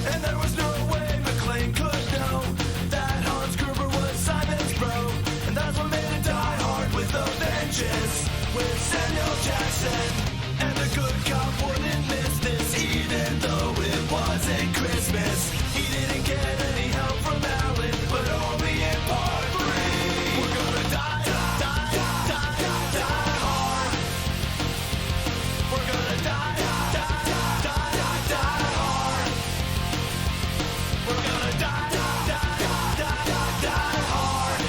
And there was no way McClane could know that Hans Gruber was Simon's bro. And that's what made it Die Hard with a vengeance, with Samuel Jackson. And the good cop wouldn't miss this, even though it wasn't Christmas. He didn't get any help from Alan, but only in part 3. We're gonna die hard. We're gonna die hard. We're gonna die hard.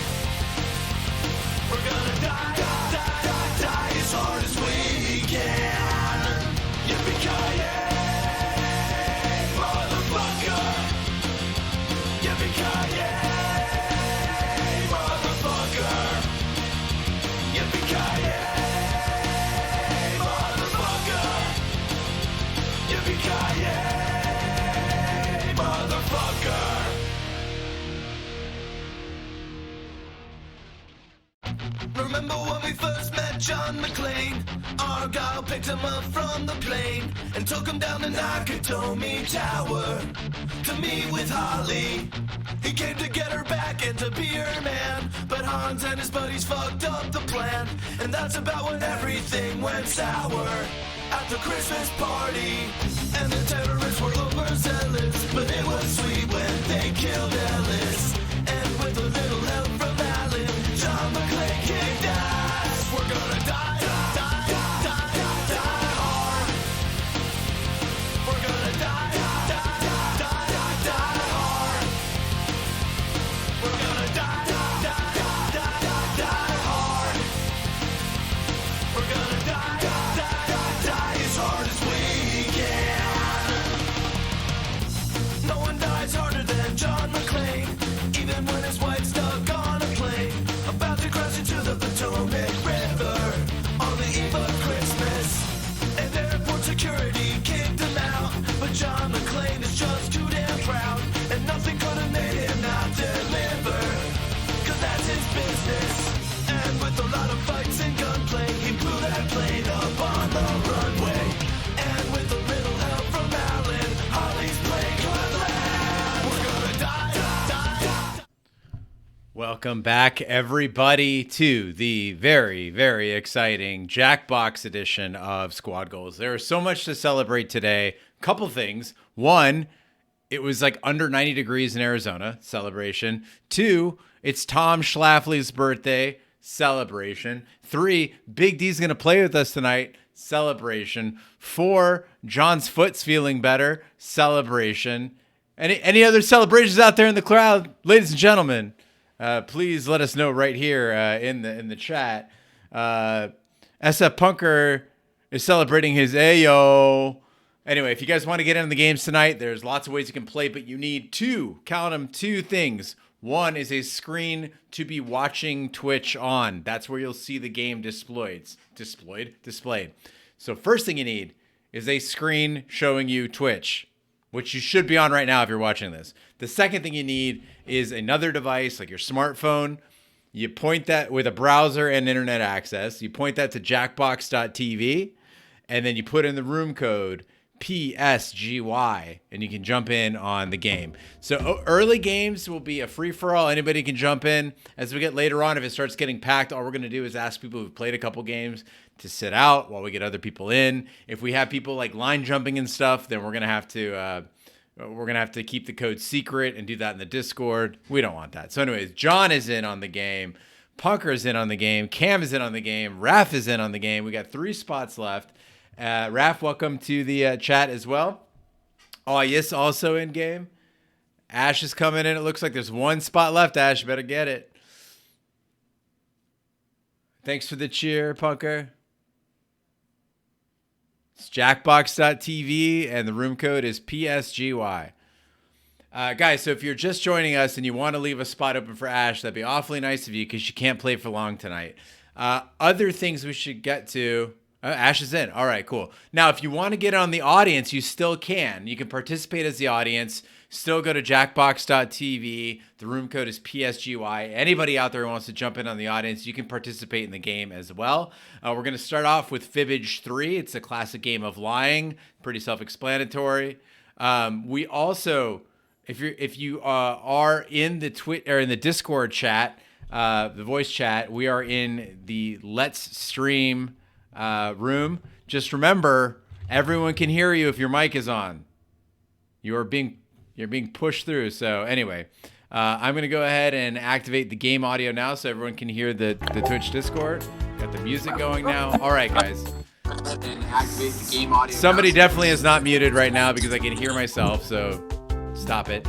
We're gonna die as hard as we can. Yippee-ki-yay, motherfucker. Yippee-ki-yay, motherfucker. Yippee-ki-yay, motherfucker. Yippee-ki-yay, motherfucker. Remember when we first met John McClane? Argyle picked him up from the plane and took him down the Nakatomi Tower to meet with Holly. He came to get her back and to be her man, but Hans and his buddies fucked up the plan, and that's about when everything went sour at the Christmas party. And the terrorists were overzealous, but it was sweet when they killed Ellis. And with a little help from Alan, John McClane kicked ass. We're gonna die hard. We're gonna die hard. We're gonna die hard. We're gonna die as hard as we can. No one dies harder than John McClane, even when his wife's stuck on a plane, about to cross into the Potomac River on the eve of Christmas. And airport security kicked him out, but John McClane is just too damn proud, and nothing could have made him not deliver, cause that's his business. And with a lot of fights and gunplay, he blew that plane up on the runway. And with a little help from Alan, Holly's plane could land. We're gonna die. Welcome back, everybody, to the very, very exciting Jackbox edition of Squad Goals. There is so much to celebrate today. Couple things. One, it was like under 90 degrees in Arizona. Celebration. 2, it's Tom Schlafly's birthday. Celebration. 3, Big D's going to play with us tonight. Celebration. 4, John's foot's feeling better. Celebration. Any other celebrations out there in the crowd? Ladies and gentlemen, please let us know right here in the chat. SF Punker is celebrating his Ayo. Anyway, if you guys want to get in the games tonight, there's lots of ways you can play, but you need 2 things. 1 is a screen to be watching Twitch on. That's where you'll see the game displayed. So first thing you need is a screen showing you Twitch, which you should be on right now if you're watching this. The second thing you need is another device like your smartphone. You point that with a browser and internet access. You point that to jackbox.tv, and then you put in the room code PSGY, and you can jump in on the game. So early games will be a free-for-all. Anybody can jump in. As we get later on, if it starts getting packed, all we're going to do is ask people who've played a couple games to sit out while we get other people in. If we have people like line jumping and stuff, then we're going to have to keep the code secret and do that in the Discord. We don't want that. So anyways, John is in on the game. Punker is in on the game. Cam is in on the game. Raph is in on the game. We got 3 spots left. Raph, welcome to the chat as well. Oh, yes, also in game. Ash is coming in. It looks like there's 1 spot left. Ash, you better get it. Thanks for the cheer, Punker. It's jackbox.tv, and the room code is PSGY. Guys, so if you're just joining us and you want to leave a spot open for Ash, that'd be awfully nice of you because you can't play for long tonight. Other things we should get to. Ash is in. All right, cool. Now, if you want to get on the audience, you still can. You can participate as the audience. Still go to jackbox.tv. The room code is PSGY. Anybody out there who wants to jump in on the audience, you can participate in the game as well. We're going to start off with Fibbage 3. It's a classic game of lying. Pretty self-explanatory. We also, if you are in the in the Discord chat, the voice chat, we are in the Let's Stream room. Just remember, everyone can hear you if your mic is on. You're being pushed through. So anyway, I'm gonna go ahead and activate the game audio now, so everyone can hear the Twitch Discord. Got the music going now. All right, guys. And activate the game audio. Somebody definitely is not muted right now because I can hear myself. So stop it.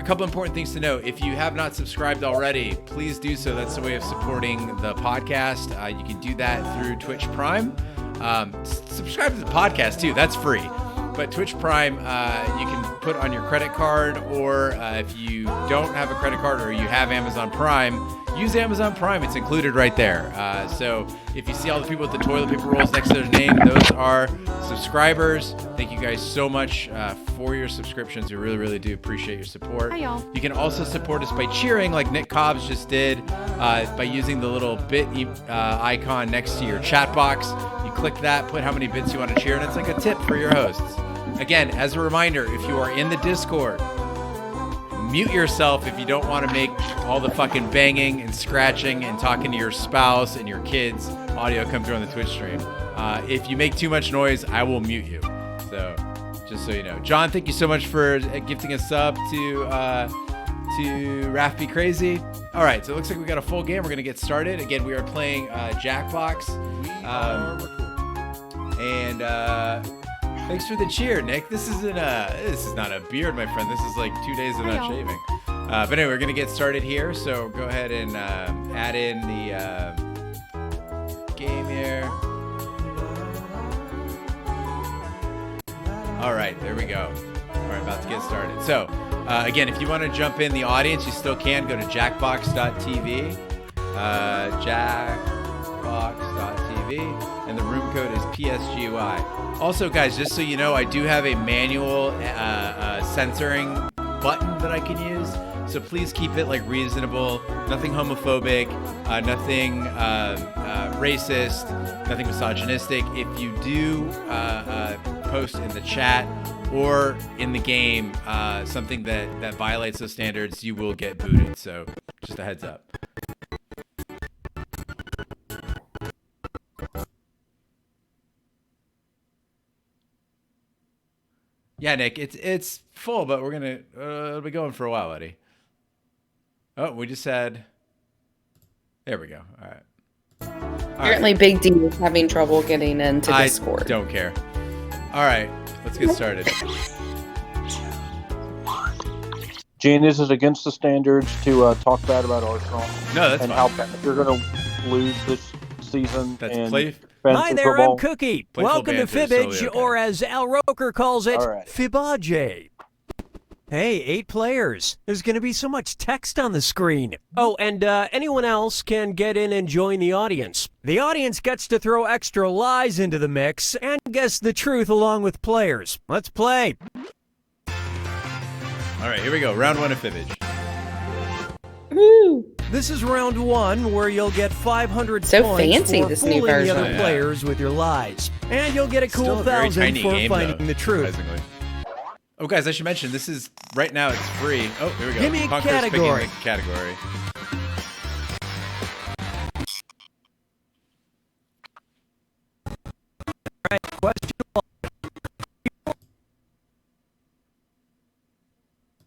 Couple important things to know. If you have not subscribed already, please do so. That's the way of supporting the podcast. You can do that through Twitch Prime. Subscribe to the podcast too. That's free. But Twitch Prime, you can put on your credit card, or if you don't have a credit card or you have Amazon Prime, use Amazon Prime. It's included right there. So if you see all the people with the toilet paper rolls next to their name, those are subscribers. Thank you guys so much for your subscriptions. We really, really do appreciate your support. Hi, y'all. You can also support us by cheering like Nick Cobbs just did by using the little bit icon next to your chat box. You click that, put how many bits you want to cheer, and it's like a tip for your hosts. Again, as a reminder, if you are in the Discord, mute yourself if you don't want to make all the fucking banging and scratching and talking to your spouse and your kids audio come through on the Twitch stream. If you make too much noise, I will mute you. So, just so you know. John, thank you so much for gifting a sub to Raph Be Crazy. All right, so it looks like we got a full game. We're going to get started. Again, we are playing Jackbox. Thanks for the cheer, Nick. This is not a beard, my friend. This is like 2 days of not shaving. But anyway, we're gonna get started here. So go ahead and add in the game here. All right, there we go. All right, about to get started. So again, if you want to jump in the audience, you still can. Go to jackbox.tv. Jackbox.tv, and the room code is PSGUI. Also, guys, just so you know, I do have a manual censoring button that I can use. So please keep it like reasonable, nothing homophobic, nothing racist, nothing misogynistic. If you do post in the chat or in the game something that violates those standards, you will get booted. So just a heads up. Yeah, Nick, it's full, but we're gonna it'll be going for a while, buddy. Oh, we just had. There we go. All right. Apparently, Big D is having trouble getting into Discord. I don't care. All right, let's get started. Gene, is it against the standards to talk bad about Arsenal? No, that's and fine. How bad you're going to lose this season? That's play. Hi there, I'm Cookie. Playful Welcome to banter, Fibbage, totally okay. or as Al Roker calls it, All right. Fibbage. Hey, 8 players. There's going to be so much text on the screen. Oh, and anyone else can get in and join the audience. The audience gets to throw extra lies into the mix and guess the truth along with players. Let's play. All right, here we go. Round 1 of Fibbage. Woo! This is round 1, where you'll get 500 So points fancy, for this new fooling the version. other players with your lies. And you'll get a Still cool a very 1,000 tiny for game, finding though, the truth. surprisingly. Oh, guys, I should mention, this is, right now, it's free. Oh, here we go. Give me a Conker's picking category. the category. Question 1.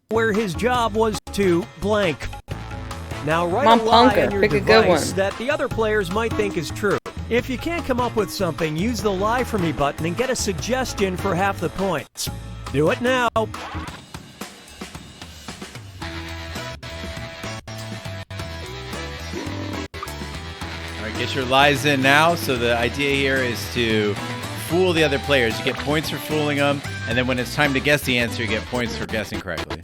Where his job was to blank. Now write Come a on, lie Punker, on your pick a good device one. that the other players might think is true. If you can't come up with something, use the Lie For Me button and get a suggestion for half the points. Do it now. All right, get your lies in now. So the idea here is to fool the other players. You get points for fooling them, and then when it's time to guess the answer, you get points for guessing correctly.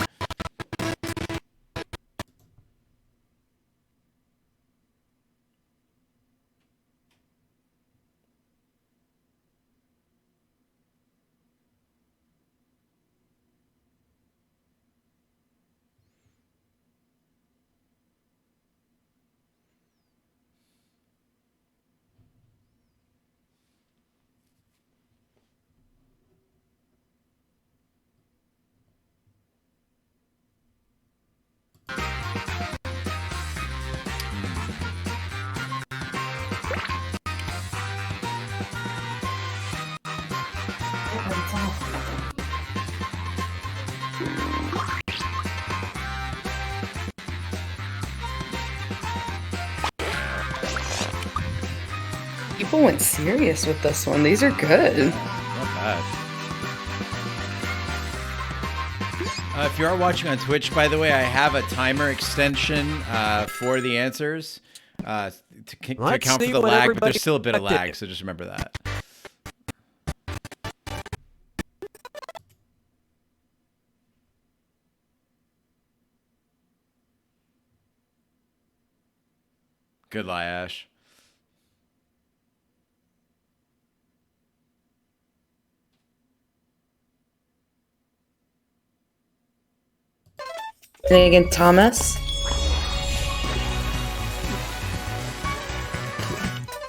People went serious with this one. These are good. Not bad. If you are watching on Twitch, by the way, I have a timer extension for the answers to account for the lag, but there's still a bit of lag, so just remember that. Good lie, Ash. Say again, Thomas.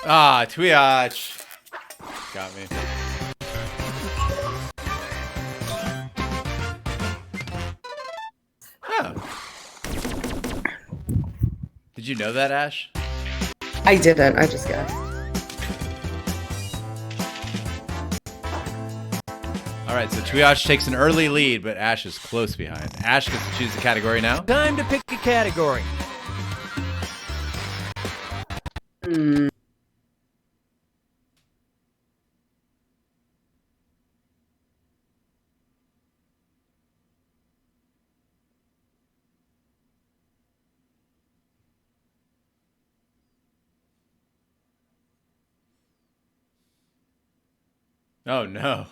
Ah, Twitch. Got me. Oh. Did you know that, Ash? I didn't. I just guessed. All right, so Twitch takes an early lead, but Ash is close behind. Ash gets to choose the category now. Time to pick a category. Oh, no.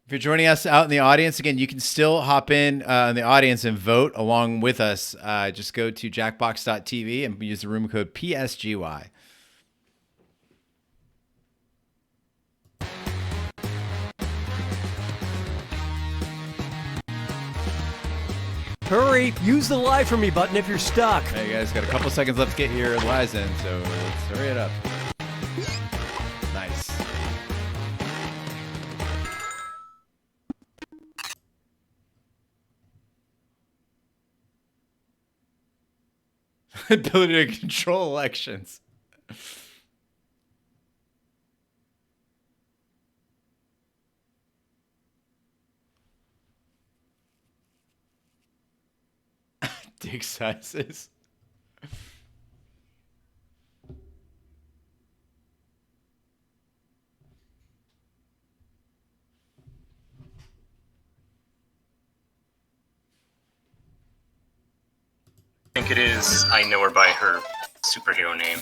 If you're joining us out in the audience, again, you can still hop in the audience and vote along with us. Just go to jackbox.tv and use the room code PSGY. Hurry, use the lie for me button if you're stuck. Hey, you guys got a couple seconds left to get your lies in, so let's hurry it up. Nice. Ability to control elections. Dick sizes. I think it is. I know her by her superhero name.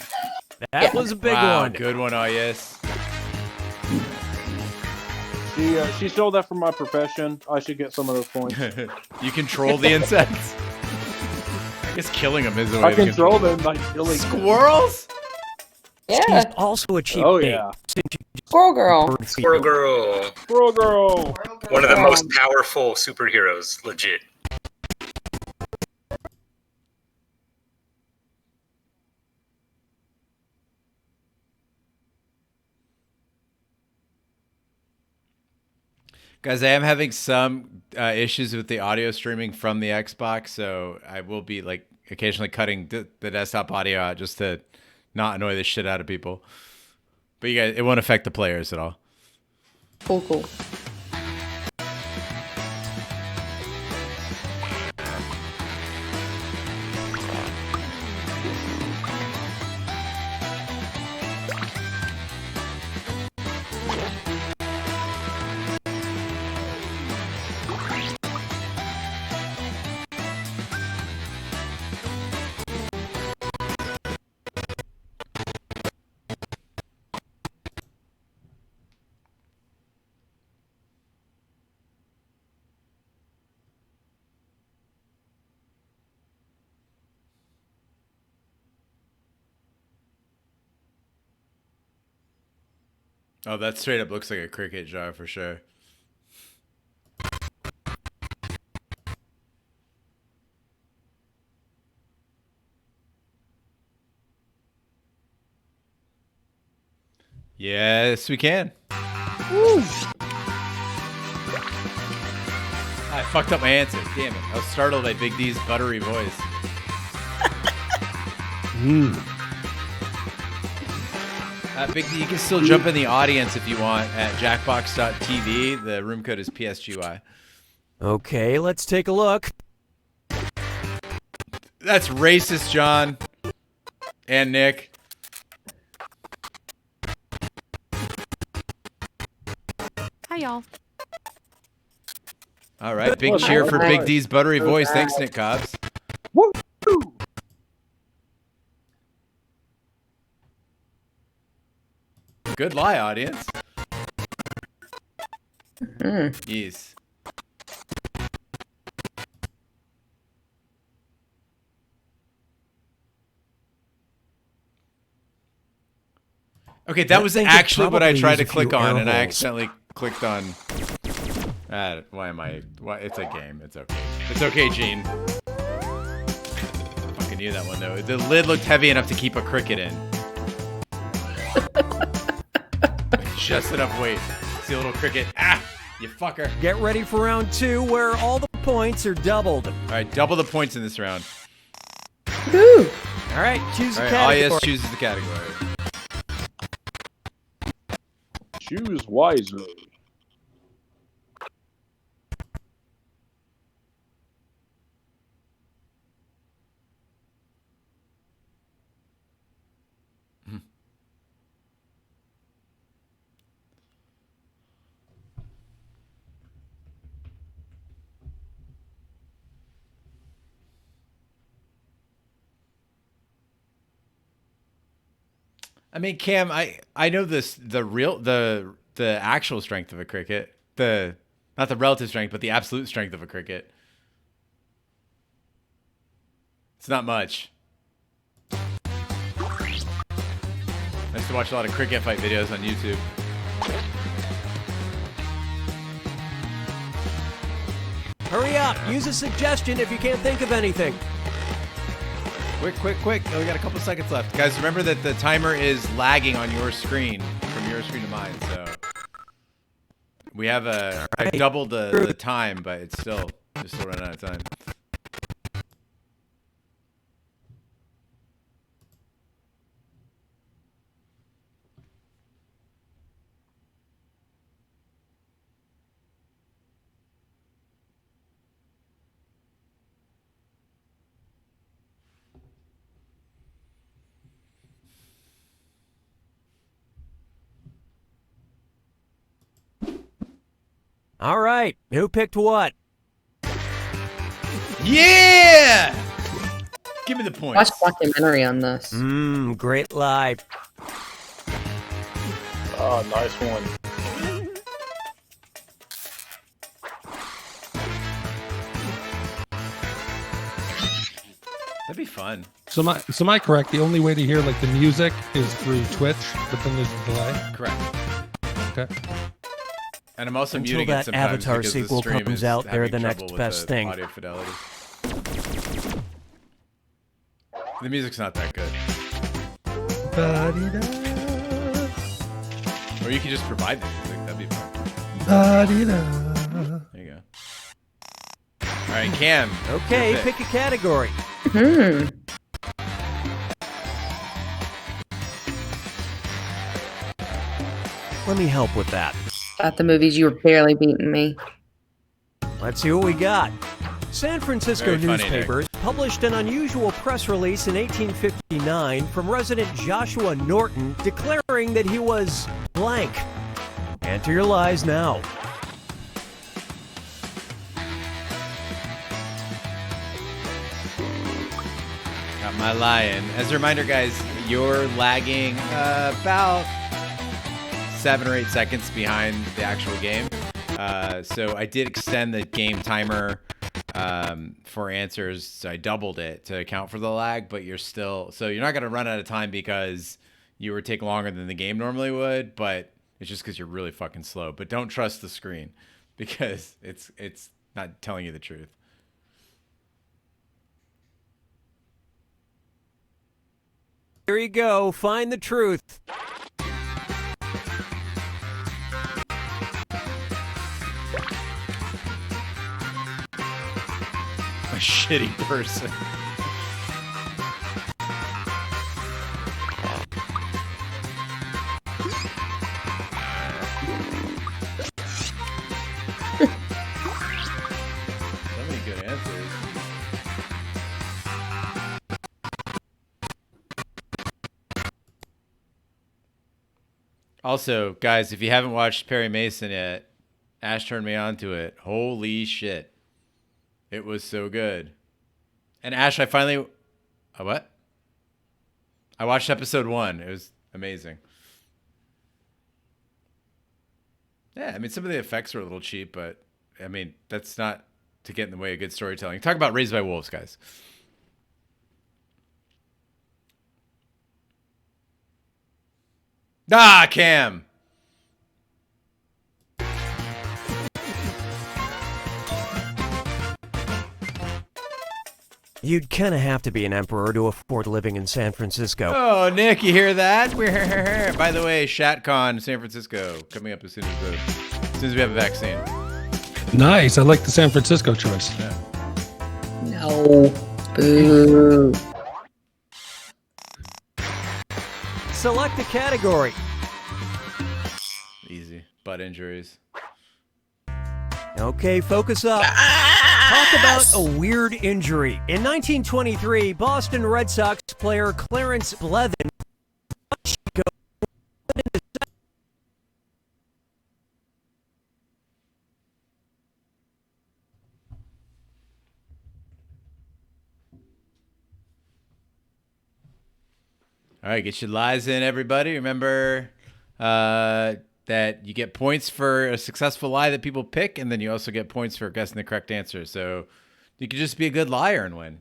That was a big Wow, one. good one, oh yes. She stole that from my profession. I should get some of those points. You control the insects? I guess killing them is a way I to control them by killing them. Squirrels? She's Yeah, also a cheap Oh, date. yeah. Squirrel Girl. Squirrel Girl. Squirrel Girl. One of the most powerful superheroes, legit. Guys, I am having some issues with the audio streaming from the Xbox, so I will be like occasionally cutting the desktop audio out just to not annoy the shit out of people. But you guys, it won't affect the players at all. Cool. Oh, that straight up looks like a cricket jar for sure. Yes, we can. Woo. I fucked up my answer. Damn it. I was startled by Big D's buttery voice. Big D, you can still jump in the audience if you want at jackbox.tv. The room code is PSGY. Okay, let's take a look. That's racist, John. And Nick. Hi, y'all. All right, big cheer for Big D's buttery voice. Thanks, Nick Cobbs. Woo! Good lie, audience. Yes. Okay, that was think it actually what I probably tried to used a few click on, air and I holes. accidentally clicked on. Why am I? Why? It's a game. It's okay. It's okay, Gene. Fucking knew that one though. The lid looked heavy enough to keep a cricket in. Just enough weight. See a little cricket. Ah, you fucker. Get ready for round 2, where all the points are doubled. All right, double the points in this round. Woo. All right, choose All a right, all category. yes chooses the category. Choose wisely. I mean, Cam, I know this the actual strength of a cricket. Not the relative strength, but the absolute strength of a cricket. It's not much. I used to watch a lot of cricket fight videos on YouTube. Hurry up. Use a suggestion if you can't think of anything. Quick. Oh, we got a couple seconds left. Guys, remember that the timer is lagging on your screen from your screen to mine, so we have I doubled the time, but it's still running out of time. All right, who picked what? Yeah! Give me the points. Watch a documentary on this. Great lie. Oh, nice one. That'd be fun. So am I correct? The only way to hear like the music is through Twitch, but then there's a delay. Correct. Okay. And I'm also Until muting it that sometimes Avatar because the sequel stream comes is out, they're having the trouble next with best the thing. Audio fidelity. The music's not that good. Ba-dee-da, Or you can just provide the music. That'd be fun. ba-dee-da. There you go. All right, Cam. Okay, your pick a category. Let me help with that. At the movies, you were barely beating me. Let's see what we got. San Francisco Very funny, newspapers published an unusual press release in 1859 from resident Joshua Norton declaring that he was blank. Enter your lies now. Got my lion. As a reminder, guys, you're lagging about 7 or 8 seconds behind the actual game. So I did extend the game timer for answers. So I doubled it to account for the lag, but you're not going to run out of time because you would take longer than the game normally would, but it's just because you're really fucking slow. But don't trust the screen because it's not telling you the truth. Here you go. Find the truth. shitty person. So many good answers. Also, guys, if you haven't watched Perry Mason yet, Ash turned me on to it. Holy shit. It was so good. And Ash, I finally... what? I watched episode 1. It was amazing. Yeah, I mean, some of the effects were a little cheap, but, I mean, that's not to get in the way of good storytelling. Talk about Raised by Wolves, guys. Ah, Cam! You'd kind of have to be an emperor to afford living in San Francisco. Oh, Nick, you hear that? By the way, ShatCon San Francisco coming up as soon as we have a vaccine. Nice. I like the San Francisco choice. Yeah. No. Boo. Select a category. Easy. Butt injuries. Okay, focus up. Talk about a weird injury. In 1923, Boston Red Sox player Clarence Blevin All right, get your lies in, everybody. Remember that you get points for a successful lie that people pick, and then you also get points for guessing the correct answer. So you could just be a good liar and win.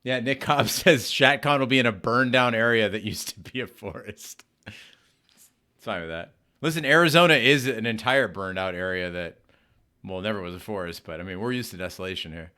Yeah, Nick Cobb says ShatCon will be in a burned down area that used to be a forest. It's fine with that. Listen, Arizona is an entire burned out area that, well, never was a forest, but I mean, we're used to desolation here.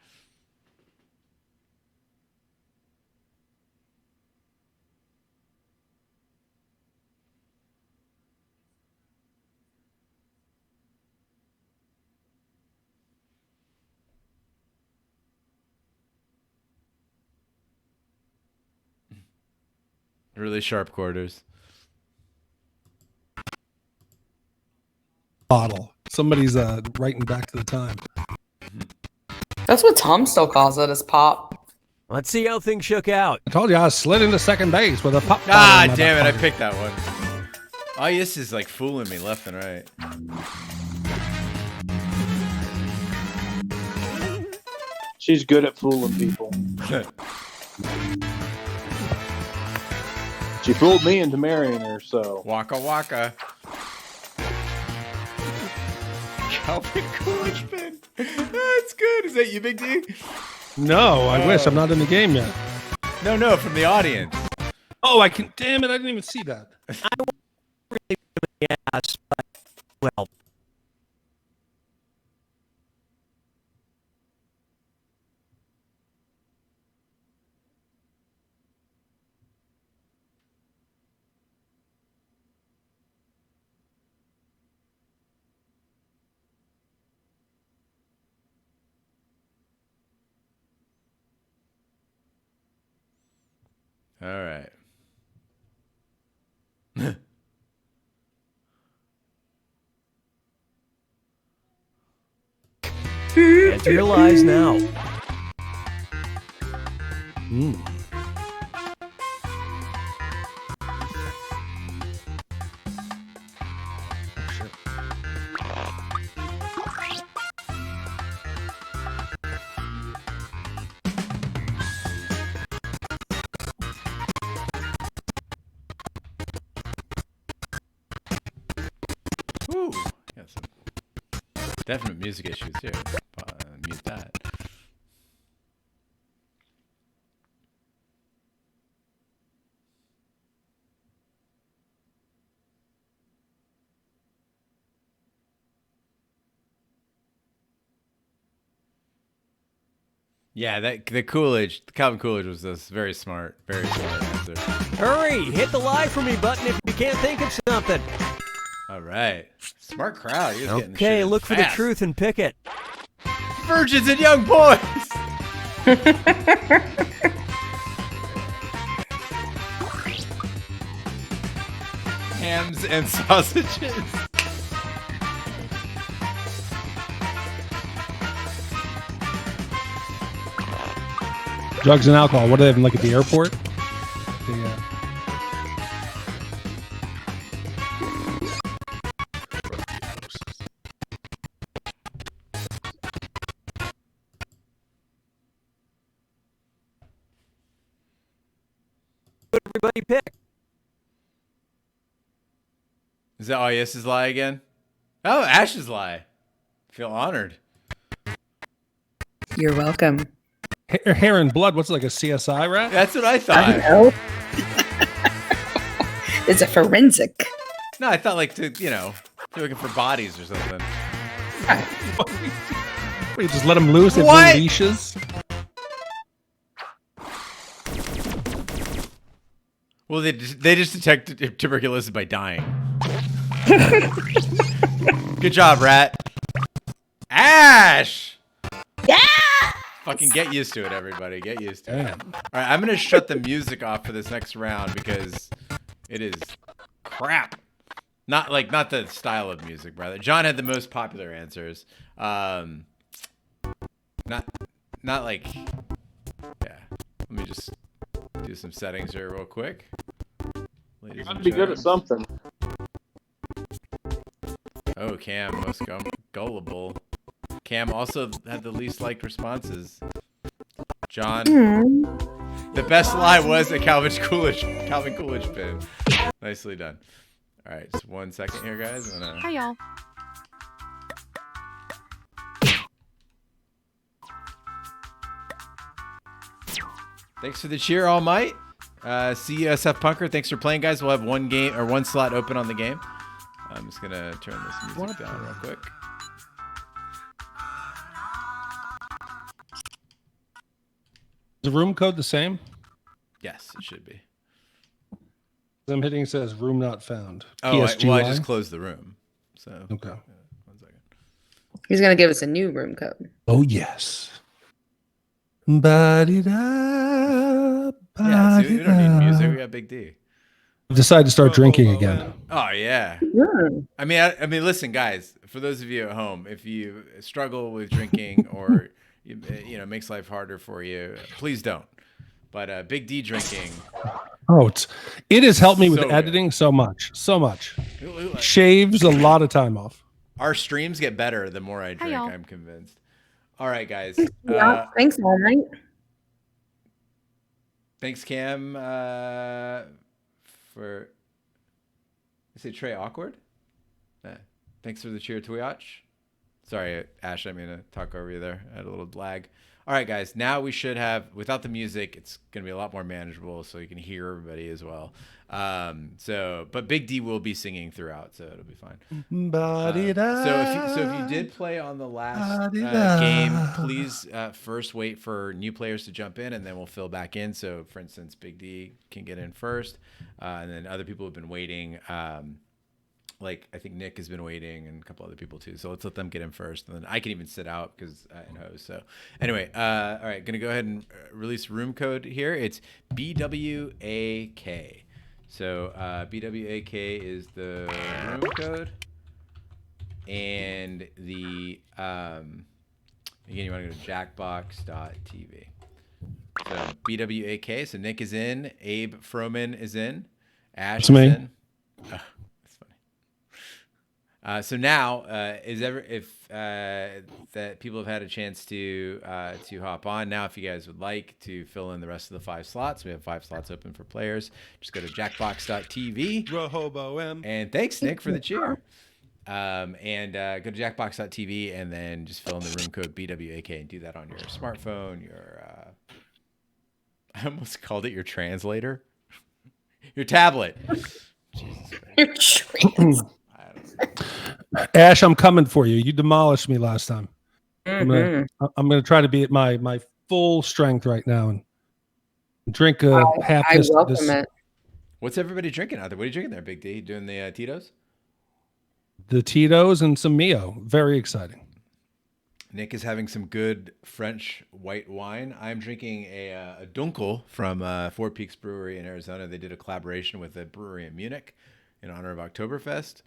Really sharp quarters. Bottle. Somebody's writing back to the time. That's what Tom still calls it, is pop. Let's see how things shook out. I told you I slid into second base with a pop. Ah, damn it. I picked that one. Oh, this is like fooling me left and right. She's good at fooling people. She fooled me into marrying her, so. Waka waka. Calvin Coolidge pin. That's good. Is that you, Big D? No, I wish. I'm not in the game yet. No, from the audience. Oh, I can. Damn it! I didn't even see that. Yes, but, well. All right. Enter your lies now. Ooh, got some definite music issues here. Mute that. Yeah, the Calvin Coolidge was this very smart answer. Hurry, hit the lie for me button if you can't think of something. All right, smart crowd. You're getting the Okay, shit look for the fast. truth and pick it. Virgins and young boys. Hams and sausages. Drugs and alcohol. What do they have like at the airport? Yeah. Everybody pick. Is that Yes' lie again? Oh, Ash's lie. Feel honored. You're welcome. Hair and blood. What's it, like a CSI rat? That's what I I thought. know. It's a forensic. No, I thought like to, they're looking for bodies or something. Wait, just let them loose. They What? bring leashes. Well, they just detect tuberculosis by dying. Good job, Rat. Ash! Yeah. Fucking get used to it, everybody. Get used to it. Damn. All right, I'm going to shut the music off for this next round because it is crap. Not the style of music, brother. John had the most popular answers. Not like, yeah. Let me just do some settings here real quick. Ladies Got and to be good at gentlemen. something. Oh, Cam, most gullible. Cam also had the least liked responses. John, the best lie was a Calvin Coolidge pin. Nicely done. All right, just 1 second here, guys. Hi, y'all. Thanks for the cheer, All Might. CSF Punker, thanks for playing, guys. We'll have one slot open on the game. I'm just gonna turn this music down real quick. Is the room code the same? Yes, it should be. I'm hitting says room not found. Oh, I PSGY? just closed the room. So Okay. 1 second. He's gonna give us a new room code. Oh yes. Ba-di-da, Yeah, see, we don't need ba-di-da. music. We got Big D. Decided to start drinking again. Oh yeah. Hmm. I mean, listen, guys. For those of you at home, if you struggle with drinking or it makes life harder for you, please don't. But Big D drinking. Oh, it has helped me with So good. editing so much. Shaves a lot of time off. Our streams get better the more I drink. y'all. I'm convinced. All right, guys. Yeah. Thanks, all night. Thanks, Cam, for. I say Trey awkward. Thanks for the cheer, Twitch. Sorry, Ash. I mean to talk over you there. I had a little lag. All right, guys. Now we should have, without the music, it's going to be a lot more manageable, so you can hear everybody as well. But Big D will be singing throughout, so it'll be fine. So if you did play on the last game, please first wait for new players to jump in, and then we'll fill back in. So, for instance, Big D can get in first, and then other people have been waiting. Like I think Nick has been waiting, and a couple other people too. So let's let them get in first, and then I can even sit out because and host. So anyway, all right, gonna go ahead and release room code here. It's BWAK. So BWAK is the room code, and the again, you want to go to jackbox.tv. So BWAK. So Nick is in. Abe Froman is in. Ash is me. in. So now, that people have had a chance to hop on. Now, if you guys would like to fill in the rest of the 5 slots, we have 5 slots open for players. Just go to jackbox.tv. And thanks, Nick, for the cheer. Go to jackbox.tv and then just fill in the room code BWAK and do that on your smartphone. I almost called it your translator. Your tablet. Jesus Christ. Ash, I'm coming for you. You demolished me last time. I'm gonna try to be at my full strength right now and drink half I this. welcome it. What's everybody drinking out there? What are you drinking there, Big D? Doing the Tito's? The Tito's and some Mio. Very exciting. Nick is having some good French white wine. I'm drinking a Dunkel from Four Peaks Brewery in Arizona. They did a collaboration with a brewery in Munich in honor of Oktoberfest.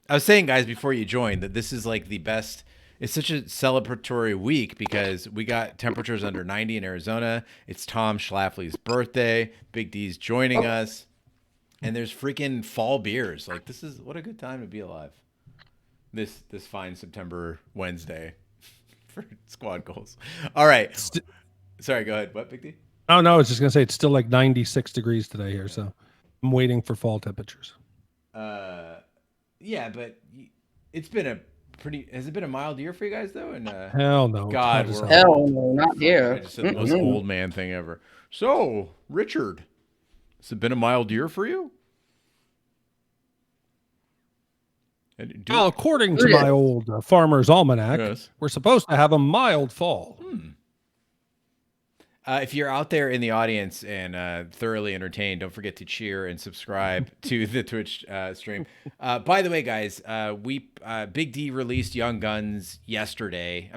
I was saying, guys, before you joined, that this is like the best. It's such a celebratory week because we got temperatures under 90 in Arizona. It's Tom Schlafly's birthday. Big D's joining us. And there's freaking fall beers. Like, what a good time to be alive. This fine September Wednesday for squad goals. All right. Sorry, go ahead. What, Big D? Oh, no, I was just going to say it's still like 96 degrees today here. So I'm waiting for fall temperatures. Yeah, but it's been has it been a mild year for you guys though? And hell no. God, It's we're hot as hell. Hell no, not here. I just said the most old man thing ever. So, Richard, has it been a mild year for you? Well, according to my old Farmer's Almanac, Yes. we're supposed to have a mild fall. If you're out there in the audience and thoroughly entertained, don't forget to cheer and subscribe to the Twitch stream. By the way, guys, Big D released Young Guns Tuesday,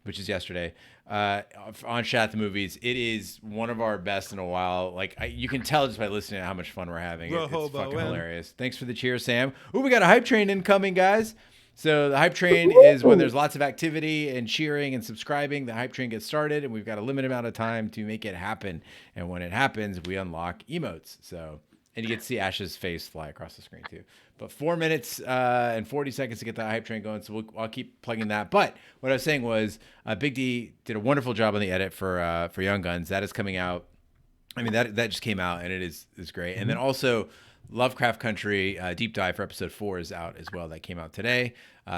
which is yesterday, on Chat the Movies. It is one of our best in a while. Like you can tell just by listening to how much fun we're having. It's fucking hilarious. Thanks for the cheer, Sam. Ooh, we got a hype train incoming, guys. So the hype train is when there's lots of activity and cheering and subscribing. The hype train gets started, and we've got a limited amount of time to make it happen. And when it happens, we unlock emotes. So, and you get to see Ash's face fly across the screen too. But 4 minutes and 40 seconds to get the hype train going. So I'll keep plugging that. But what I was saying was, Big D did a wonderful job on the edit for Young Guns. That is coming out. I mean, that just came out, and it is great. And then also, Lovecraft Country Deep Dive for episode 4 is out as well. That came out today.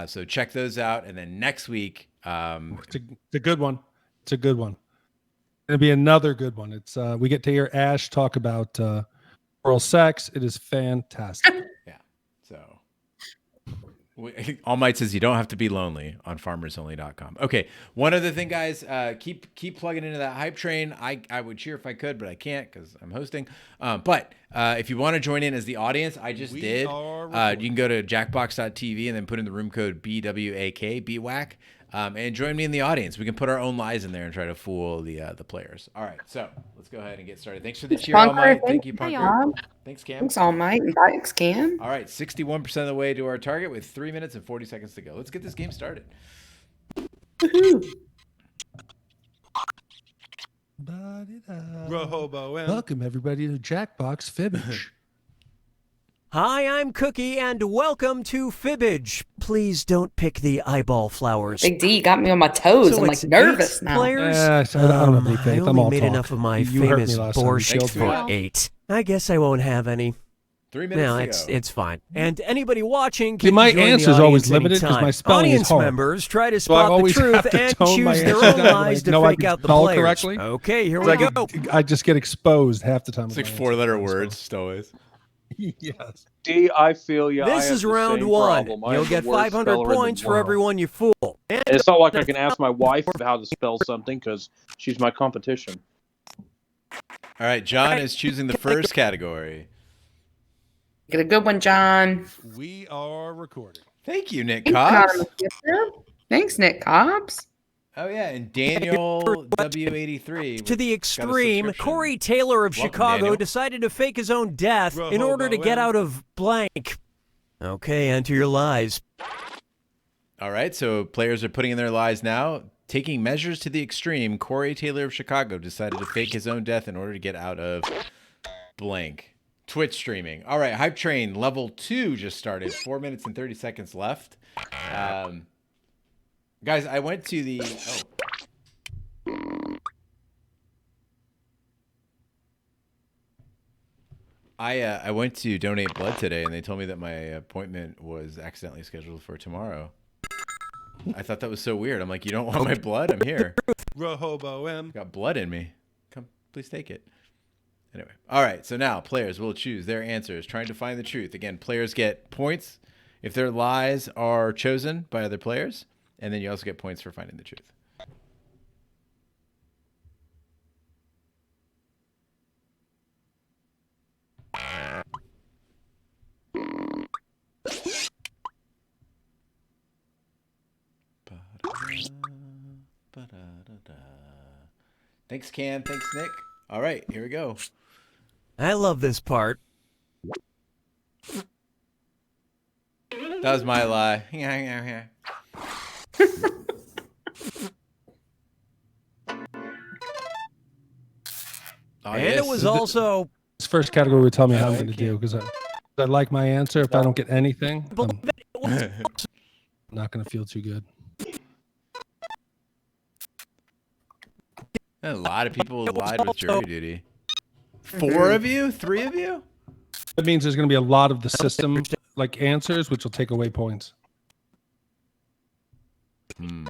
So check those out. And then next week, It's a good one. It's a good one. It'll be another good one. It's we get to hear Ash talk about oral sex. It is fantastic. yeah. So All Might says you don't have to be lonely on farmersonly.com. Okay. One other thing, guys, keep plugging into that hype train. I would cheer if I could, but I can't because I'm hosting. But if you want to join in as the audience, I just did. You can go to jackbox.tv and then put in the room code BWAK, BWAC, and join me in the audience. We can put our own lies in there and try to fool the players. All right, so let's go ahead and get started. Thanks for the cheer, All Might. Thank you, Punker. Thanks, Cam. Thanks, All Might. And thanks, Cam. All right, 61% of the way to our target with 3 minutes and 40 seconds to go. Let's get this game started. Welcome everybody to Jackbox Fibbage. Hi, I'm Cookie, and welcome to Fibbage. Please don't pick the eyeball flowers. Big D got me on my toes. So I'm it's like nervous 8 now. Players? I don't have any faith. I I'm only all made talk. enough of my You hurt me famous last time. You borscht killed me. for 8. I guess I won't have any. 3 minutes No, to go. it's fine. And anybody watching See, can my join the answer's always audience limited 'cause anytime. my spelling is Audience horrible. members try to So I spot the always truth have to and tone my choose their answers own down to, lies like, to know I fake can out the spell players. correctly. Okay, here It's we like go. I just get exposed half the time. It's like 4-letter words, still always. Yes. D, I feel you. This is round 1. You'll get 500 points for everyone you fool. And It's not like I can ask my wife how to spell something because she's my competition. All right, John is choosing the first category. Get a good one, John. We are recording. Thank you, Nick Thanks, Cobbs. Anonymous Gifter. Thanks, Nick Cobbs. Oh, yeah, and Daniel W83. to the got a extreme, subscription. Corey Taylor of Welcome, Chicago Daniel. decided to fake his own death in order to get out of blank. Okay, enter your lies. All right, so players are putting in their lies now. Taking measures to the extreme, Corey Taylor of Chicago decided to fake his own death in order to get out of blank. Twitch streaming. All right, Hype Train level 2 just started. 4 minutes and 30 seconds left. Guys, I went to the... I went to donate blood today, and they told me that my appointment was accidentally scheduled for tomorrow. I thought that was so weird. I'm like, you don't want my blood? I'm here. Got blood in me. Come, please take it. Anyway, all right. So now players will choose their answers, trying to find the truth. Again, players get points if their lies are chosen by other players, and then you also get points for finding the truth. Thanks, Cam. Thanks, Nick. All right, here we go. I love this part. That was my lie. Oh, And yes. it was also This first category would tell me how I'm Okay. going to do because I like my answer. If I don't get anything, I'm not going to feel too good. A lot of people lied with jury duty. 4 of you? 3 of you? That means there's going to be a lot of the system like answers, which will take away points. I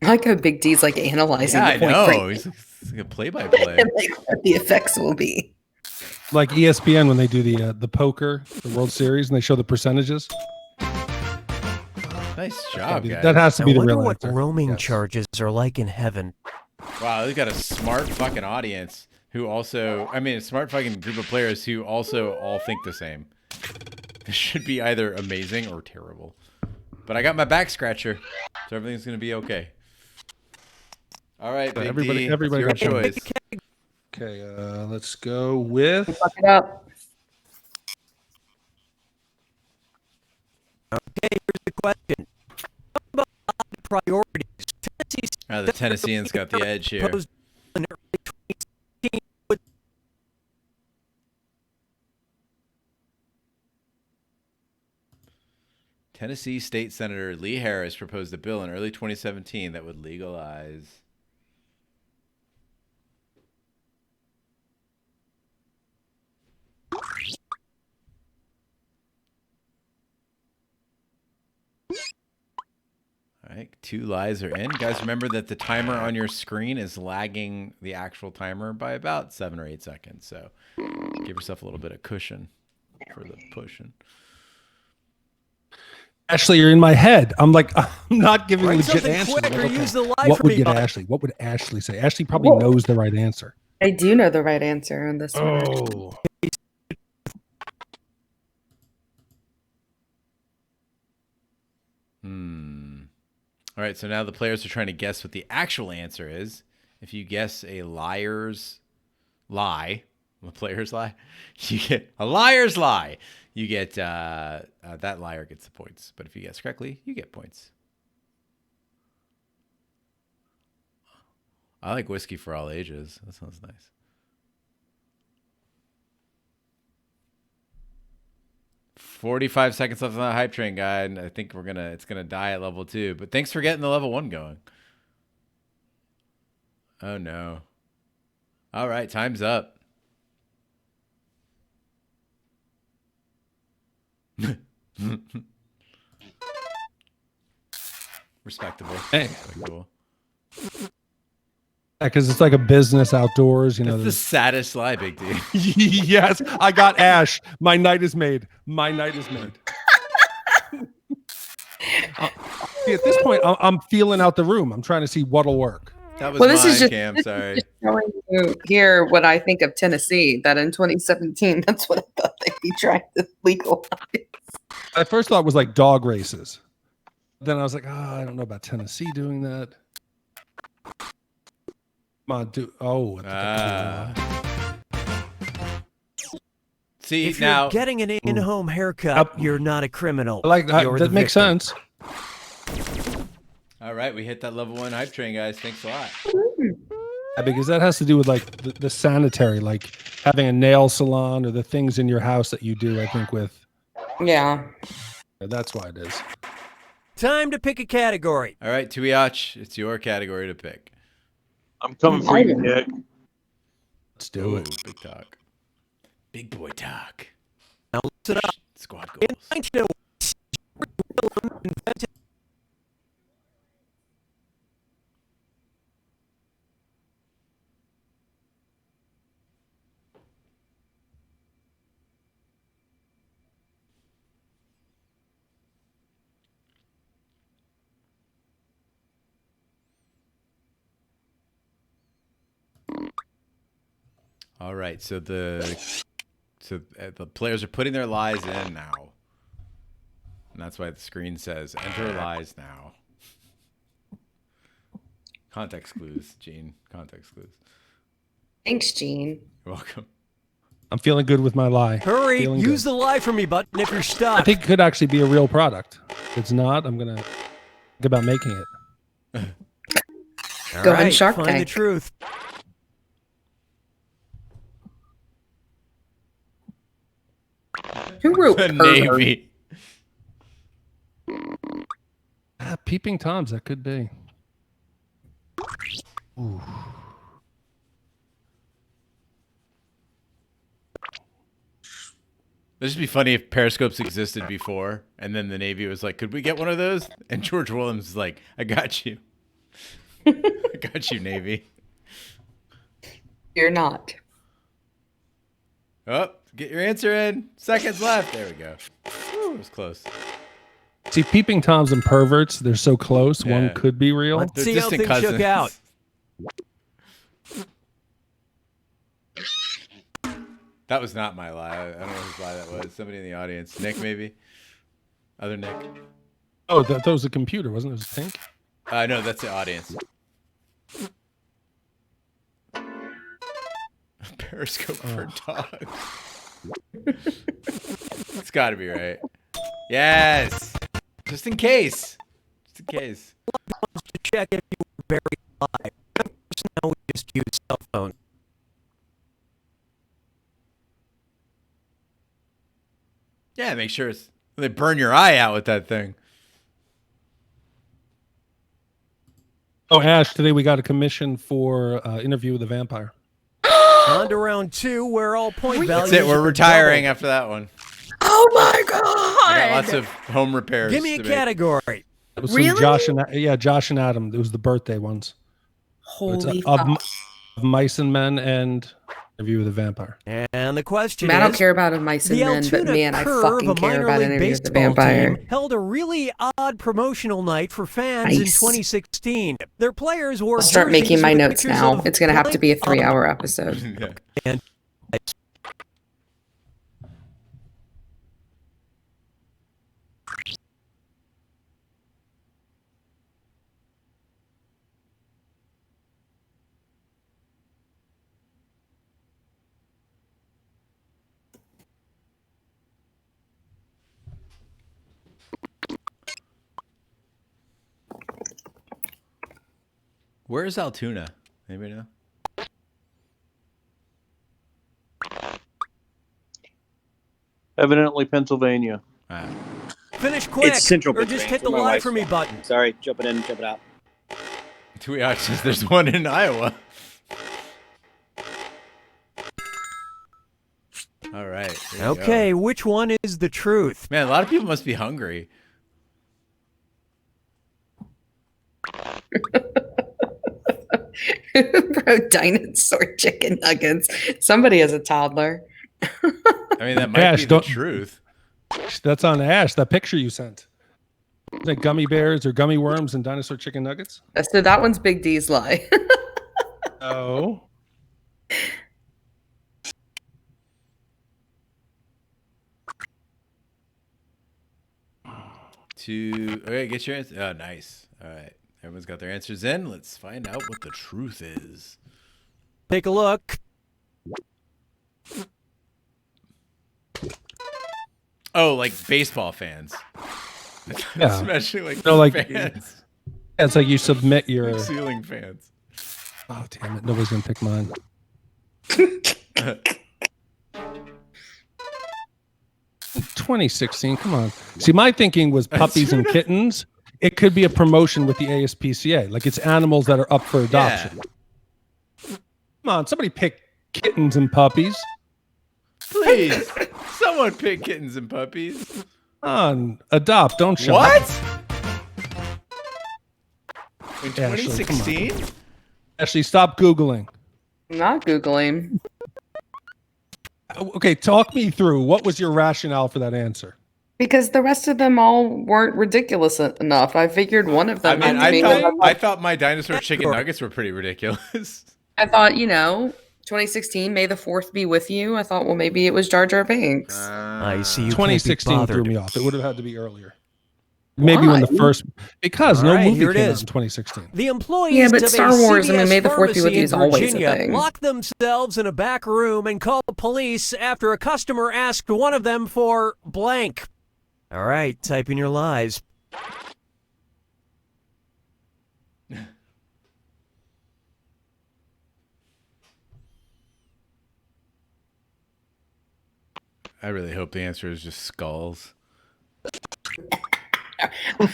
like how Big D's like analyzing Yeah, I the point know. break He's like a play-by-play. and like what the effects will be. Like ESPN when they do the poker, the World Series, and they show the percentages. Nice job, guys. That has to I be the wonder real what answer. roaming Yes. charges are like in heaven. Wow, they got a smart fucking audience who also, I mean, a smart fucking group of players who also all think the same. This should be either amazing or terrible. But I got my back scratcher, so everything's going to be okay. All right, Big everybody- D, everybody it's your got choice. Okay, let's go with. Fuck it up. Okay, here's the question. Talk about odd priorities. Tennessee's The Tennesseans got the edge here. proposed in early 2016 would Tennessee State Senator Lee Harris proposed a bill in early 2017 that would legalize. All right, 2 lies are in. Guys, remember that the timer on your screen is lagging the actual timer by about 7 or 8 seconds. So give yourself a little bit of cushion for the pushing. Ashley, you're in my head. I'm like, I'm not giving Write legit something answers. quick I'm like, or okay, use the lie what for would me get button. Ashley? What would Ashley say? Ashley probably Whoa. knows the right answer. I do know the right answer on this one. Oh. All right, so now the players are trying to guess what the actual answer is. If you guess a liar's lie, the player's lie, you get a liar's lie. You get that liar gets the points. But if you guess correctly, you get points. I like whiskey for all ages. That sounds nice. "45 seconds left on the hype train, guy, and I think it's gonna die at level 2. But thanks for getting the level 1 going. Oh no. All right, time's up. Respectable. Hey. Respectable. Because it's like a business outdoors, you know. That's the saddest lie, Big D. Yes, I got Ash. My night is made. My night is made. See, at this point, I'm feeling out the room. I'm trying to see what'll work. That was Well, this mine, is just Cam. this is Sorry. just showing you here what I think of Tennessee. That in 2017, that's what I thought they'd be trying to legalize. I first thought it was like dog races. Then I was like, I don't know about Tennessee doing that. Come on, do. Oh, See, If now you're getting an in-home haircut, Yep. you're not a criminal. I like that. You're That the makes victim. sense. all right, we hit that level 1 hype train, guys. Thanks a lot. Yeah, because that has to do with like the sanitary, like having a nail salon or the things in your house that you do. I think with Yeah. that's why it is. Time to pick a category. All right, Tuiach, it's your category to pick. I'm coming for you, Nick. Let's do it. Ooh, big talk. Big boy talk. Now listen up. Squad In goals. 1901, invented All right, so the players are putting their lies in now, and that's why the screen says "Enter lies now." Context clues, Gene. Context clues. Thanks, Gene. You're welcome. I'm feeling good with my lie. Hurry, Feeling use good. the lie for me button if you're I stuck. think it could actually be a real product. If it's not, I'm gonna think about making it. All Go on right, Shark find Tank. the truth. Who wrote The pervert? Navy. Peeping Toms, that could be. Ooh. It'd just be funny if periscopes existed before, and then the Navy was like, "Could we get one of those?" And George Williams is like, "I got you. I got you, Navy." You're not. Oh, get your answer in. Seconds left. There we go. Whew, it was close. See, peeping Toms and perverts, they're so close. Yeah. One could be real. Let's They're see how distant things shook cousins. out. That was not my lie. I don't know whose lie that was. Somebody in the audience. Nick, maybe? Other Nick? Oh, that was a computer, wasn't it? It was pink. No, that's the audience. Periscope for dogs. It's got to be right. Yes. Just in case. Just in case. To check if you were buried alive. Now we just use cell phones. Yeah, make sure they burn your eye out with that thing. Oh, Ash, today we got a commission for Interview with a Vampire. On to round 2, where all point values. That's it. We're are retiring doubled. after that one. Oh my I got god! lots of home repairs. Give me a to make. category. It was Really? some Josh and Adam. It was the birthday ones. It's, Holy of fuck. Mice and Men and Interview with a Vampire. And the question I don't is, care about a mice and the men, but Altoona man, I Curve, fucking a care minor about league Interview with the baseball Vampire. team, held a really odd promotional night for fans in Nice. 2016. Their players wore I'll start making jerseys my with notes pictures now. of It's gonna have to be a blank 3-hour episode. Yeah. and Where is Altoona? Anybody know? Evidently, Pennsylvania. Ah. finish quick, It's Central or just Pennsylvania. hit the Where my lie wife's for me from. button. Sorry, jumping in, jumping out. Tweet says there's one in Iowa. All right. here we Okay, go. which one is the truth? Man, a lot of people must be hungry. Bro, dinosaur chicken nuggets. Somebody has a toddler. I mean, that might Ash, be the don't- truth. That's on Ash, that picture you sent. Is that gummy bears or gummy worms and dinosaur chicken nuggets? So that one's Big D's lie. Oh. Okay, get your answer. Oh, nice. All right. Everyone's got their answers in. Let's find out what the truth is. Take a look. Oh, like baseball fans. Yeah. Especially like No, like- fans. It's like you submit your. Like ceiling fans. Oh, damn it. Nobody's going to pick mine. 2016. Come on. See, my thinking was puppies and kittens. It could be a promotion with the ASPCA. Like it's animals that are up for adoption. Come on. Somebody pick kittens and puppies. Please. Someone pick kittens and puppies. Come on. Adopt. Don't shop. What? In Ashley, come on. 2016? Ashley, stop Googling. I'm not Googling. Okay, talk me through. What was your rationale for that answer? Because the rest of them all weren't ridiculous enough. I figured one of I them mean, had to be. I thought my dinosaur chicken nuggets were pretty ridiculous. I thought, 2016, May the 4th be with you. I thought, well, maybe it was Jar Jar Binks. I see you 2016 can't be threw bothered. me off. It would have had to be earlier. Maybe when the Why? first, because All no right, movie here it came out is. in 2016. The employees Yeah, but of Star a Wars, I mean, CVS May the 4th be with pharmacy you in is always a Virginia thing. locked themselves in a back room and called the police after a customer asked one of them for blank. All right, type in your lies. I really hope the answer is just skulls.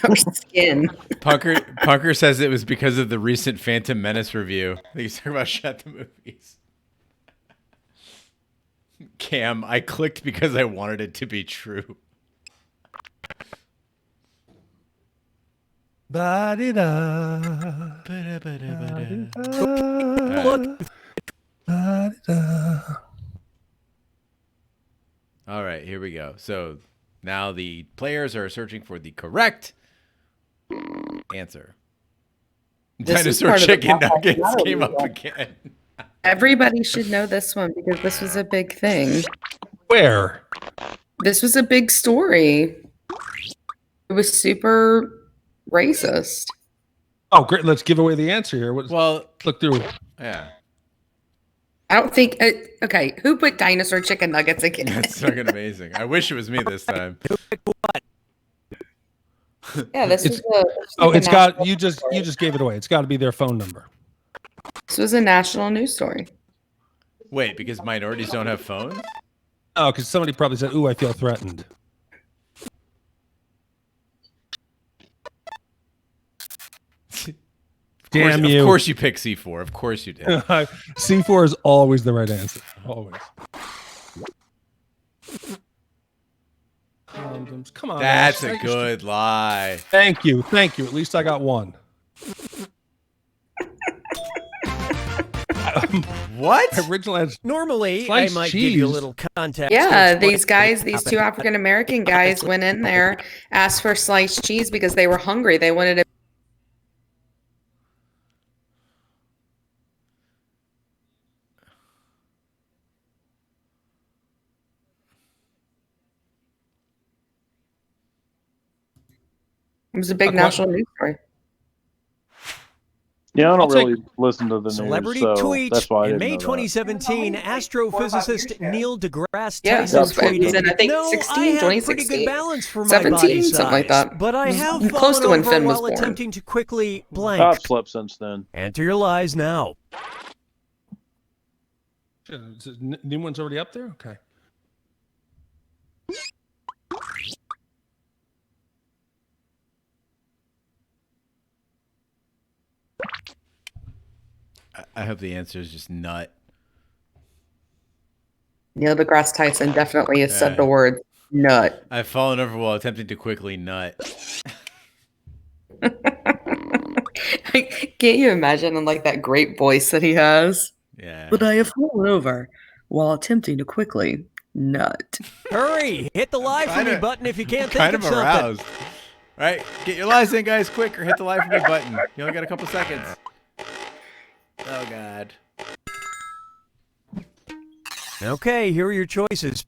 Or skin. Punker says it was because of the recent Phantom Menace review. I think he's talking about Shut the Movies. Cam, I clicked because I wanted it to be true. Ba-di-da, Look, ba-di-da. All right, here we go. So now the players are searching for the correct answer. This is Dinosaur part of the chicken process, nuggets not came up illegal. again. Everybody should know this one because this was a big thing. Where? This was a big story. It was super racist. Oh, great. Let's give away the answer here. Well, Look through. yeah, I don't think. Okay, who put dinosaur chicken nuggets again? that's fucking amazing. I wish it was me this time. Yeah, this It's- was a. Oh, a it's got national you just story. you just gave it away. It's got to be their phone number. This was a national news story. Wait, because minorities don't have phones? Oh, because somebody probably said, "Ooh, I feel threatened." Damn you! Of course you pick C4. Of course you did. C4 is always the right answer. Always. Condoms. Come on. That's Ash. a good lie. Thank you. Thank you. At least I got one. What? Original answer. normally, Sliced I might give you a cheese. little context. Yeah, to explain these guys, these what two African American guys went in there, asked for sliced cheese because they were hungry. They wanted to. It was a big Okay. national news story. Yeah, I I'll don't take- really listen to the news, Celebrity so tweet. that's why I In didn't May know that. 2017, astrophysicist Neil deGrasse Yeah, Tyson it was tweeted, in, I think, "No, 16, I have pretty 2016, good balance for my 17, body size, something like that. but I have Close fallen to when over Finn was while born. attempting to quickly blank." I've slept since then. Enter your lies now. Is the new one's already up there? Okay. I hope the answer is just nut. Neil deGrasse Tyson definitely has said the Yeah. word nut. I've fallen over while attempting to quickly nut. Can't you imagine in like that great voice that he has? Yeah. But I have fallen over while attempting to quickly nut. Hurry, hit the lie for me Kinda- button if you can't think Kind of of something. aroused. All right, get your lies in, guys, quick, or hit the live for me button. You only got a couple seconds. Oh, God. Okay, here are your choices.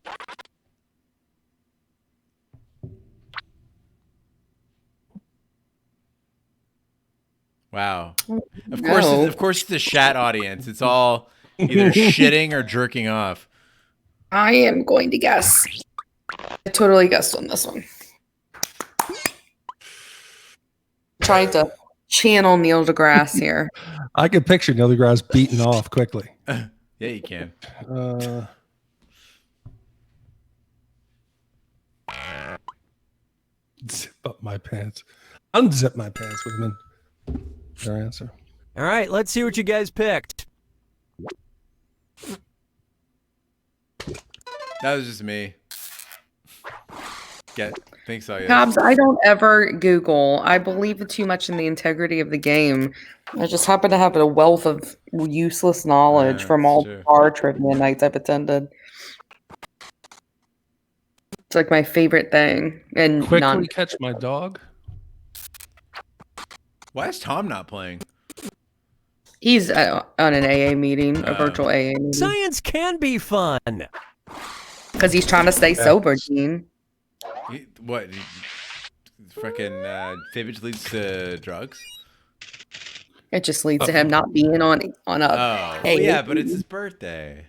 Wow. No. Of course, it's the chat audience. It's all either shitting or jerking off. I am going to guess. I totally guessed on this one. Trying to channel Neil deGrasse here. I can picture Neil deGrasse beating off quickly. Yeah, you can. Zip up my pants. Unzip my pants would have been their answer. All right, let's see what you guys picked. That was just me. Think so, yeah. Cobbs, I don't ever Google. I believe too much in the integrity of the game. I just happen to have a wealth of useless knowledge Yeah, from that's all true. bar trivia nights I've attended. It's like my favorite thing. And Quickly none. catch my dog. Why is Tom not playing? He's on an AA meeting, a Oh. virtual AA meeting. Science can be fun. Because he's trying to stay sober, Gene. What? Fucking fibbage leads to drugs. It just leads to him not being on a. Oh, Hey, yeah, but it's his birthday.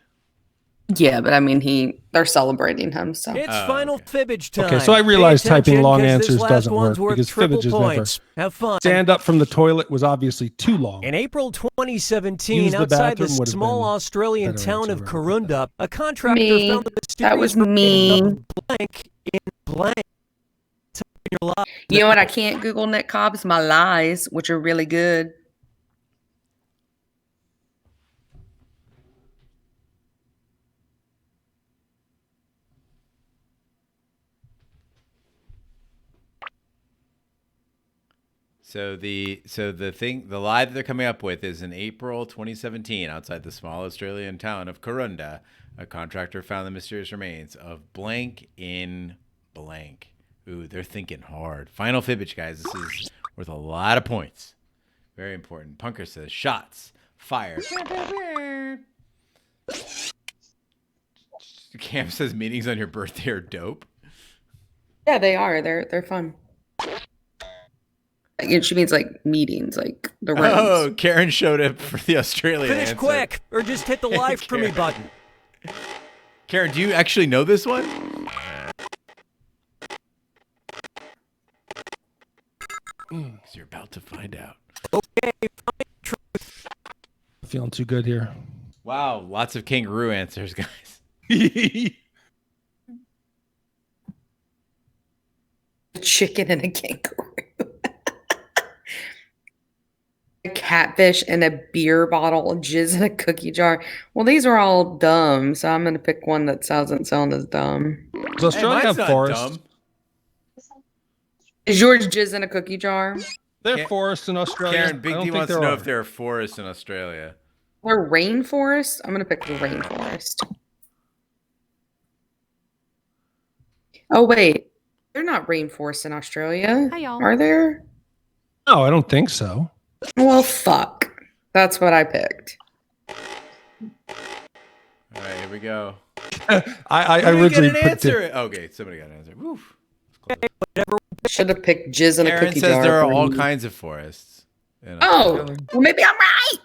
Yeah, but I mean, they're celebrating him, so. It's Oh, final okay. fibbage time. Okay, so I realized Pay typing attention, long 'cause this answers last doesn't one's work worth because triple fibbage is never. points. Have fun. Stand up from the toilet was obviously too long. In April 2017, Use the outside the bathroom would have small been Australian better town of answer. Corunda, a contractor Me. found the That was mysterious me. remains of blank in blank. Type in your life. You know what? I can't Google Nick Cobb's my lies, which are really good. So the lie that they're coming up with is in April 2017, outside the small Australian town of Corunda, a contractor found the mysterious remains of blank in blank. Ooh, they're thinking hard. Final fibbage, guys. This is worth a lot of points. Very important. Punker says shots fired. Cam says meetings on your birthday are dope. Yeah, they are. They're fun. She means like meetings, like the rooms. Oh, Karen showed up for the Australian Finish answer. quick, or just hit the live for me button. Karen, do you actually know this one? Because you're about to find out. Okay, Feeling too good here. Wow, lots of kangaroo answers, guys. A chicken and a kangaroo. A catfish and a beer bottle, jizz in a cookie jar. Well, these are all dumb, so I'm gonna pick one that doesn't sound as dumb. Does Australia have forests? dumb. Is yours jizz in a cookie jar? There Ca- are forests in Australia. Karen, I Big don't D think wants to there know are. if there are forests in Australia. Or rainforest? I'm gonna pick the rainforest. Oh wait, they're not rainforests in Australia, Hi, y'all. are there? No, I don't think so. Well, fuck. That's what I picked. All right, here we go. I Who did originally get an picked it. answer. Okay, somebody got an answer. Woof. Should have picked jizz in a Karen cookie says jar. there are for all me. kinds of forests. in Oh, Australia. well, maybe I'm right.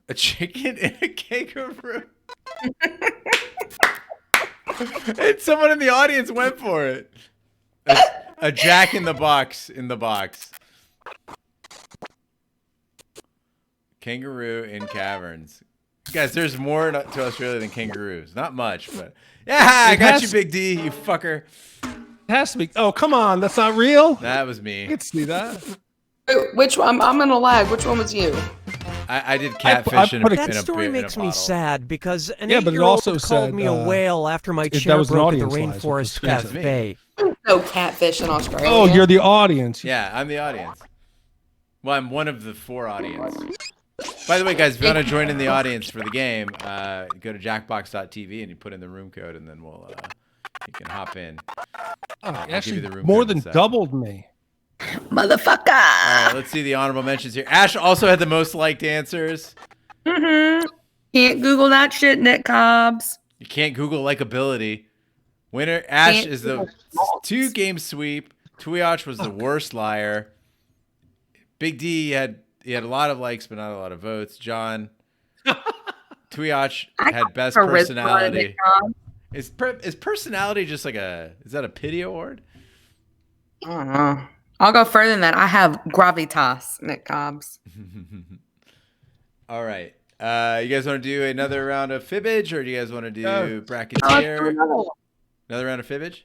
A chicken and a kangaroo. And someone in the audience went for it. A Jack in the Box in the box. Kangaroo in caverns. Guys, there's more to Australia than kangaroos. Not much, but yeah, I got you, Big D, you fucker. It has to be. Oh, come on. That's not real. That was I me. can see that. Which one? I'm gonna lag. Which one was you? I did catfish in put a a- that in a story in a makes me bottle. sad because an Yeah, but it 8-year-old also called said, me a whale after my that chair was an broke at the audience live, so Rainforest it's that's me. Cafe. No catfish in Australia. Oh, you're the audience. Yeah, I'm the audience. Well, I'm one of the 4 audience. By the way, guys, if you want to join in the audience for the game, go to jackbox.tv and you put in the room code, and then you can hop in. Oh, give you actually, the room more code in than a sec. doubled me. Motherfucker. All right, let's see the honorable mentions here. Ash also had the most liked answers. Mm-hmm. Can't Google that shit, Nick Cobbs. You can't Google likability. Winner Ash Can't is the Google thoughts. 2-game sweep. Tuiach was the worst liar. Big D had a lot of likes but not a lot of votes. John Tuiach had best Charisma, personality. Nick Cobbs. Is personality just like is that a pity award? I don't know. I'll go further than that. I have gravitas, Nick Cobbs. All right. You guys want to do another round of fibbage, or do you guys want to do Oh, bracketeer? another one. Another round of fibbage?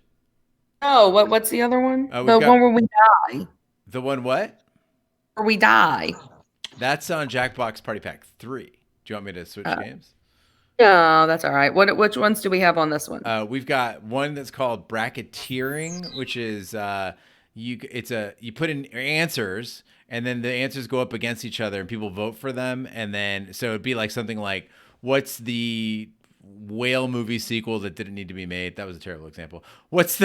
Oh, what's the other one? We've The got- one where we die. The one what? Where we die. That's on Jackbox Party Pack 3. Do you want me to switch games? No, that's all right. Which ones do we have on this one? We've got one that's called bracketeering, which is you put in answers, and then the answers go up against each other and people vote for them, and then so it'd be like something like, what's the whale movie sequel that didn't need to be made? That was a terrible example. What is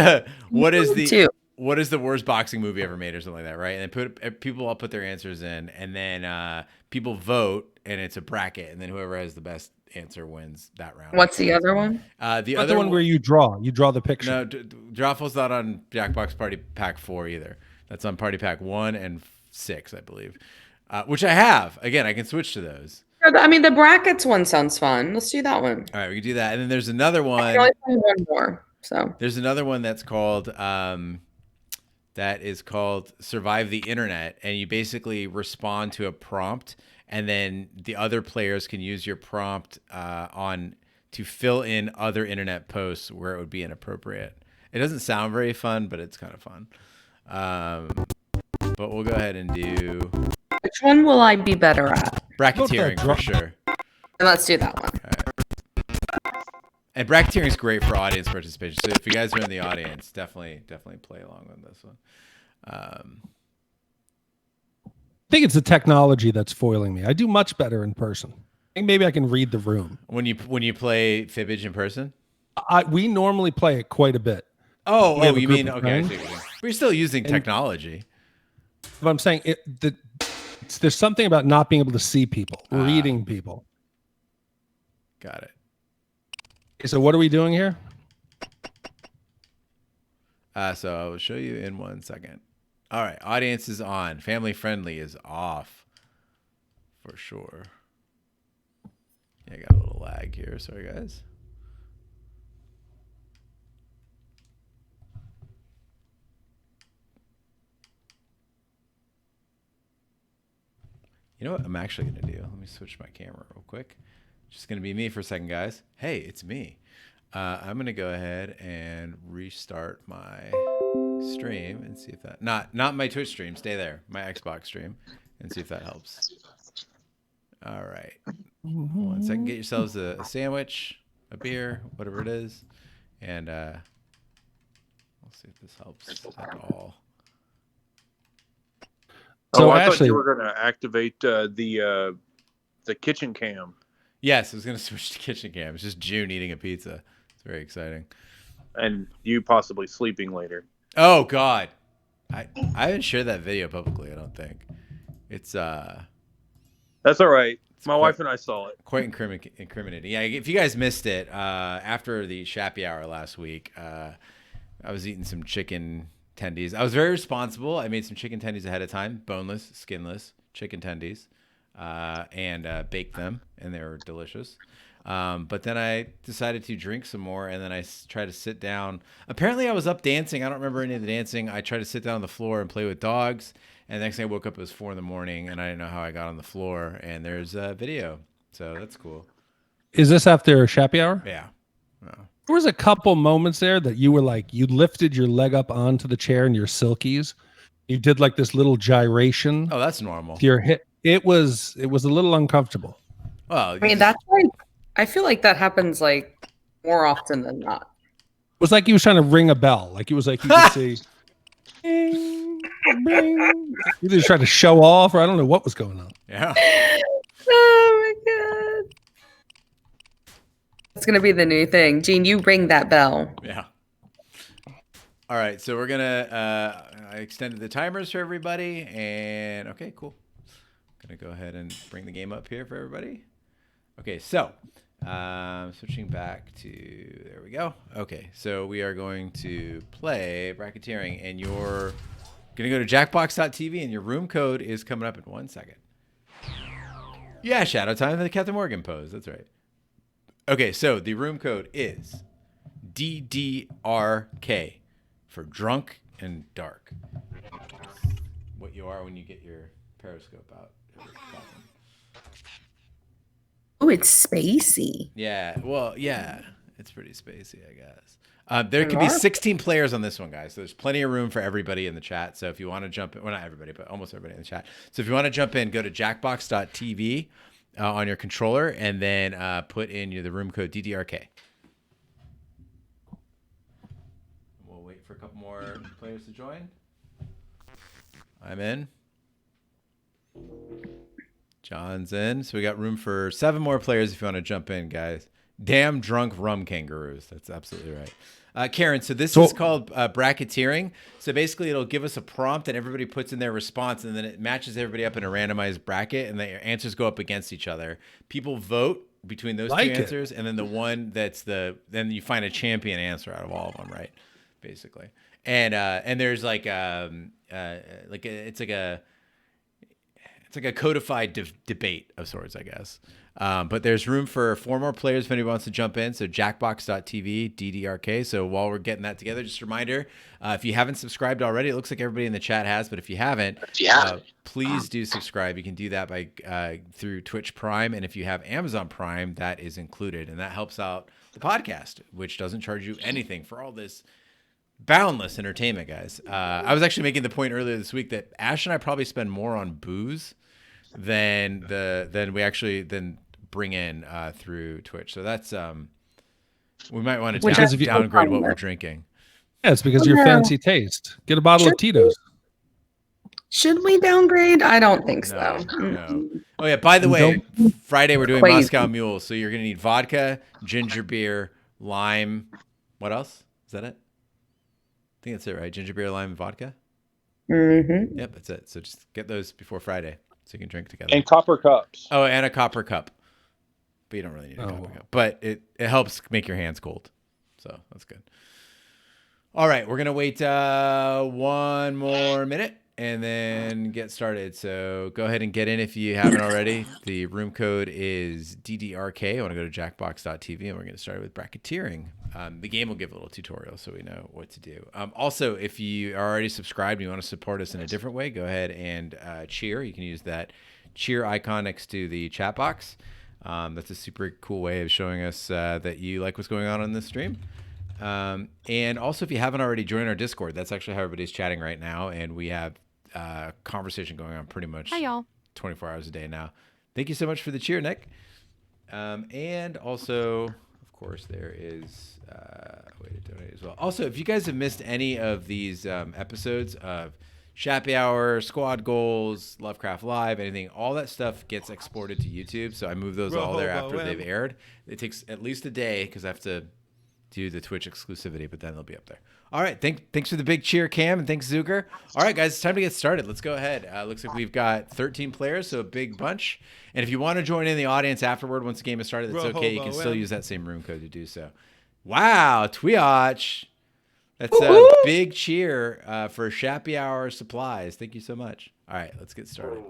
the worst boxing movie ever made, or something like that, right? And then people all put their answers in, and then people vote, and it's a bracket, and then whoever has the best answer wins that round. What's the other one? The Not other the one where you draw the picture. No, Drawful's not on Jackbox Party Pack 4 either. That's on Party Pack 1 and 6, I believe, which I have. Again, I can switch to those. I mean, the brackets one sounds fun. Let's do that one. All right, we can do that. And then there's another I one. can only play one more. So There's another one that's called Survive the Internet, and you basically respond to a prompt, and then the other players can use your prompt to fill in other internet posts where it would be inappropriate. It doesn't sound very fun, but it's kind of fun. But we'll go ahead and do which one will I be better at? bracketeering for sure. And let's do that one. And bracketeering is great for audience participation. So if you guys are in the audience, definitely play along with this one. I think it's the technology that's foiling me. I do much better in person. I think maybe I can read the room. When you play Fibbage in person? We normally play it quite a bit. Oh, have a you group mean of okay? I see friends. what you're saying. We're still using technology. But I'm saying there's something about not being able to see people, reading people. Got it. Okay, so what are we doing here? So I will show you in 1 second. All right, audience is on. Family friendly is off for sure. Yeah, I got a little lag here. Sorry, guys. You know what I'm actually going to do? Let me switch my camera real quick. Just going to be me for a second, guys. Hey, it's me. I'm going to go ahead and restart my stream and see if that... Not my Twitch stream. Stay there. My Xbox stream. And see if that helps. All right. 1 second. Get yourselves a sandwich, a beer, whatever it is. And we'll see if this helps at all. So I Ashley, thought you were going to activate the kitchen cam. Yes, I was going to switch to kitchen cam. It's just June eating a pizza. It's very exciting. And you possibly sleeping later. Oh, God. I haven't shared that video publicly, I don't think. It's That's all right. My wife and I saw it. quite incriminating. Yeah, if you guys missed it, after the Shappy Hour last week, I was eating some chicken tendies. I was very responsible. I made some chicken tendies ahead of time, boneless, skinless chicken tendies, and baked them, and they were delicious. But then I decided to drink some more, and then I tried to sit down. Apparently, I was up dancing. I don't remember any of the dancing. I tried to sit down on the floor and play with dogs, and the next thing I woke up, it was 4 a.m, and I didn't know how I got on the floor, and there's a video. So that's cool. is this after Shappy Hour? Yeah. There was a couple moments there that you were like, you lifted your leg up onto the chair in your silkies. You did like this little gyration. Oh, that's normal. Your hip. It was a little uncomfortable. Well, I mean, that's like, I feel like that happens like more often than not. It was like he was trying to ring a bell. Like it was like you could see. Bing, bing. He was trying to show off, or I don't know what was going on. Yeah. Oh my god. That's gonna be the new thing. Gene, you ring that bell. Yeah. All right, so we're gonna I extended the timers for everybody, and okay, cool. Gonna go ahead and bring the game up here for everybody. Okay, so switching back to there we go. Okay, so we are going to play bracketeering, and you're gonna go to jackbox.tv, and your room code is coming up in 1 second. Yeah, Shadow Time, the Captain Morgan pose. That's right. Okay, so the room code is DDRK for drunk and dark. What you are when you get your Periscope out. Oh, it's spacey. Yeah, well, yeah, it's pretty spacey, I guess. There can be 16 players on this one, guys. So there's plenty of room for everybody in the chat. So if you want to jump in, well, not everybody, but almost everybody in the chat. So if you want to jump in, go to jackbox.tv on your controller, and then put in the room code DDRK. We'll wait for a couple more players to join. I'm in. John's in. So we got room for 7 more players if you want to jump in, guys. Damn drunk rum kangaroos. That's absolutely right. Karen, so this is called bracketeering. So basically it'll give us a prompt and everybody puts in their response, and then it matches everybody up in a randomized bracket, and the answers go up against each other. People vote between those Like two it. answers, and then the one then you find a champion answer out of all of them, right? Basically, and there's it's like a codified debate of sorts, I guess. But there's room for 4 more players if anybody wants to jump in. So Jackbox.tv, DDRK. So while we're getting that together, just a reminder, if you haven't subscribed already, it looks like everybody in the chat has, but if you haven't, please do subscribe. You can do that by through Twitch Prime. And if you have Amazon Prime, that is included. And that helps out the podcast, which doesn't charge you anything for all this boundless entertainment, guys. I was actually making the point earlier this week that Ash and I probably spend more on booze than we bring in through Twitch. So that's we might want to downgrade what we're drinking. Yeah, it's because of your fancy taste. Get a bottle of Tito's. Should we downgrade? I don't think so. No. Oh yeah, by the way, Friday we're doing Moscow Mule, so you're gonna need vodka, ginger beer, lime. What else? Is that it? I think that's it, right? Ginger beer, lime, and vodka? Mm-hmm. Yep, that's it. So just get those before Friday so you can drink together. And copper cups. Oh, and a copper cup. But you don't really need a copper cup. But it helps make your hands cold. So that's good. All right, we're going to wait 1 more minute and then get started. So go ahead and get in if you haven't already. The room code is DDRK. I want to go to jackbox.tv and we're going to start with bracketeering. The game will give a little tutorial so we know what to do. Also, if you are already subscribed and you want to support us in a different way, go ahead and cheer. You can use that cheer icon next to the chat box. That's a super cool way of showing us that you like what's going on in this stream. And also, if you haven't already joined our Discord, that's actually how everybody's chatting right now. And we have conversation going on pretty much 24 hours a day now. Thank you so much for the cheer, Nick. And also, of course, there is a way to donate as well. Also, if you guys have missed any of these episodes of Shappy Hour, Squad Goals, Lovecraft Live, anything, all that stuff gets exported to YouTube. So I move those all there after they've aired. It takes at least a day because I have to do the Twitch exclusivity, but then they'll be up there. All right, thanks for the big cheer, Cam, and thanks, Zucker. All right, guys, it's time to get started. Let's go ahead. Looks like we've got 13 players, so a big bunch. And if you want to join in the audience afterward once the game is started, that's okay. You can still use that same room code to do so. Wow, Tweotch. That's a big cheer for Shappy Hour Supplies. Thank you so much. All right, let's get started.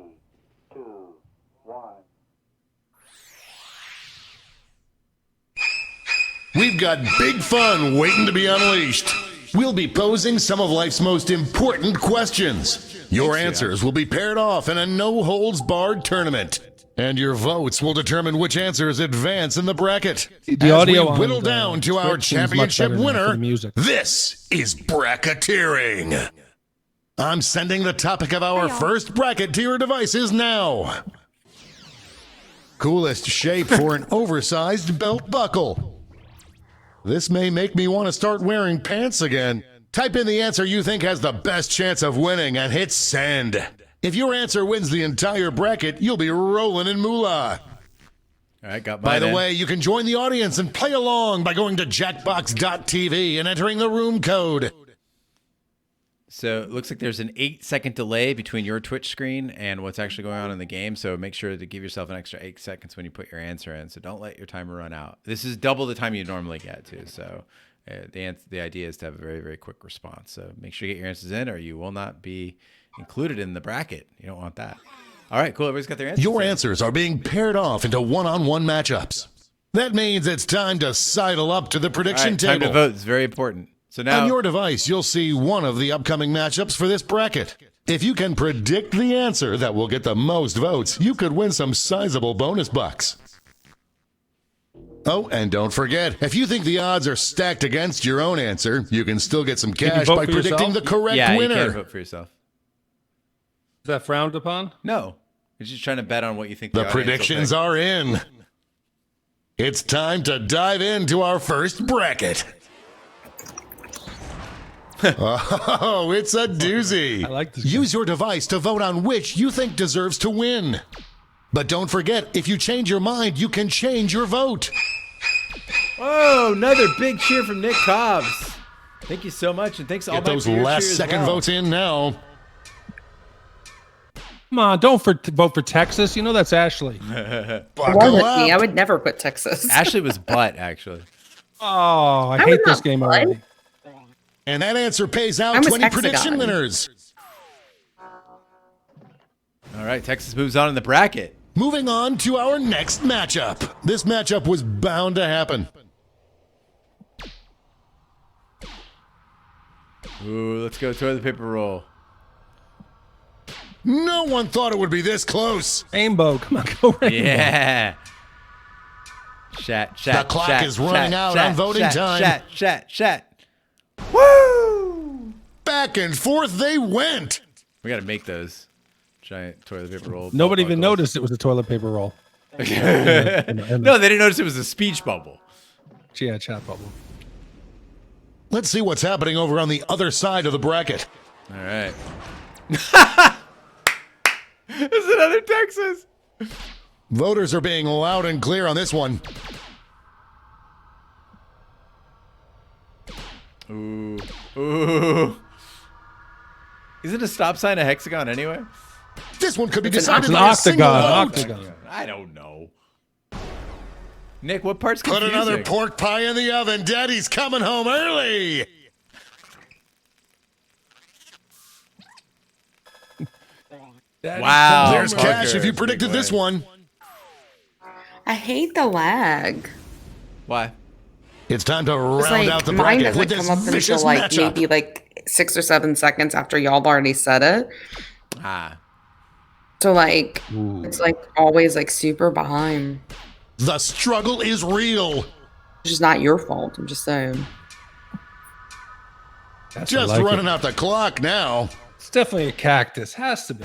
3, 2, 1. We've got big fun waiting to be unleashed. We'll be posing some of life's most important questions. Your answers will be paired off in a no-holds-barred tournament. And your votes will determine which answers advance in the bracket. The As audio we whittle on down to our Twitch seems much championship better now for winner, the music. this is bracketeering. I'm sending the topic of our first bracket to your devices now. Coolest shape for an oversized belt buckle. This may make me want to start wearing pants again. Type in the answer you think has the best chance of winning and hit send. If your answer wins the entire bracket, you'll be rolling in moolah. All right, got mine. By the in. way, you can join the audience and play along by going to jackbox.tv and entering the room code. So it looks like there's an 8-second delay between your Twitch screen and what's actually going on in the game. So make sure to give yourself an extra 8 seconds when you put your answer in. So don't let your timer run out. This is double the time you normally get too. So the idea is to have a very, very quick response. So make sure you get your answers in or you will not be included in the bracket. You don't want that. All right, cool. Everybody's got their answers. Your answers are being paired off into one-on-one matchups. That means it's time to sidle up to the prediction time table. to vote. It's very important. So now On your device, you'll see one of the upcoming matchups for this bracket. If you can predict the answer that will get the most votes, you could win some sizable bonus bucks. Oh, and don't forget, if you think the odds are stacked against your own answer, you can still get some cash vote by for predicting yourself? the correct yeah, winner. you can vote for yourself. Is that frowned upon? No, you're just trying to bet on what you think The audience will predictions pick. are in. It's time to dive into our first bracket. Oh, it's a doozy. I like this. Use your device to vote on which you think deserves to win. But don't forget, if you change your mind, you can change your vote. Oh, another big cheer from Nick Cobbs. Thank you so much, and thanks to all Get my those for your last cheer as second well. votes in now. Come on, don't vote for Texas. You know that's Ashley. It Buckle wasn't me. I up. would never put Texas. Ashley was butt, actually. Oh, I I hate would this not game play. already. And that answer pays out I was 20 hexagon. prediction winners. All right, Texas moves on in the bracket. Moving on to our next matchup. This matchup was bound to happen. Ooh, let's go toilet paper roll. No one thought it would be this close. Rainbow, come on, go Rainbow. Yeah. Chat. The clock is running out on voting time. Chat. Woo! Back and forth they went. We got to make those giant toilet paper roll. Nobody even buckles. noticed it was a toilet paper roll. No, they didn't notice it was a speech bubble. Yeah, chat bubble. Let's see what's happening over on the other side of the bracket. All right. There's another Texas. Voters are being loud and clear on this one. Ooh. Isn't a stop sign a hexagon anyway? This one could be It's an decided It's an by a single octagon. vote. Octagon. I don't know. Nick, what part's Put confusing? another pork pie in the oven. Daddy's coming home early. Wow. There's Parker. cash if you predicted Big this win. one. I hate the lag. Why? It's time to It's round out the mine bracket doesn't with this come up vicious until like matchup. maybe like 6 or 7 seconds after y'all already said it. Ah. So like it's like always like super behind. The struggle is real. It's just not your fault. I'm just saying. That's Just like running it. out the clock now. It's definitely a cactus. Has to be.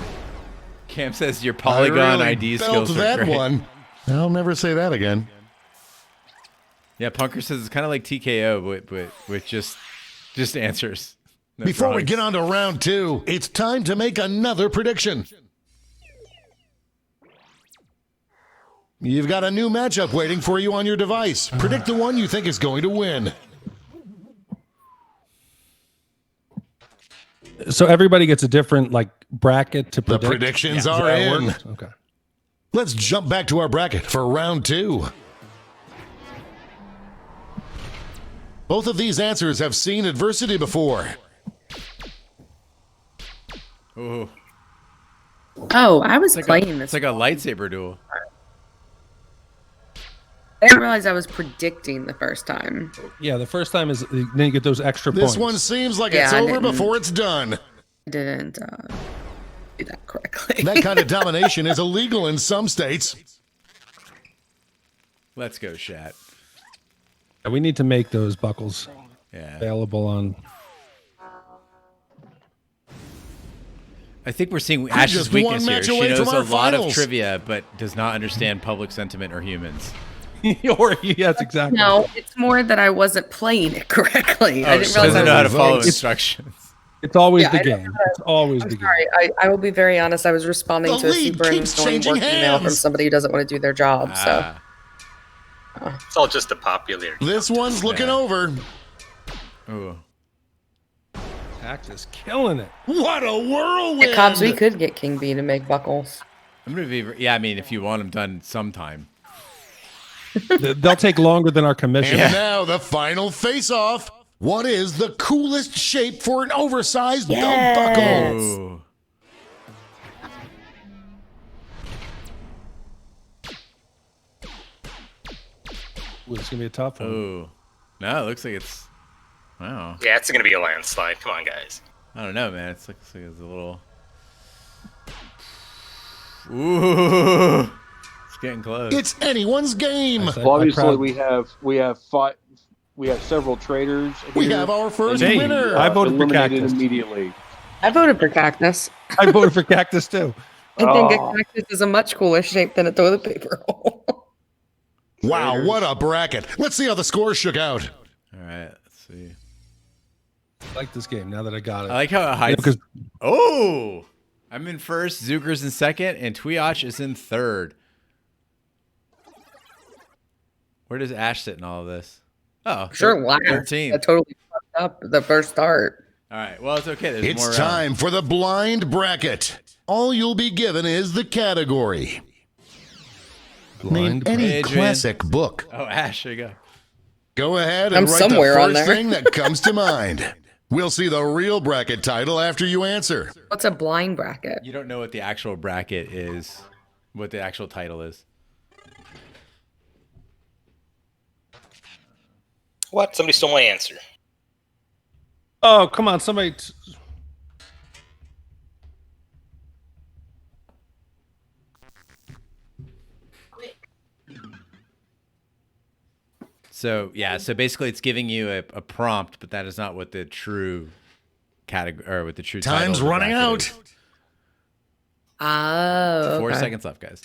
Cam says your I Polygon really ID belt skills are that great. one. I'll never say that again. Yeah, Punker says it's kind of like TKO, but with just answers. No Before we drawings. get on to round 2, it's time to make another prediction. You've got a new matchup waiting for you on your device. Predict the one you think is going to win. So everybody gets a different like bracket to The predict. predictions Is are that how it in. works? Okay. Let's jump back to our bracket for round 2. Both of these answers have seen adversity before. Ooh. Oh, I was It's playing this. like a lightsaber duel. I didn't realize I was predicting the first time. Yeah, the first time is then you get those extra This points. one seems like Yeah, it's I over didn't- before it's done. I didn't do that correctly. That kind of domination is illegal in some states. Let's go, Shat. We need to make those buckles Yeah. available on. I think we're seeing Ash's just one weakness here. match She away knows from a our lot of finals. trivia, but does not understand public sentiment or humans. Or yes, exactly. No, it's more that I wasn't playing it correctly. I didn't she realize I doesn't know how to was. follow It's- instructions. It's always Yeah, the I don't game. It's always I'm the game. sorry. I will be very honest. I was responding The to a lead super keeps annoying changing work email from hands. somebody who doesn't want to do their job. So Ah. It's all just a popularity. This one's looking Yeah. over. Ooh. Cactus killing it. What a whirlwind! Cobbs, we could get King B to make buckles. I'm gonna be. Yeah, I mean, if you want them done sometime. They'll take longer than our commission. And now the final face-off. What is the coolest shape for an oversized belt buckle? Ooh. Ooh, it's gonna be a tough one. Ooh. No, it looks like it's. Wow. Yeah, it's gonna be a landslide. Come on, guys. I don't know, man. It looks like it's a little. Ooh. It's getting close. It's anyone's game. I- Well, I obviously proud- we have several traders. We here. have our first Hey, winner. I voted for eliminated Cactus. immediately. I voted for cactus. I voted for cactus too. I think Oh. a cactus is a much cooler shape than a toilet paper roll. Wow, what a bracket. Let's see how the scores shook out. All right. Let's see. I like this game now that I got it. I like how it hides. 'cause- Oh, I'm in first. Zucker's in second, and Tweoch is in third. Where does Ash sit in all of this? Oh, Sure, last. 13. I totally fucked up the first start. All right. Well, it's okay. There's more It's rounds. time for the blind bracket. All you'll be given is the category. Name any Adrian. classic book. Oh, Ash, there you go. Go ahead and I'm write somewhere the on first there. thing that comes to mind. We'll see the real bracket title after you answer. What's a blind bracket? You don't know what the actual bracket is, what the actual title is. What? Somebody stole my answer. Oh, come on, somebody. So yeah, so basically it's giving you a prompt, but that is not what the true category or what the true title Time's of the running bracket out. is. Oh, 4 okay. seconds left, guys.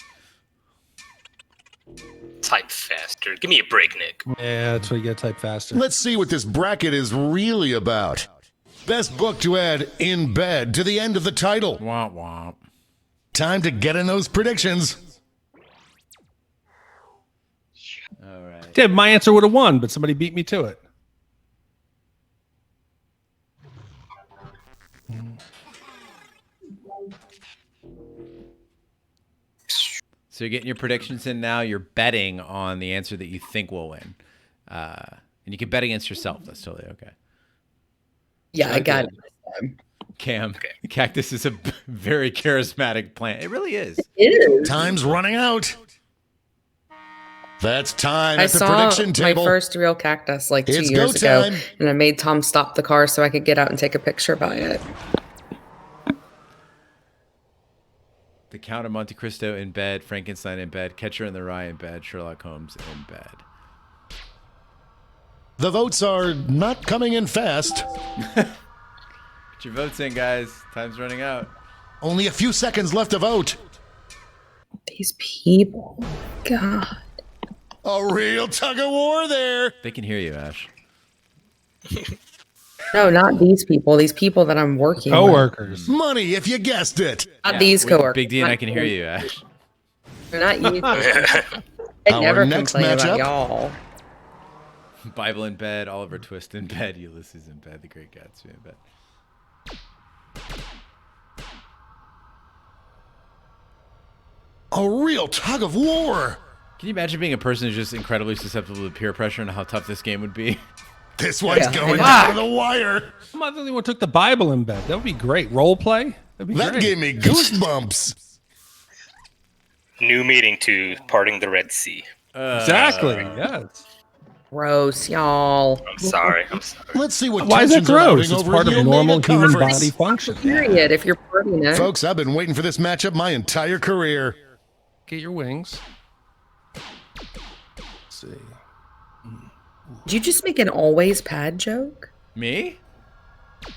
Type faster. Give me a break, Nick. Yeah, that's why you got to type faster. Let's see what this bracket is really about. Best book to add in bed to the end of the title. Womp womp. Time to get in those predictions. All right. Yeah, my answer would have won, but somebody beat me to it. So you're getting your predictions in now. You're betting on the answer that you think will win. And you can bet against yourself. That's totally okay. Yeah, I got it. Cam, the cactus is a very charismatic plant. It really is. It is. Time's running out. That's time I at the saw prediction my table. first real cactus like 2 It's years go ago, time. and I made Tom stop the car so I could get out and take a picture by it. The Count of Monte Cristo in bed. Frankenstein in bed. Catcher in the Rye in bed. Sherlock Holmes in bed. The votes are not coming in fast. Get your votes in, guys. Time's running out. Only a few seconds left to vote. These people, God. A real tug of war there. They can hear you, Ash. No, not these people. These people that I'm working with. Coworkers. Money if you guessed it. Not these coworkers. Big D and I Not can hear you. you, Ash. They're not you. I Our never next complain about matchup. y'all. Bible in bed. Oliver Twist in bed. Ulysses in bed. The Great Gatsby in bed. A real tug of war. Can you imagine being a person who's just incredibly susceptible to peer pressure and how tough this game would be? This one's Yeah. going Ah! down to the wire. I'm not the only one who took the Bible in bed. That would be great. Role play? That'd be That great. gave me goosebumps. New meeting to parting the Red Sea. Exactly. Yes. Gross, y'all. I'm sorry. I'm sorry. Let's see what Why is that tensions are gross? mounting It's over part in of the normal Omega human Conference. body function. Period. If you're partying it. Folks, I've been waiting for this matchup my entire career. Get your wings. Let's see. Did you just make an always pad joke? Me?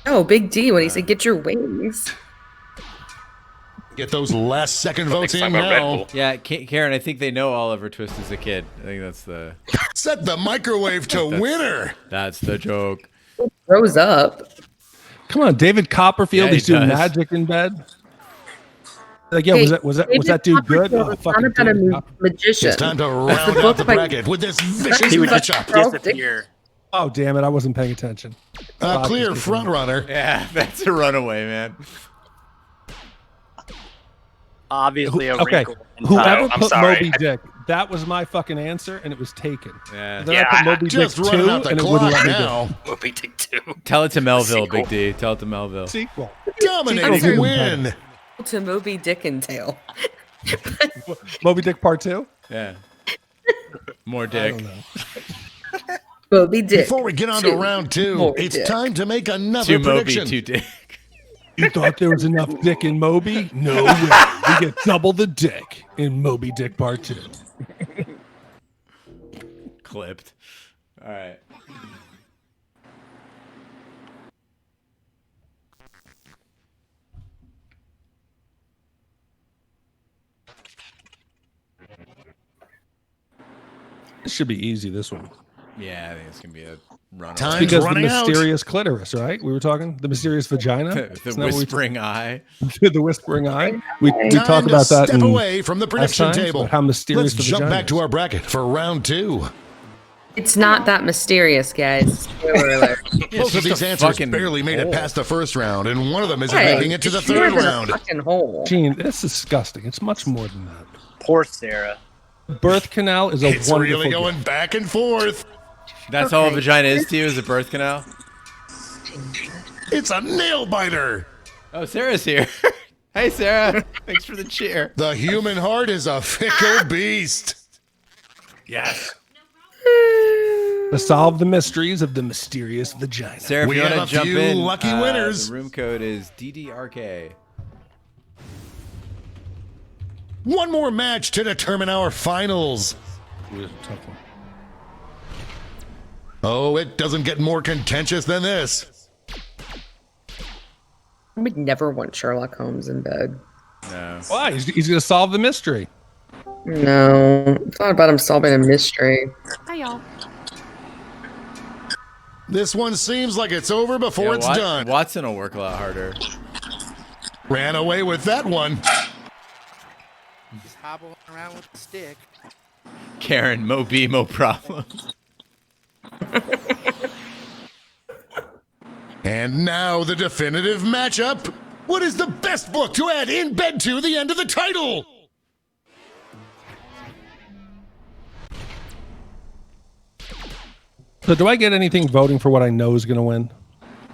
No, Big D when he said get your wings. Get those last second votes Next in time I'm Red now. Bull. Yeah, Karen, I think they know Oliver Twist as a kid. I think that's the Set the microwave to winner. that's the joke. Rose up. Come on, David Copperfield. Yeah, he He's doing does. magic in bed. Like, yeah, Hey, was that David dude good? Copperfield Oh, is fucking not about a David Copperfield. magician. It's time to That's round out book the by- bracket with this vicious He would matchup. Charles Disappear. Oh, damn it. I wasn't paying attention. Clear front runner. Yeah, that's a runaway, man. Obviously a Okay, wrinkle. in whoever time. I'm put sorry. Moby Dick, that was my fucking answer, and it was taken. Yeah. Then Yeah, I put Moby Dick Just 2, running out the and it wouldn't clock let me do now. Moby Dick 2. Tell it to Melville, Sequel. Big D. Tell it to Melville. sequel. Dominating Sequel. win. To Moby Dick and Tail. Moby Dick Part 2? Yeah. More I dick. don't know. Moby Dick. Before we get on to Two. round 2, More it's dick. time to make another Two Moby, prediction. two dick. You thought there was enough dick in Moby? No way. We get double the dick in Moby Dick Part 2. Clipped. All right. This should be easy, this one. Yeah, I think it's gonna be a runaway. Time's Because the running out. mysterious clitoris, right? We were talking the mysterious vagina. the Isn't that what we whispering eye. the whispering eye. We Time talk to about that step in away from the prediction times, table. but how mysterious Let's the jump vagina back to is. our bracket for round 2. It's not that mysterious, guys. Spoiler alert. Both of these answers barely made it past the first round, and one of them isn't making it to the third round. Fucking hole. Gene, it's disgusting. It's much more than that. Poor Sarah. Birth canal is a It's wonderful really going gift. back and forth. That's all a vagina is to you, is a birth canal? It's a nail biter. Oh, Sarah's here. Hey, Sarah. Thanks for the cheer. The human heart is a fickle beast. Yes. To solve the mysteries of the mysterious vagina. Sarah, if We you have want a to jump few in, lucky winners. The room code is DDRK. One more match to determine our finals. Ooh, tough one. Oh, it doesn't get more contentious than this. I would never want Sherlock Holmes in bed. No. Why? He's going to solve the mystery. No. It's not about him solving a mystery. Hi, y'all. This one seems like it's over before it's done. Watson will work a lot harder. Ran away with that one. He's hobbling around with the stick. Karen, Mo B, Mo problem. And now the definitive matchup. What is the best book to add in bed to the end of the title? So do I get anything voting for what I know is going to win?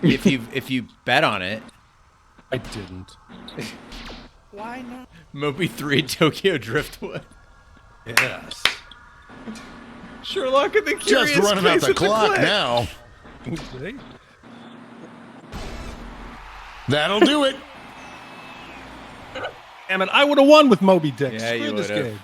if you bet on it. I didn't. Why not? Moby 3 Tokyo Driftwood. Yes. Sherlock and the Curious Just running out Case the of clock Click. now. See? That'll do it. Damn it, I would have won with Moby Dick. Yeah, you Screw this would've. game.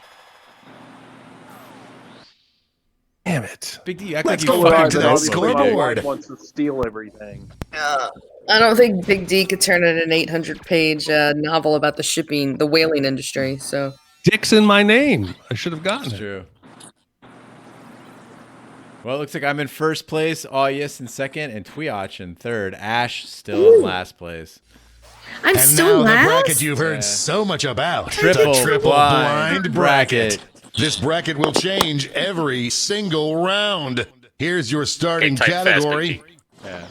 Damn it. Big D, you act Let's like you go fucking on to know that scoreboard. Wants to steal everything. I don't think Big D could turn in an 800-page novel about the shipping, the whaling industry. So Dick's in my name. I should have gotten That's it. true. Well, it looks like I'm in first place, Auyas in second, and Twiach in third. Ash still in last place. I'm And still now the last. bracket you've heard so much about. Triple the triple blind bracket. bracket. This bracket will change every single round. Here's your starting Type fast, category. Big G. Yeah.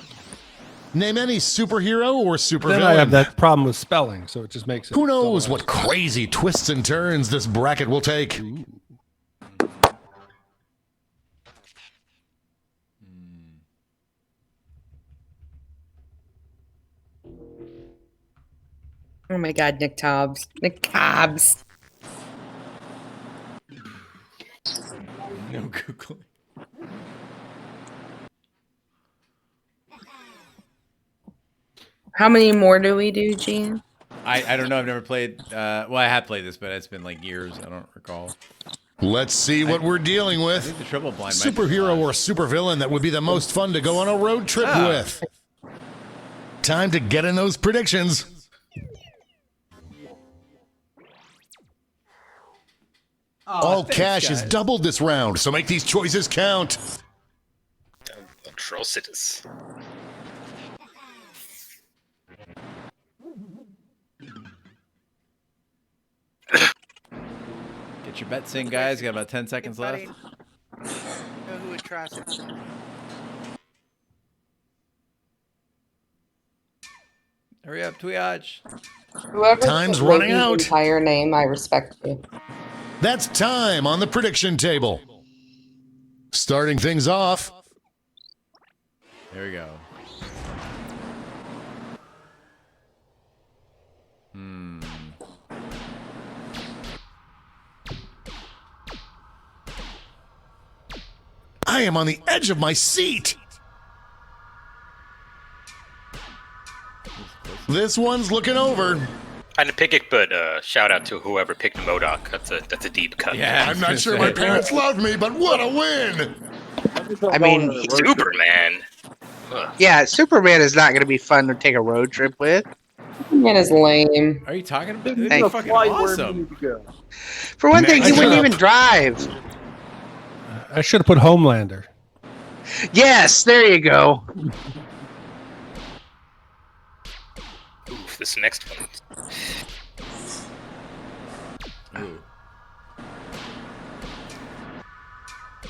Name any superhero or supervillain. Then I have that problem with spelling, so it just makes it. Who knows what crazy twists and turns this bracket will take? Oh my God, Nick Tobbs. Nick Tobbs. No Googling. How many more do we do, Gene? I don't know. I've never played. Well, I have played this, but it's been like years. I don't recall. Let's see what we're dealing I with. think the triple blind. might be Superhero or last. supervillain that would be the most fun to go on a road trip Ah. with. Time to get in those predictions. All thanks, cash is guys. doubled this round, so make these choices count. Atrocities. Get your bets in, guys. Got about 10 seconds left. Anybody know who would try something? Hurry up, Twiach. Whoever Time's said running Logan's out. Entire name, I respect you. That's time on the prediction table. Starting things off, There we go. I am on the edge of my seat. This one's looking over. I didn't pick it, but shout out to whoever picked MODOK. That's a deep cut. Yeah. I'm not sure my parents love me, but what a win! I mean, Superman. Ugh. Yeah, Superman is not going to be fun to take a road trip with. Man is lame. Are you talking about? Hey, It's fucking fly where awesome. you need to go. For one thing, he Match wouldn't up. even drive. I should have put Homelander. Yes, there you go. Oof, this next one. Ooh.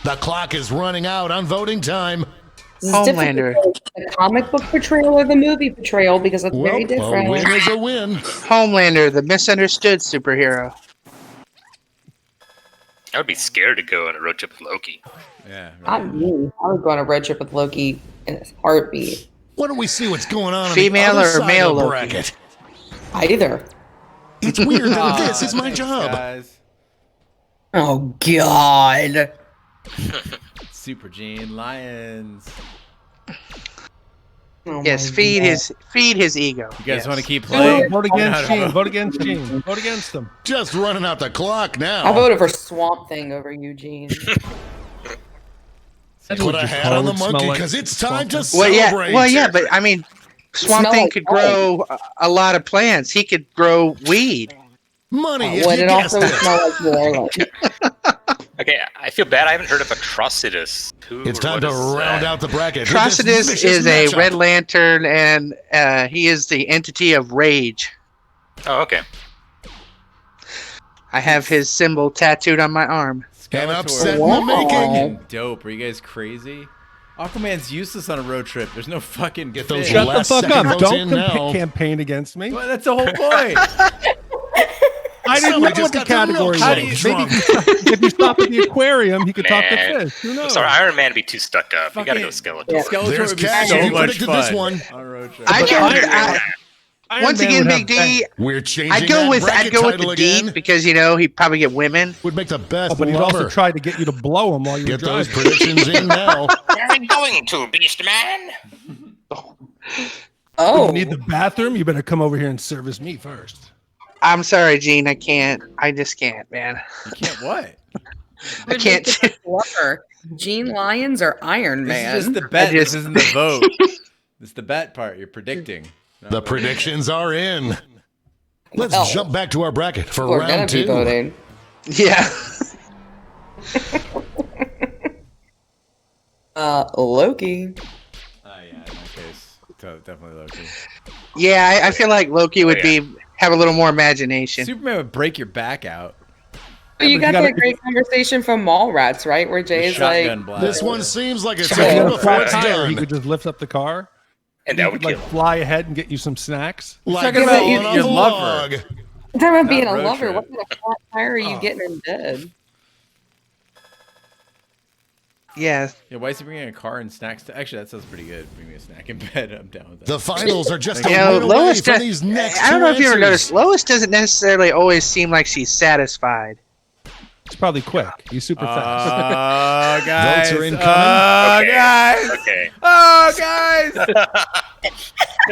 The clock is running out on voting time. This is different Homelander. than the comic book portrayal or the movie portrayal because it's very different. A win is a win. Homelander, the misunderstood superhero. I would be scared to go on a road trip with Loki. Yeah. Not me. I would go on a road trip with Loki in a heartbeat. Why don't we see what's going on Female on the other or side male of the Loki? bracket? Either. It's weird that this is my job. Guys. Oh God. Super Gene Lyons. Oh Yes, my feed God. his ego. You guys Yes. want to keep playing? Vote I don't against know. Gene. Vote against Gene. Vote against them. Just running out the clock now. I voted for Swamp Thing over Eugene. That's Put what a your hat on the clothes monkey smell like. because it's time to Well, celebrate. yeah, but I mean, Swamp Smell Thing like could what? grow a lot of plants. He could grow weed. Money if When you it guessed also it. smell like New Orleans. Okay, I feel bad. I haven't heard of a Crossidus. It's time to round out the bracket. with this Crossidus vicious is a matchup. Red Lantern, and he is the entity of rage. Oh, okay. I have his symbol tattooed on my arm. An Skeletor. upset in the making. Fucking dope. Are you guys crazy? Aquaman's useless on a road trip. There's no fucking Get those fish. Shut the last fuck second up. votes Don't in now. campaign against me. Well, that's the whole point. I didn't know Somebody what just the got their category milkshake was. drunk. Maybe if you stop at the aquarium, he could talk to Man. fish. Who I'm knows? sorry, Iron Man would be too stuck up. You gotta go Fucking- Skeletor. Skeletor There's would be Cash. so You much predicted fun this one. on a road trip. I But go Iron with, Man- Iron once Man again, would Big have D. We're changing I'd go that with bracket the title again. deep because he'd probably get women. Would make the best Oh, but he'd lover. also try to get you to blow him while you were Get those driving. predictions in now. Where are we going to, Beast Man? Oh. You need the bathroom? You better come over here and service me first. I'm sorry, Gene. I can't. I just can't, man. You can't what? I can't. Lover. Gene Lyons or Iron This Man? is just the bet. just- This isn't the vote. This is the bet part. You're predicting. Not The voting. predictions are in. Let's Well, jump back to our bracket for We're gonna round be 2. voting. Yeah. Loki. Yeah, in that case. Definitely Loki. Yeah, I feel like Loki would have a little more imagination. Superman would break your back out. But you but got you gotta- that great conversation from Mallrats, right? Where Jay's like, Shotgun blast. This one seems like it's If he over had a before flat it's tire, he done. could just lift up the car. And He that could would like kill. fly ahead and get you some snacks. Like talking about falling off your a lover. log. I'm talking about being a Not road lover. trip. What kind of flat tire are you getting in bed? Yeah. Yeah, why is he bringing a car and snacks? Actually, that sounds pretty good. Bring me a snack in bed. I'm down with that. The finals are just a You know, win away Lois. from these next I don't two know if you ever answers. noticed. Lois doesn't necessarily always seem like she's satisfied. It's probably quick. He's super fast. Oh, guys. Votes are incoming. Oh, Okay. guys. Okay. Oh, guys.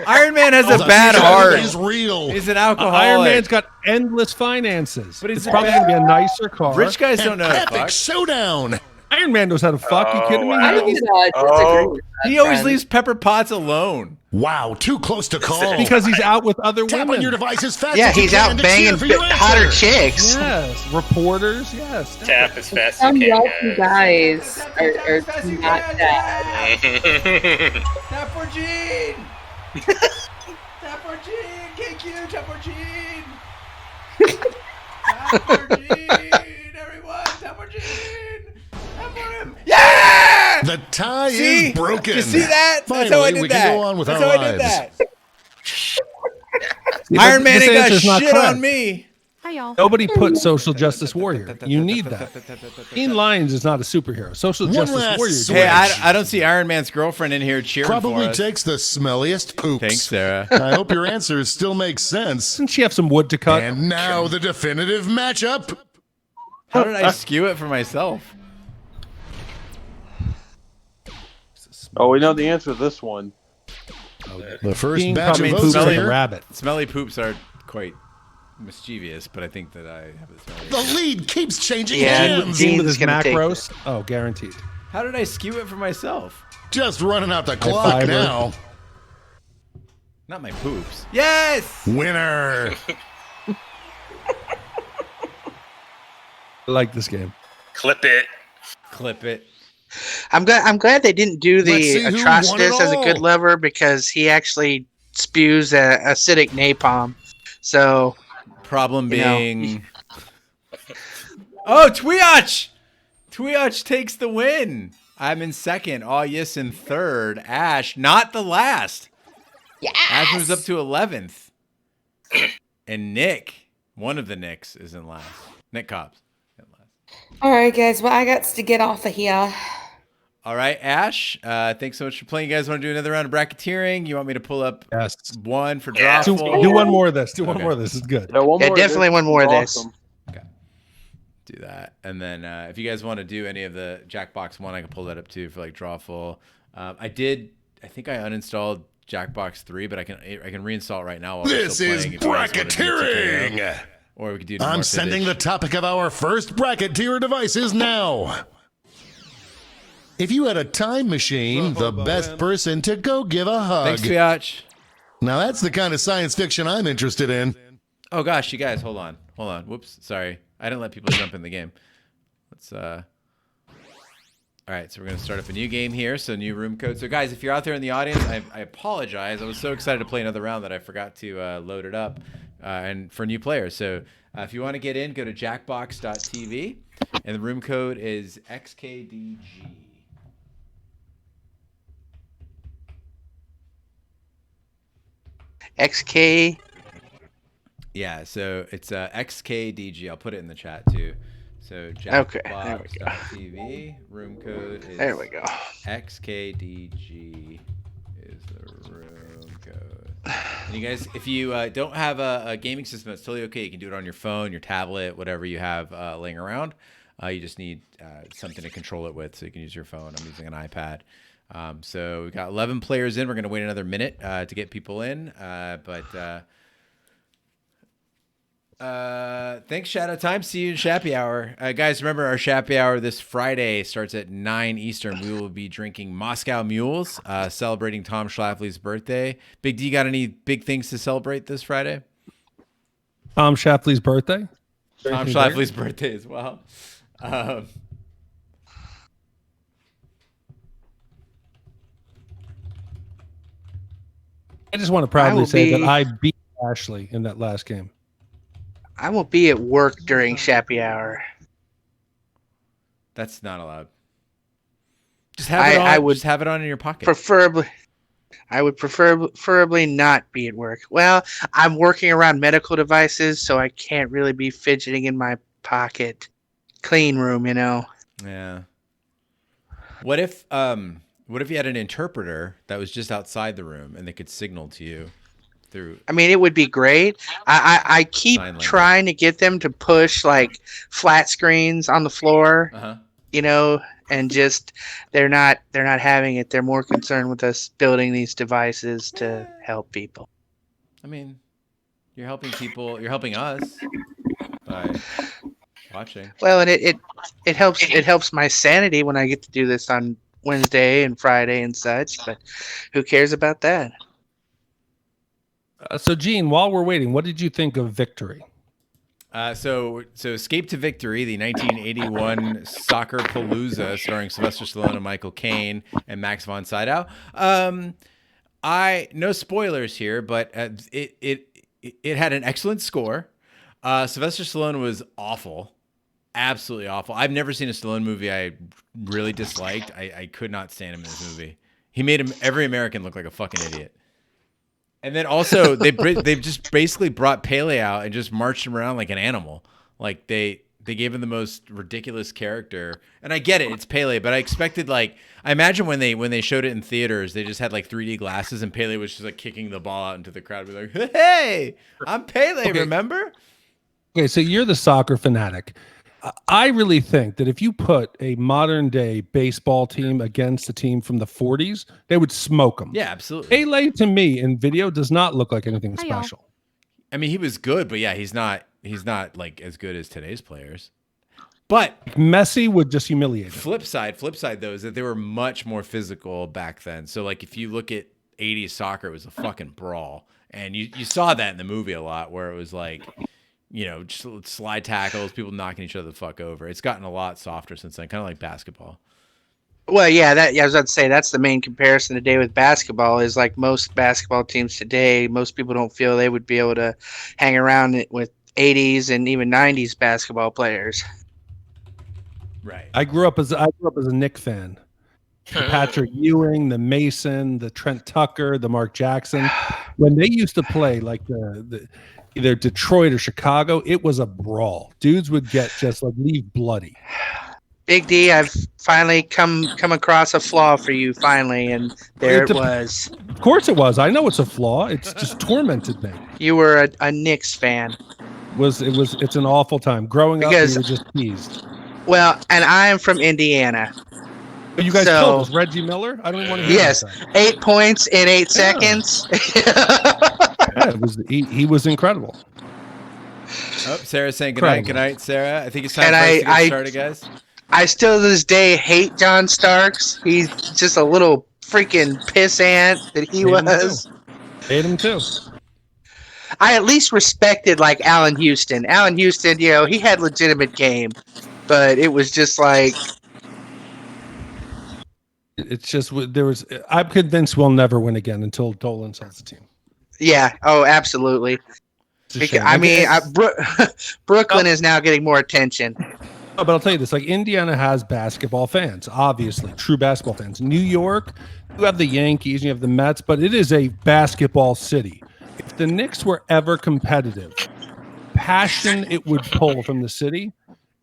Iron Man has a The bad future heart. is real. He's an alcoholic. Iron Man's got endless finances. But he's It's a probably bad- going to be a nicer car. Rich guys don't know how to Epic fuck. showdown. Iron Man knows how to fuck. You kidding me? wow. I would disagree Oh. with that, He always friend. leaves Pepper Potts alone. Wow, too close to call. Because he's out with other Tap women. on your device as fast Yeah, as you he's can out to banging cheer for your hotter answer. chicks. Yes, reporters. Yes. Tap as fast as Some you wealthy can, guys are not that. guys. Tap for Gene. Tap for Gene. KQ. Tap for Gene. Tap for Gene. Everyone. Tap for Gene. Tap for him. Yeah. The tie See? is broken. Did you see that? Finally, That's how I did we that. can go on with That's our how I did lives. that. See, Iron but Man this ain't got answer's not shit correct. on me. Hi, y'all. Nobody put social justice warrior. You need that. Gene Lyons is not a superhero. Social One justice last warrior. switch. Hey, I don't see Iron Man's girlfriend in here cheering for Probably us. takes the smelliest poops. Thanks, Sarah. I hope your answers still make sense. Doesn't she have some wood to cut? And now the definitive matchup. How did I skew it for myself? Oh, we know the answer to this one. The first Gene batch probably of poops votes like are a here. rabbit. Smelly poops are quite mischievous, but I think that I have a smelly. The lead keeps changing Yeah. hands. Gene with Gene's his gonna take macros. Oh, guaranteed. How did I skew it for myself? Just running out the clock fiber. now. Not my poops. Yes! Winner. I like this game. Clip it. Clip it. I'm glad they didn't do Let's see the who Atrocitus won it as a good all. lover because he actually spews acidic napalm. So Problem You know. being. Oh, Tweotch! Tweotch takes the win. I'm in second. Yes in third. Ash, not the last. Yes. Ash moves up to 11th. And Nick, one of the Nicks, is in last. Nick Cobbs. All right, guys. Well, I got to get off of here. All right, Ash. Thanks so much for playing. You guys want to do another round of bracketeering? You want me to pull up one for drawful? Do one more of this. Do one more of this. It's good. Definitely one more of this. Okay. Do that. And then if you guys want to do any of the Jackbox one, I can pull that up too for like drawful. I think I uninstalled Jackbox 3, but I can reinstall it right now while This we're is still playing. bracketeering. Or we could do I'm sending the topic of our first bracket to your devices now. If you had a time machine, the best person to go give a hug. Thanks, Fiatch. Now that's the kind of science fiction I'm interested in. Oh gosh, you guys, hold on. Whoops, sorry. I didn't let people jump in the game. Let's all right, so we're gonna start up a new game here. So new room code. So guys, if you're out there in the audience, I apologize. I was so excited to play another round that I forgot to load it up. And for new players. So if you want to get in, go to jackbox.tv, and the room code is XKDG. XK. Yeah, so it's XKDG. I'll put it in the chat too. So jackbox.tv, room code is there we go. XKDG is the room code. And you guys, if you don't have a gaming system, that's totally okay. You can do it on your phone, your tablet, whatever you have laying around. You just need something to control it with, so you can use your phone. I'm using an iPad. So we've got 11 players in. We're going to wait another minute to get people in. Thanks, Shadow Time. See you in Shappy Hour. Guys, remember our Shappy Hour this Friday starts at 9 Eastern. We will be drinking Moscow Mules, celebrating Tom Schlafly's birthday. Big D, got any big things to celebrate this Friday? Tom Schlafly's birthday? Tom Schlafly's birthday as well. I just want to proudly say that I beat Ashley in that last game. I will be at work during Shappy Hour. That's not allowed. Just have it on. Just have it on in your pocket. I would preferably not be at work. Well, I'm working around medical devices, so I can't really be fidgeting in my pocket. Clean room, you know. Yeah. What if you had an interpreter that was just outside the room and they could signal to you through? I mean, it would be great. I keep trying to get them to push like flat screens on the floor, you know, and just they're not having it. They're more concerned with us building these devices to help people. I mean, you're helping people. You're helping us by watching. Well, and it helps my sanity when I get to do this on Wednesday and Friday and such. But who cares about that? So, Gene, while we're waiting, what did you think of Victory? So Escape to Victory, the 1981 Soccer Palooza starring Sylvester Stallone and Michael Caine and Max von Sydow. No spoilers here, but it had an excellent score. Sylvester Stallone was awful, absolutely awful. I've never seen a Stallone movie I really disliked. I could not stand him in this movie. He made every American look like a fucking idiot. And then also they've just basically brought Pele out and just marched him around like an animal. Like they gave him the most ridiculous character. And I get it, it's Pele, but I expected I imagine when they showed it in theaters, they just had like 3D glasses and Pele was just like kicking the ball out into the crowd, be like, "Hey, I'm Pele, remember?" Okay, so you're the soccer fanatic. I really think that if you put a modern day baseball team against a team from the 40s, they would smoke them. Yeah, absolutely. Pele to me in video does not look like anything special. I mean, he was good, but yeah, he's not like as good as today's players. But Messi would just humiliate him. Flip side though is that they were much more physical back then. So like if you look at 80s soccer, it was a fucking brawl. And you saw that in the movie a lot where it was like, you know, just slide tackles, people knocking each other the fuck over. It's gotten a lot softer since then, kind of like basketball. Well, yeah, I was about to say that's the main comparison today with basketball is like most basketball teams today, most people don't feel they would be able to hang around with 80s and even 90s basketball players. Right. I grew up as a Knick fan. The Patrick Ewing, the Mason, the Trent Tucker, the Mark Jackson. When they used to play like either Detroit or Chicago, it was a brawl. Dudes would get just like leave bloody. Big D, I've finally come across a flaw for you finally, and there it was. Of course it was. I know it's a flaw. It's just tormented me. You were a Knicks fan. It's an awful time. Growing up, we were just teased. Well, and I am from Indiana. But you guys killed us. Reggie Miller? I don't even want to hear Yes, that. 8 points in 8 seconds. Yeah, he was incredible. Oh, Sarah's saying good night. Good night, Sarah. I think it's time And for us to get started, guys. I still to this day hate John Starks. He's just a little freaking pissant that he was. Hate him too. I at least respected like Allen Houston. Allen Houston, he had legitimate game, but it was just like. It's just I'm convinced we'll never win again until Dolan sells the team. Yeah. Oh, absolutely. Brooklyn is now getting more attention. Oh, but I'll tell you this: like Indiana has basketball fans, obviously, true basketball fans. New York, you have the Yankees, and you have the Mets, but it is a basketball city. If the Knicks were ever competitive, passion it would pull from the city.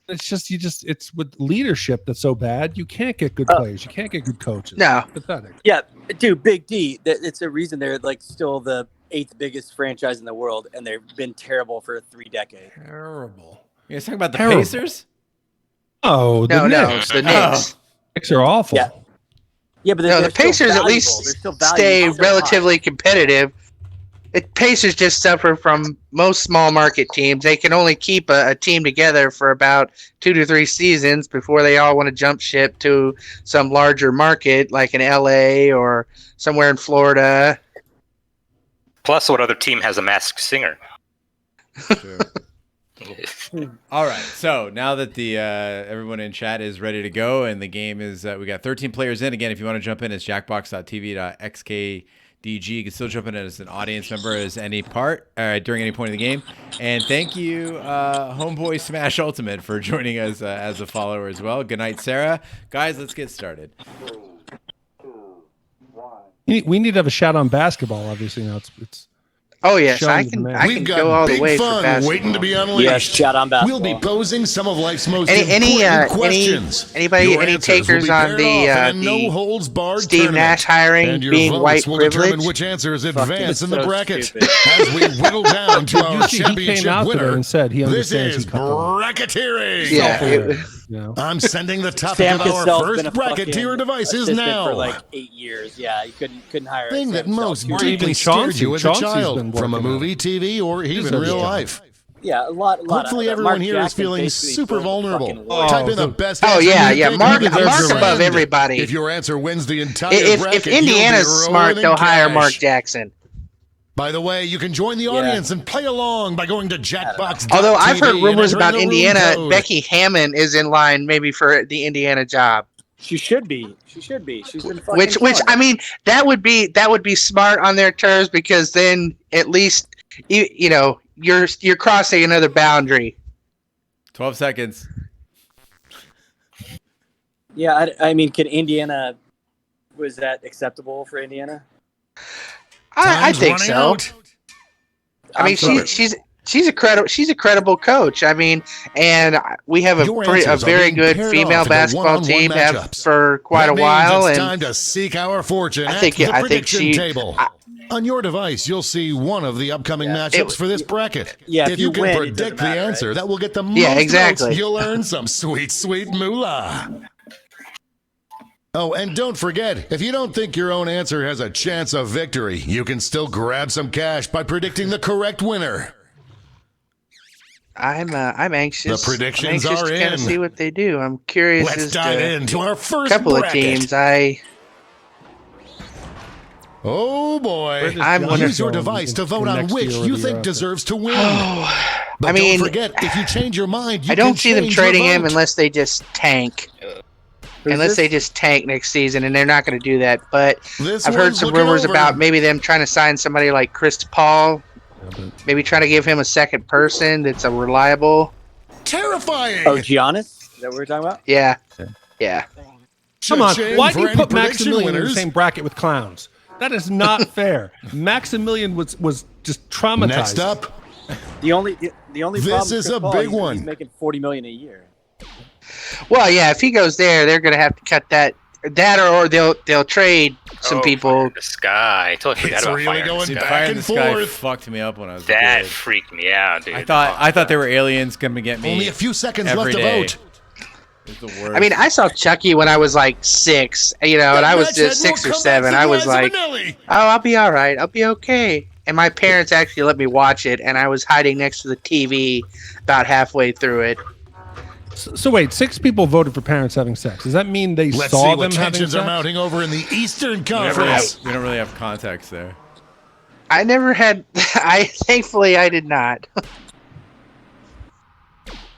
It's just it's with leadership that's so bad. You can't get good players. You can't get good coaches. No, it's pathetic. Yeah, dude, Big D. It's a reason they're like still the 8th biggest franchise in the world, and they've been terrible for 3 decades. Terrible. You guys talking about the Pacers? Oh, no, Knicks. the Knicks. Knicks are awful. Yeah, but the Pacers at least stay relatively competitive. The Pacers just suffer from most small market teams. They can only keep a team together for about 2 to 3 seasons before they all want to jump ship to some larger market like in LA or somewhere in Florida. Plus, what other team has a masked singer? All right, so now that the everyone in chat is ready to go and the game is, we got 13 players in. Again, if you want to jump in, it's jackbox.tv.xkdg. You can still jump in as an audience member as any part during any point of the game. And thank you, Homeboy Smash Ultimate, for joining us as a follower as well. Good night, Sarah. Guys, let's get started. We need to have a shout on basketball. Obviously, now it's. Oh yes, I We've can got go all the big way for fun basketball. waiting to be unleashed. Yes, shout on basketball. We'll be posing some of life's most Any important questions. anybody Your any answers will takers be on paired the off in a no-holds-barred Steve tournament. Nash hiring And your being votes white will privilege? determine which answers advance in the so bracket. stupid. As we whittle down to our He championship came out today winner, and said he this understands is he cut the line. bracketeering. Yeah, I'm sending the topic Sam of our Cassell's been first a bracket to your fucking devices assistant now. for like 8 years. Yeah, you couldn't hire a Thing that Sam most Cassell. Or even deeply scared Chauncey. you as a Chauncey's child, been from a working movie, TV, or even real life. Yeah, a lot. Hopefully everyone Mark here is Jackson feeling basically super built a vulnerable. fucking wall. Type in the best Oh, answer yeah, you yeah. think Mark- you deserve Mark to above win. everybody. If your answer wins the entire If bracket, Indiana's you'll be smart, rolling they'll in hire cash. Mark Jackson. By the way, you can join the audience and play along by going to Jackbox. Although I've heard rumors about entering the room Indiana, code. Becky Hammond is in line maybe for the Indiana job. She should be. She's been fucking Which killing I it. mean, that would be smart on their terms because then at least you're crossing another boundary. 12 seconds. Yeah, I mean, can Indiana? Was that acceptable for Indiana? I Time's think running so. out. I mean, she's a credible coach. I mean, and we have Your a answers are very being good paired female off into basketball one-on-one team have matchups. for quite That a while, means it's and time to seek our fortune I at think- the I think prediction she- table. On your device, you'll see one of the upcoming matchups for this bracket. Yeah, if if you you can win, it predict doesn't the matter, answer, right? that will get the most Yeah, exactly. votes. You'll earn some sweet, sweet moolah. Oh, and don't forget, if you don't think your own answer has a chance of victory, you can still grab some cash by predicting the correct winner. I'm anxious. The predictions I'm anxious are to kind in. of see what they do. I'm curious. Let's as dive to into our first couple of bracket. teams. Oh boy! I'm wondering- Use your device to vote on next which year or you the think year after. deserves to win. But I mean, don't forget, if you change your mind, you I don't can see them change your trading him vote. unless they just tank. Who's Unless this? they just tank next season, and they're not going to do that. But This I've heard one's some looking rumors over. about maybe them trying to sign somebody like Chris Paul. Maybe trying to give him a second person that's a reliable. Terrifying. Oh, Giannis? Is that what we're talking about? Yeah, yeah. Come on, Cha-ching why do for you any put prediction Maximilian in the winners. same bracket with clowns? That is not fair. Maximilian was just traumatized. Next up, The only This problem is Chris a Paul, big he's one. making $40 million a year. Well, yeah, if he goes there, they're gonna have to cut that, or they'll trade some people. Fire in the Sky. I totally forgot It's about really Fire in the going Sky. Dude, back Fire in and the Sky forth. fucked me up when I was a That kid. freaked me out, dude. I thought they were aliens coming to get me. only a few seconds every left to day. vote. It was the worst. I mean, I saw Chucky when I was like 6, and I was just 6 or 7. I was like, oh, I'll be all right. I'll be okay. And my parents actually let me watch it, and I was hiding next to the TV about halfway through it. So wait, 6 people voted for parents having sex. Does that mean they Let's saw see them what having tensions sex? are mounting over in the Eastern we don't Conference. really have context there. I never had. Thankfully, I did not.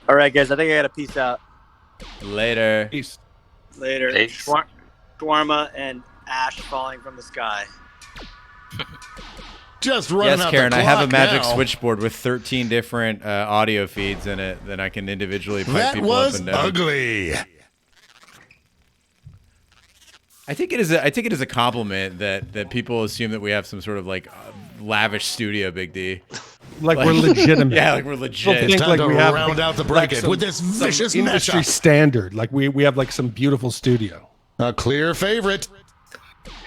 All right, guys, I think I got to peace out. Later. Peace. Later. Peace. Shawarma and ash falling from the sky. Just running Yes, out Karen, the I have a clock magic now. switchboard with 13 different audio feeds in it that I can individually pipe That people up was and down. ugly. I think it is a compliment that people assume that we have some sort of like lavish studio, Big D. Like we're legitimate. Yeah, like we're People legit. think Time like to we have round out the like bracket some- with this some vicious industry matchup. standard. Like we have like some beautiful studio. A clear favorite.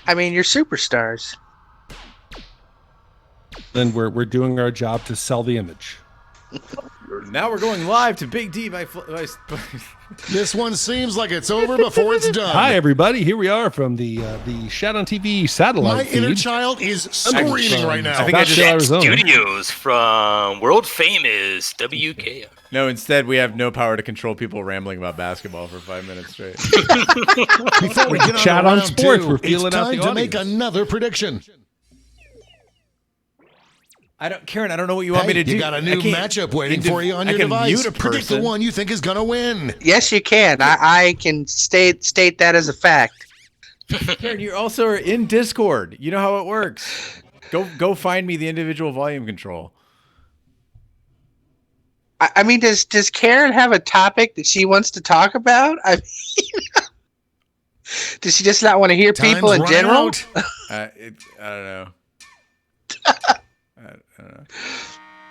I mean, you're superstars. Then we're doing our job to sell the image. Now we're going live to Big D by This one seems like it's over before it's done. Hi everybody, here we are from the Shad on TV satellite My feed. inner child is screaming right now. I think I just Arizona. Studios from world famous WKO. No, instead we have no power to control people rambling about basketball for 5 minutes straight. Before we get on, Chat to on round sports, two, we're feeling it's out time the to make audience. another prediction. Karen, I don't know what you want me to do. You got a new matchup waiting for you on I your can device. mute a Predict the person. one you think is gonna win. Yes, you can. I can state that as a fact. Karen, you also are in Discord. You know how it works. Go find me the individual volume control. I mean, does Karen have a topic that she wants to talk about? I mean, does she just not want to hear people in Time's general? running out. I don't know.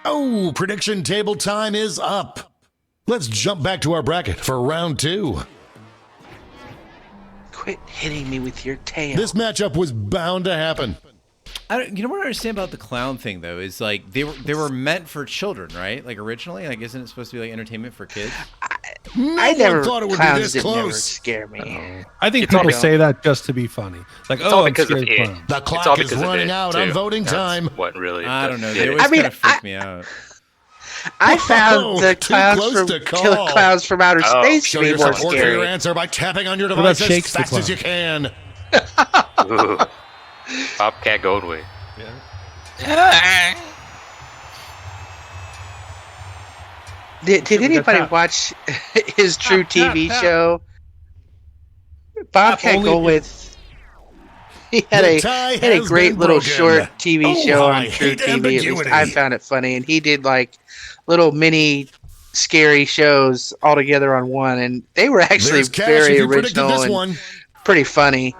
Oh, prediction table time is up. Let's jump back to our bracket for round 2. Quit hitting me with your tail. This matchup was bound to happen. You know what I understand about the clown thing though is like they were meant for children, right? Like originally, like isn't it supposed to be like entertainment for kids? I never thought it would be clowns this did never close. scare me. I think It's all people because- say that just to be funny. Like, It's all I'm because of scared it. of clowns. The It's all clock is because of running it, out too. on voting That's time. What really? I don't know. did They it. always I mean, kind of freak me out. I found Oh, the too clowns close from to call. Killer Clowns from Outer Oh, Space Show to be your more support for your scary. answer by tapping on your about device as Shakes the fast as Clown? you can. Ooh. Bobcat Goldway. Did anybody Tap. watch his True Tap, TV tap. show? Bobcat only- Goldwith. He The had tie a has great been little broken. short TV Oh, show I on True hate TV. At least ambiguity. I found it funny, and he did like little mini scary shows all together on one, and they were actually There's cash very if you predicted original this and one. pretty funny.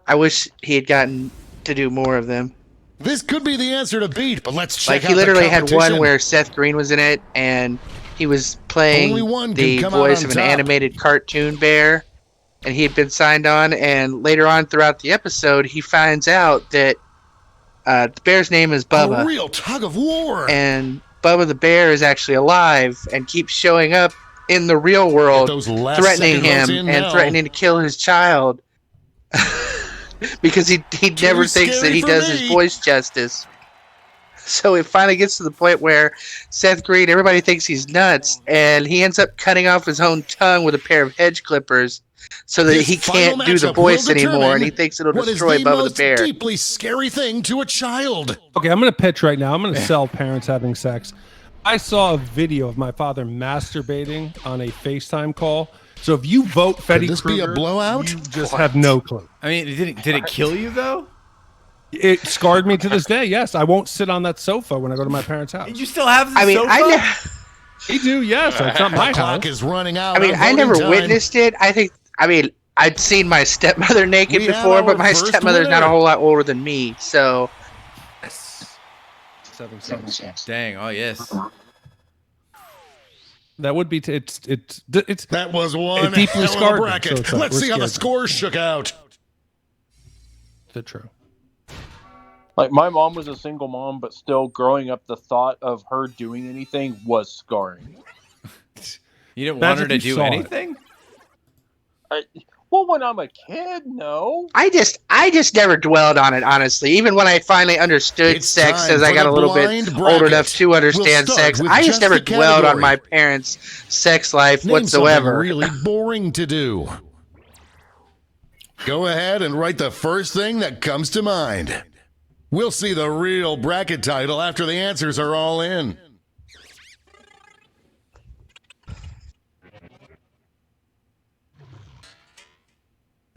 I wish he had gotten to do more of them. This could be the answer to beat, but let's check Like out he literally the had one competition. where Seth Green was in it, and he was playing Only one can the come out voice on of an top. animated cartoon bear, and he had been signed on. And later on throughout the episode, he finds out that the bear's name is A Bubba, real tug of war. and Bubba the bear is actually alive and keeps showing up in the real world, Those last threatening second votes him in and now. threatening to kill his child. Because he never thinks that scary he for does me. his voice justice. So it finally gets to the point where Seth Green, everybody thinks he's nuts, and he ends up cutting off his own tongue with a pair of hedge clippers so that This he final can't do the matchup will voice anymore, and determine he thinks it'll what is destroy the Bubba the most Bear. deeply scary thing to a child. Okay, I'm going to pitch right now. I'm going to sell parents having sex. I saw a video of my father masturbating on a FaceTime call. So if you vote Freddy this be a Krueger, blowout? you just have no clue. I mean, did it kill you though? It scarred me to this day. Yes, I won't sit on that sofa when I go to my parent's house. You still have the I mean, sofa? I never, They do, yes. It's not my The clock house. is running out. I mean, on I voting never time. witnessed it. I mean, I'd seen my stepmother naked We have before, but our my first stepmother's not a winner. whole lot older than me, so 7-7. Dang. Oh yes. That would be. It's. That was one deeply hell of a scarred me, bracket. so it's like Let's we're see how the scared. scores shook out. That's true. Like my mom was a single mom, but still growing up, the thought of her doing anything was scarring. You didn't want her Imagine to if you do saw it. anything? Well, when I'm a kid, no. I just never dwelled on it, honestly. Even when I finally understood It's sex time as I for got the a little bit blind older bracket. enough to understand We'll start sex, with I just just never the dwelled on category. my parents' sex life Name whatsoever. something really boring to do. Go ahead and write the first thing that comes to mind. We'll see the real bracket title after the answers are all in.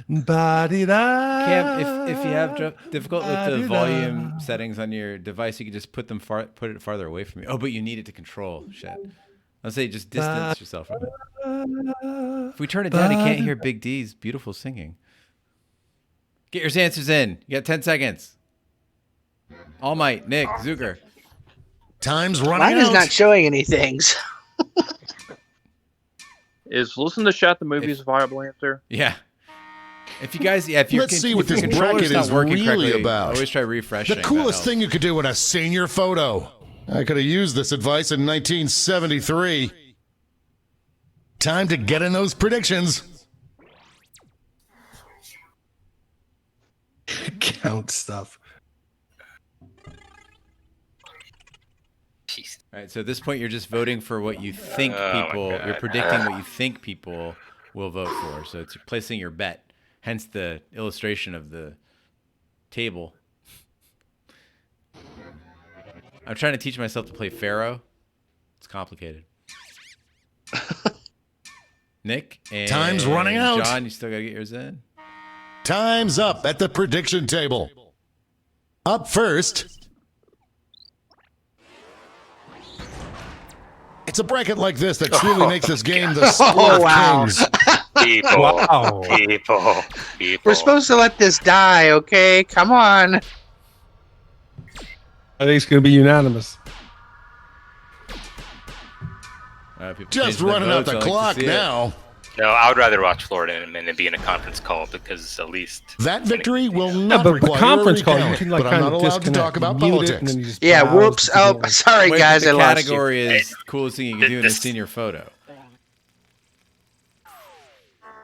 Cam, if you have difficult with the volume settings on your device, you can just put it farther away from you. Oh, but you need it to control. Shit. I'll say just distance yourself from it. If we turn it down, you can't hear Big D's beautiful singing. Get your answers in. You got 10 seconds. All Might, Nick, Zucker. Time's running Mine is out. not showing anything. Is listen to Shot the Movies a viable answer? Yeah. If you guys, if you Let's see what this bracket is really about. Always try refreshing. The coolest thing you could do in a senior photo. I could have used this advice in 1973. Time to get in those predictions. Count stuff. All right, so at this point, you're just voting for what you think Oh my people. God. You're predicting what you think people will vote for. So it's placing your bet. Hence the illustration of the table. I'm trying to teach myself to play Pharaoh. It's complicated. Nick and Time's running out. John, you still gotta get yours in. Time's up at the prediction table. Up first. It's a bracket like this that truly makes this game the sport of wow. kings. People, Wow. people. We're supposed to let this die, okay? Come on. I think it's going to be unanimous. People Just changing their running out votes. the I like to clock see it. now. No, I would rather watch Florida and be in a conference call because at least That victory will Yeah, not but require the conference a call, you recount, can like but I'm kind not of allowed to disconnect. talk about You mute it, politics. and then you just Yeah, browse whoops. to Oh, go on. sorry, Wait, guys. but I the lost you. category is coolest thing you can do in a senior photo.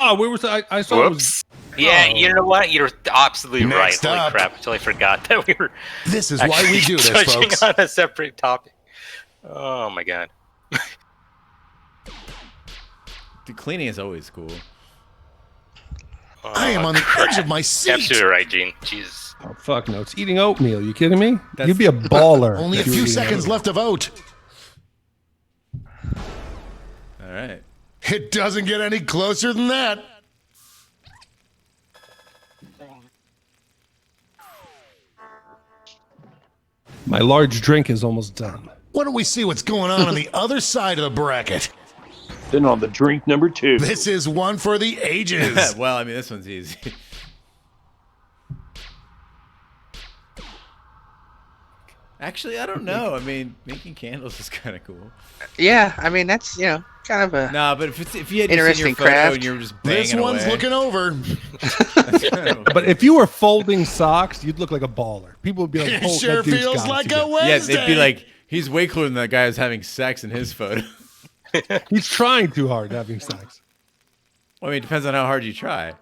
Oh, where was I saw it was. whoops. Yeah, Oh. you know what? You're absolutely Next right. Holy up. crap! Until I forgot that we were. This is why we do this, touching folks. on a separate topic. Oh my god. The cleaning is always cool. I am on the edge of my seat. Absolutely right, Gene. Jesus. Oh, fuck no. It's eating oatmeal. You kidding me? That's- You'd be a baller. Only a if you were few eating seconds oatmeal. left to vote. All right. It doesn't get any closer than that. My large drink is almost done. Why don't we see what's going on the other side of the bracket? Then on the drink number 2. This is one for the ages. Well, I mean, this one's easy. Actually, I don't know. I mean, making candles is kind of cool. Yeah, I mean, that's, kind of a. Nah, but if you had Interesting your photo craft. and you were just banging This one's away, looking over. But if you were folding socks, you'd look like a baller. People would be like, It "Oh, sure that dude's feels got it like a together." yeah, Wednesday. they'd be like, he's way cooler than that guy who's having sex in his photo. He's trying too hard having sex. Well, I mean, it depends on how hard you try.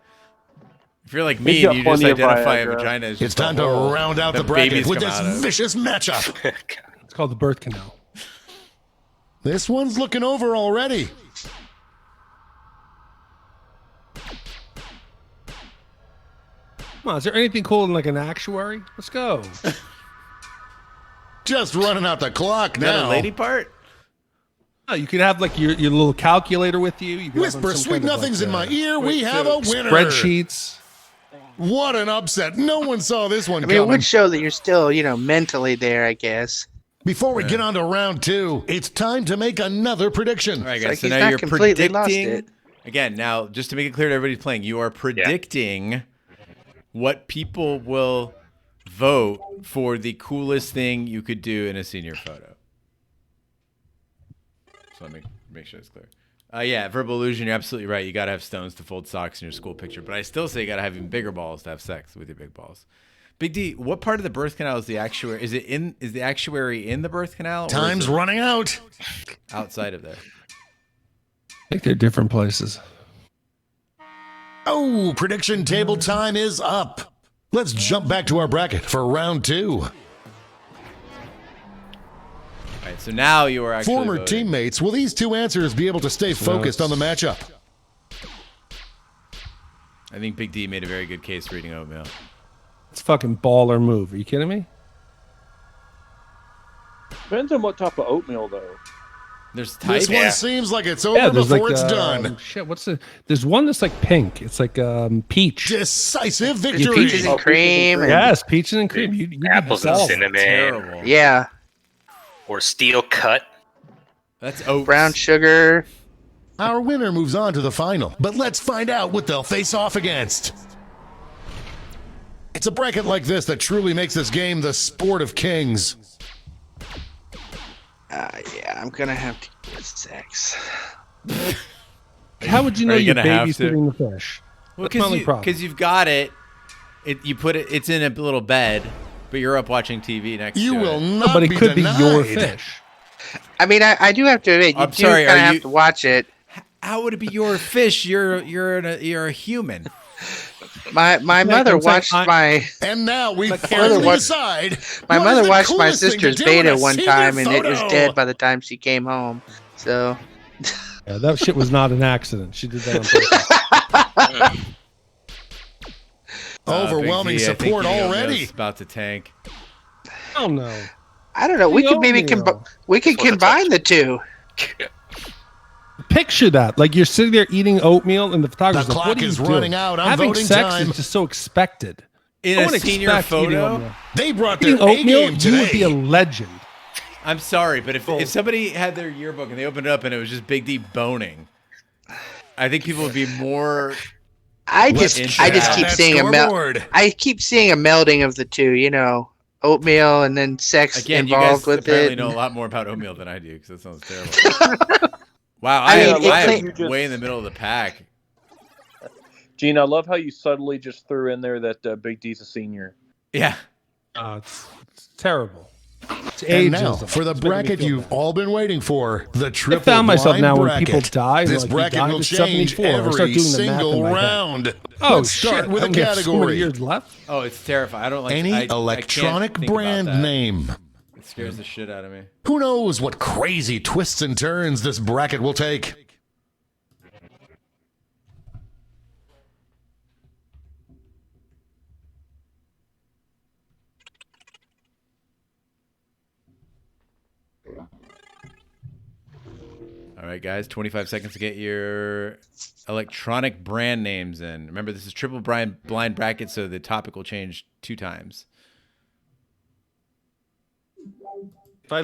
If you're like He's me got and you just plenty of identify a Viagra. vagina as It's just a time to hole round out the that bracket babies with come this out of. vicious matchup. It's called the birth canal. This one's looking over already. Come on, is there anything cooler than like an actuary? Let's go. Just running out the clock Is that now. a lady part? Oh, you could have like your little calculator with you. You could have Whisper some sweet kind of, nothings like, in my ear. We have a winner. Spreadsheets. What an upset. No one saw this one I mean, it coming. would show that you're still, mentally there, I guess. Before we get on to round 2, it's time to make another prediction. All right, It's guys. like So he's now not you're completely lost predicting it. Again, now, just to make it clear to everybody playing, you are predicting what people will vote for the coolest thing you could do in a senior photo. So let me make sure it's clear. Yeah, verbal illusion, you're absolutely right. You got to have stones to fold socks in your school picture. But I still say you got to have even bigger balls to have sex with your big balls. Big D, what part of the birth canal is the actuary? Is the actuary in the birth canal? Time's running out. Outside of there. I think they're different places. Oh, prediction table time is up. Let's jump back to our bracket for round 2. All right, so now you are actually Former voting. teammates, will these two answers be able to stay focused on the matchup? I think Big D made a very good case for eating oatmeal. It's a fucking baller move. Are you kidding me? Depends on what type of oatmeal, though. There's types. This one seems like it's over before it's done. Shit, there's one that's like pink. It's like peach. Decisive victory. Peaches and cream. Yes, peaches and cream. You Apples and cinnamon. Terrible. Yeah. Or steel cut. That's oats. Brown sugar. Our winner moves on to the final, but let's find out what they'll face off against. It's a bracket like this that truly makes this game the sport of kings. Yeah, I'm gonna have to go with sex. How would you know Are you you're gonna have to? babysitting the fish? Well, That's my only problem. because you've got it. You put it. It's in a little bed, but you're up watching TV next You to it. will not But it be could denied. be your fish. I mean, I do have to admit, you I'm do sorry, kind are of you- have to watch it. How would it be your fish? You're a human. My mother it's like watched my And now we mother finally watched- decide. my what mother is the watched my coolest thing to sister's do in beta a one senior time, and it was photo? dead by the time she came home. So Yeah, that shit was not an accident. She did that on purpose. Overwhelming Big D, I think support you know already. it's about to tank. Oh no. I don't know. We could maybe Oatmeal. combine the two. Picture that. Like you're sitting there eating oatmeal and the The photographer's like, clock what are is you running doing? out. I'm Having voting sex time. is just so expected. In No a one senior expects eating photo, oatmeal. They brought their Eating A oatmeal, game you would be a today. legend. I'm sorry, but if somebody had their yearbook and they opened it up and it was just Big D boning, I think people would be more. I Let's just check keep that seeing scoreboard. I keep seeing a melding of the two. You know, oatmeal and then sex Again, you guys involved with apparently it. know a lot more about oatmeal than I do because that sounds terrible. Wow, I I mean, it am claim- way in the middle of the pack. Gene, I love how you subtly just threw in there that Big D's a senior. Yeah. It's terrible. It's And now, ageism. for the It's making me bracket feel you've bad. all been waiting for, the I triple found myself blind now when bracket. people die. This like, bracket died will at change 74. I start every doing the math in single my head. round. Oh, Let's start shit. with I a only have so many category. years left. Oh, it's terrifying. I don't like Any I can't electronic think about brand that. name. It scares the shit out of me. Who knows what crazy twists and turns this bracket will take? All right, guys, 25 seconds to get your electronic brand names in. Remember, this is triple blind bracket, so the topic will change 2 times. If I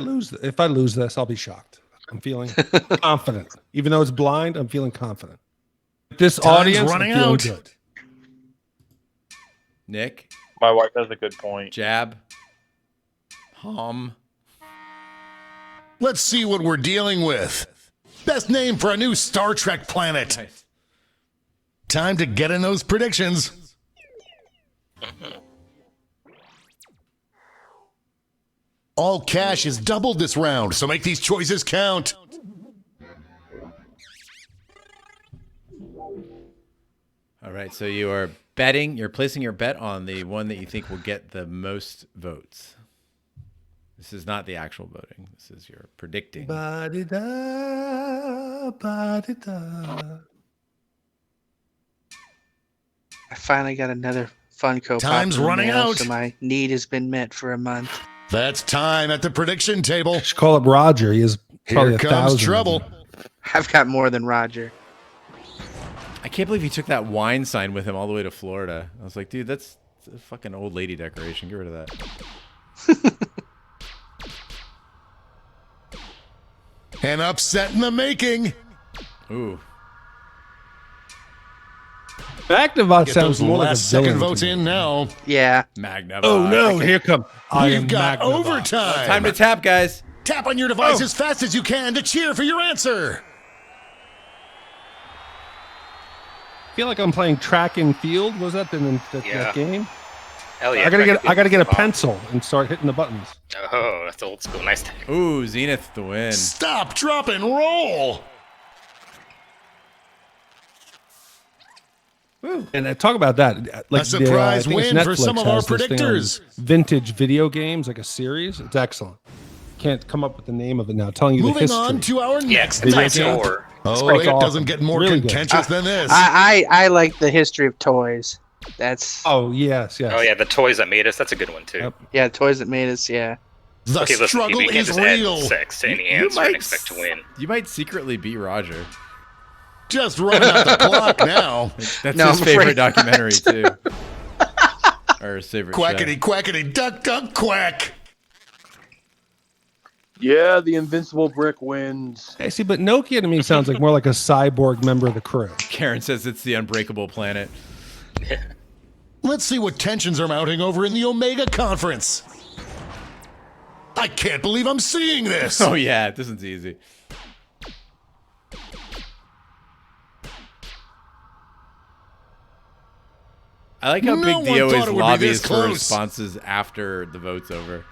lose this, I'll be shocked. I'm feeling confident. Even though it's blind, I'm feeling confident. This Time's audience, running I'm feeling out. good. Nick, My wife has a good point. Jab, Hom. Let's see what we're dealing with. Best name for a new Star Trek planet. Nice. Time to get in those predictions. All cash is doubled this round, so make these choices count. All right, so you are betting. You're placing your bet on the one that you think will get the most votes. This is not the actual voting. This is your predicting. Ba-di-da, ba-di-da. I finally got another Funko. Time's Pop in the running mail, out. so my need has been met for a month. That's time at the prediction table. Just call up Roger. He has probably Here comes 1,000 of trouble. them. I've got more than Roger. I can't believe he took that wine sign with him all the way to Florida. I was like, dude, that's a fucking old lady decoration. Get rid of that. An upset in the making. Ooh. Magnavox Get sounds those more like a last second villain to votes me. in now. Yeah. Magnavox. Oh no! Here come. I am We've got Magnavox. overtime. Time to tap, guys. Tap on your device as fast as you can to cheer for your answer. I feel like I'm playing track and field. Was that that game? Hell yeah. I gotta get a pencil and start hitting the buttons. Oh, that's old school. Nice tag. Ooh, Zenith the win. Stop, drop, and roll. And talk about that. Like A surprise I think it's win for Netflix some of our has this thing on predictors. Vintage video games, like a series. It's excellent. Can't come up with the name of it now. Telling you the Moving history. on to our next Video matchup. game. Oh, It's it awesome. doesn't get more Really good. contentious than this. I like the history of toys. That's Oh yes. Oh yeah, the toys that made us. That's a good one too. yeah, toys that made us. Yeah. The Okay, listen, struggle people, you can't is just add real. sex to any You answer might and expect to win. You might secretly beat Roger. Just running out the clock now. That's No, his I'm favorite afraid documentary too. Or his favorite show. Quackity, quackity, duck, duck, quack. Yeah, the invincible brick wins. Hey, see, but Nokia to me sounds like more like a cyborg member of the crew. Karen says it's the unbreakable planet. Let's see what tensions are mounting over in the Omega Conference. I can't believe I'm seeing this. Oh yeah, this one's easy. I like how No Big one D thought always it would be lobbies this for close. responses after the vote's over.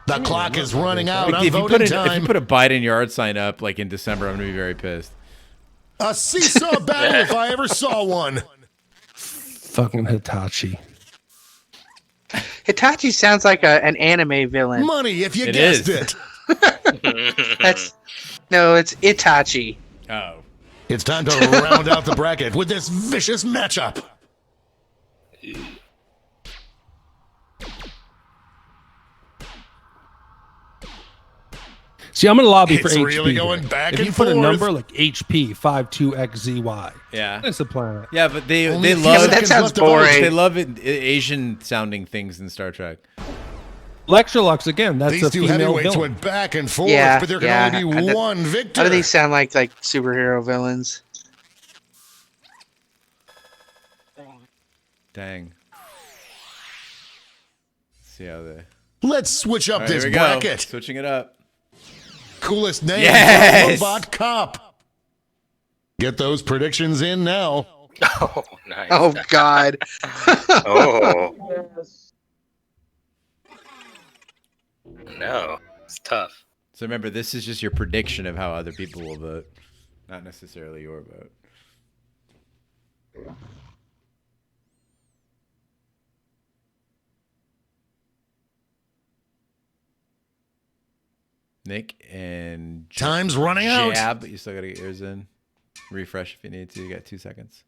The clock is running out Big on D, if you voting put time. a Biden yard sign up like in December, I'm gonna be very pissed. A seesaw battle if I ever saw one. Fucking Hitachi. Hitachi sounds like an anime villain. Money if you It guessed is. it. It's Itachi. Oh. It's time to round out the bracket with this vicious matchup. See, I'm gonna lobby for It's HP. really here. going back if and you put a forth. number like HP 52XZY, Yeah. that's the planet. Yeah, but they Only a few love that sounds left to vote. boring. they love it, Asian sounding things in Star Trek. Electrolux again. That's These a two female heavyweights villain. went back and forth, Yeah, but there can yeah. only be one victor. How do these sound like superhero villains? Dang. See how they. Let's switch up All right, this here we go. bracket. Switching it up. Coolest name, Yes! Robot Cop. Get those predictions in now. Oh, nice. Oh God. Oh. No, it's tough. So remember, this is just your prediction of how other people will vote, not necessarily your vote. Nick and Time's running out. Jab, you still gotta get yours in. Refresh if you need to. You got 2 seconds.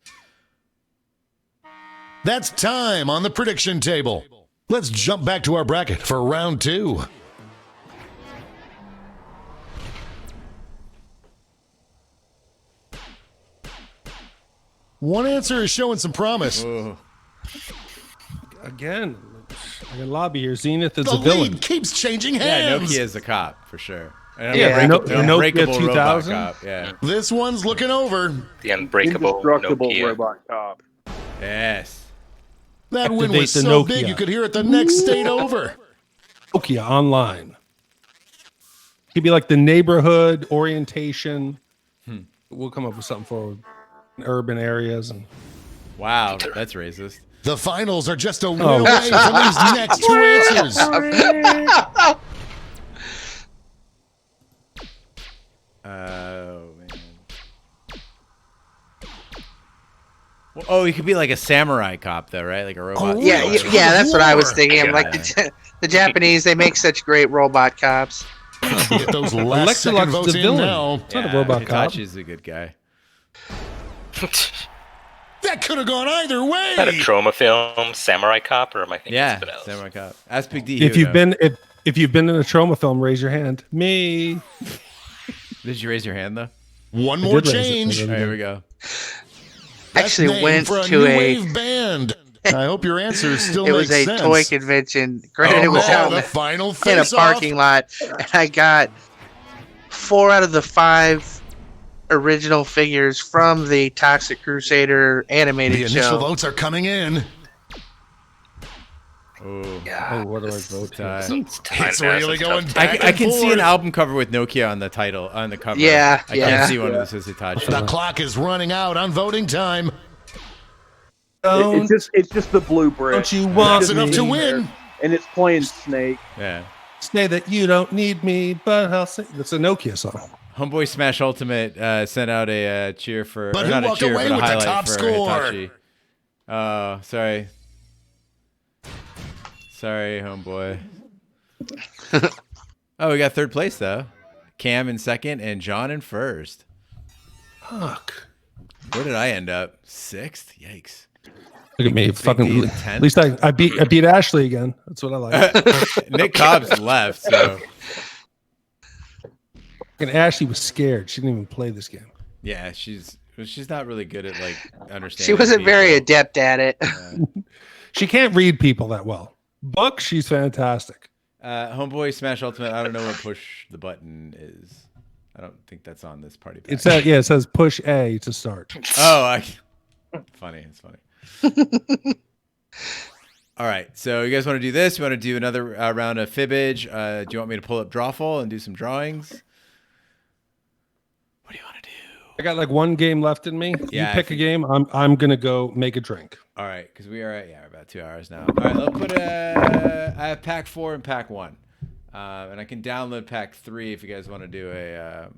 That's time on the prediction table. Let's jump back to our bracket for round 2. One answer is showing some promise. Oh, Again, I can lobby here. Zenith is The a villain. lead keeps changing yeah, hands. Nokia is a cop for sure. Yeah, Unbreakable Nokia robot 2000. cop. Yeah. This one's looking over. The unbreakable Indestructible Nokia. robot cop. Yes. That win Activate was the so Nokia. big you could hear it the next state over. Nokia online. Could be like the neighborhood orientation. We'll come up with something for urban areas. And Wow, that's racist. The finals are just a win Oh. away from these next 2 answers. Oh man. Well, oh, he could be like a samurai cop, though, right? Like a robot. Oh, Yeah, samurai. yeah, that's what I was thinking. Yeah. Like the Japanese, they make such great robot cops. Get those last second Electrolux votes the in villain. now. It's not a robot cop. Hitachi's a good guy. That could have gone either way. Is that a trauma film, Samurai Cop, or am I thinking Yeah, something else? samurai cop. Ask Big D. If he you've would know. been if you've been in a trauma film, raise your hand. Me. Did you raise your hand though? One more did raise it. change. All right, here we go. Best Actually name went for a to new a- wave band. I hope your answer still It makes was a sense. toy convention. Granted, it was now out the final in a face-off. parking lot, and I got 4 out of the 5 original figures from the Toxic Crusader animated The initial show. votes are coming in. Oh, Oh, what do I vote here? It's really going back I and can see forth. an album cover with Nokia on the title, on the cover. Yeah, I yeah. can't see one with Hitachi. The clock is running out on voting time. It's just the blue brick. Don't you want That's enough to me? win. And it's playing Snake. Yeah. Say that you don't need me, but I'll say that's a Nokia song. Homeboy Smash Ultimate sent out a cheer for, But or who not a walked cheer, away but a with the highlight top for score? Hitachi. Oh, sorry. Sorry, homeboy. Oh, we got third place though. Cam in second and John in first. Fuck. Where did I end up? Sixth? Yikes. Look at me, fucking. D in At 10th. least I beat Ashley again. That's what I like. Nick Cobb's left, so And Ashley was scared. She didn't even play this game. yeah, she's not really good at like understanding. She wasn't very people. adept at it. She can't read people that well. Book, she's fantastic. Homeboy Smash Ultimate. I don't know what push the button is. I don't think that's on this party pack. It says it says push A to start. Oh, funny. It's funny. All right, so you guys want to do this? You want to do another round of fibbage? Do you want me to pull up Drawful and do some drawings? What do you want to do? I got like one game left in me. Yeah, You pick a game. I'm gonna go make a drink. All right, because we are at about 2 hours now. All right, let's put I have pack 4 and pack 1, and I can download pack 3 if you guys want to do a. Yeah,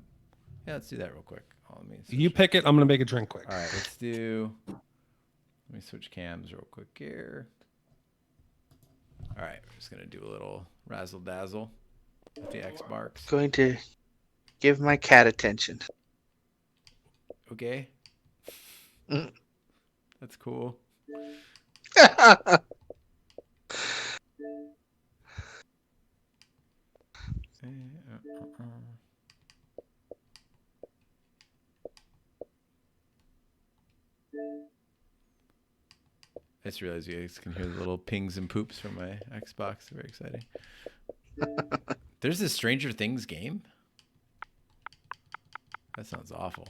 let's do that real quick. Let me You pick it. I'm gonna make a drink quick. All right, let's do. Let me switch cams real quick here. All right, we're just gonna do a little razzle dazzle with the Xbox. Going to give my cat attention. Okay. That's cool. I just realized you guys can hear the little pings and poops from my Xbox. Very exciting. There's this Stranger Things game. That sounds awful.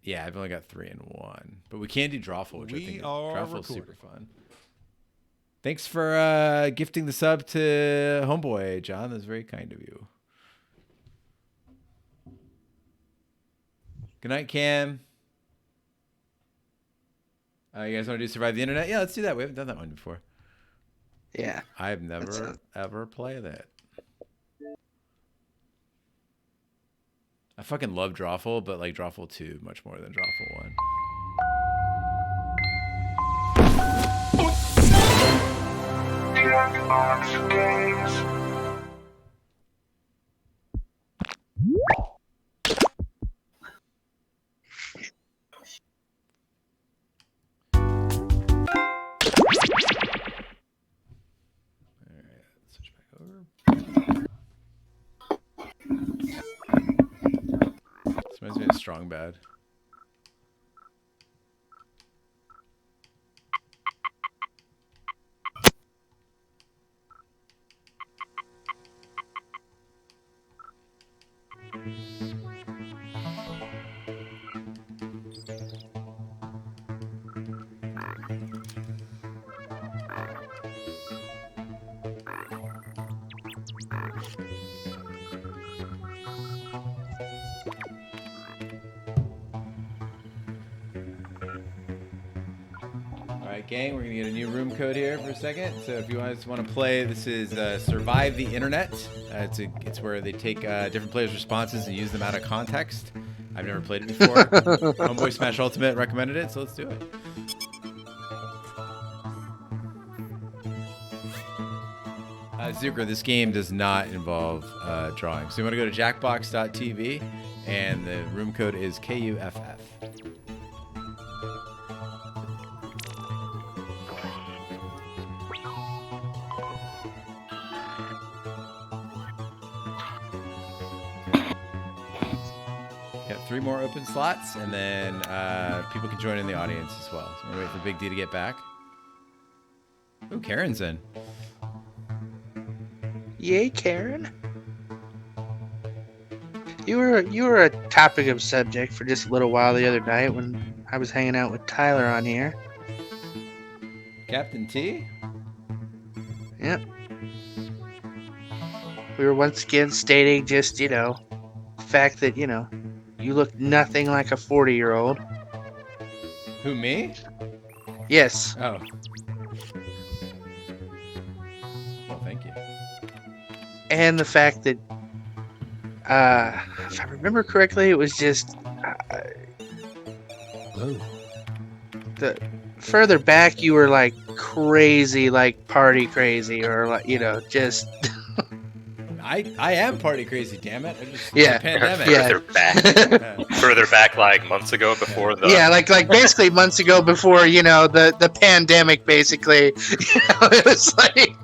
Yeah, I've only got 3 and 1, but we can do Drawful, which I think Drawful's super fun. Thanks for gifting the sub to Homeboy, John. That's very kind of you. Good night, Cam. You guys want to do Survive the Internet? Yeah, let's do that. We haven't done that one before. Yeah. I've never, ever played it. I fucking love Drawful, but like Drawful 2 much more than Drawful 1. This reminds me of Strong Bad. Gang, we're gonna get a new room code here for a second. So if you guys want to play, this is Survive the Internet. It's where they take different players' responses and use them out of context. I've never played it before. Homeboy Smash Ultimate recommended it, so let's do it. Zucker, this game does not involve drawing. So you want to go to jackbox.tv, and the room code is KUFF. Got 3 more open slots, and then people can join in the audience as well. So we're gonna wait for Big D to get back. Ooh, Karen's in. Yay, Karen. You were a topic of subject for just a little while the other night when I was hanging out with Tyler on here. Captain T? Yep. We were once again stating just, the fact that, you look nothing like a 40-year-old. Who, me? Yes. Oh. Well, thank you. And the fact that, if I remember correctly, it was just the further back you were like crazy, like party crazy, or like just. I am party crazy, damn it! Yeah. Pandemic. Further back, like months ago before the. Yeah, like basically months ago before the pandemic. Basically, it was like.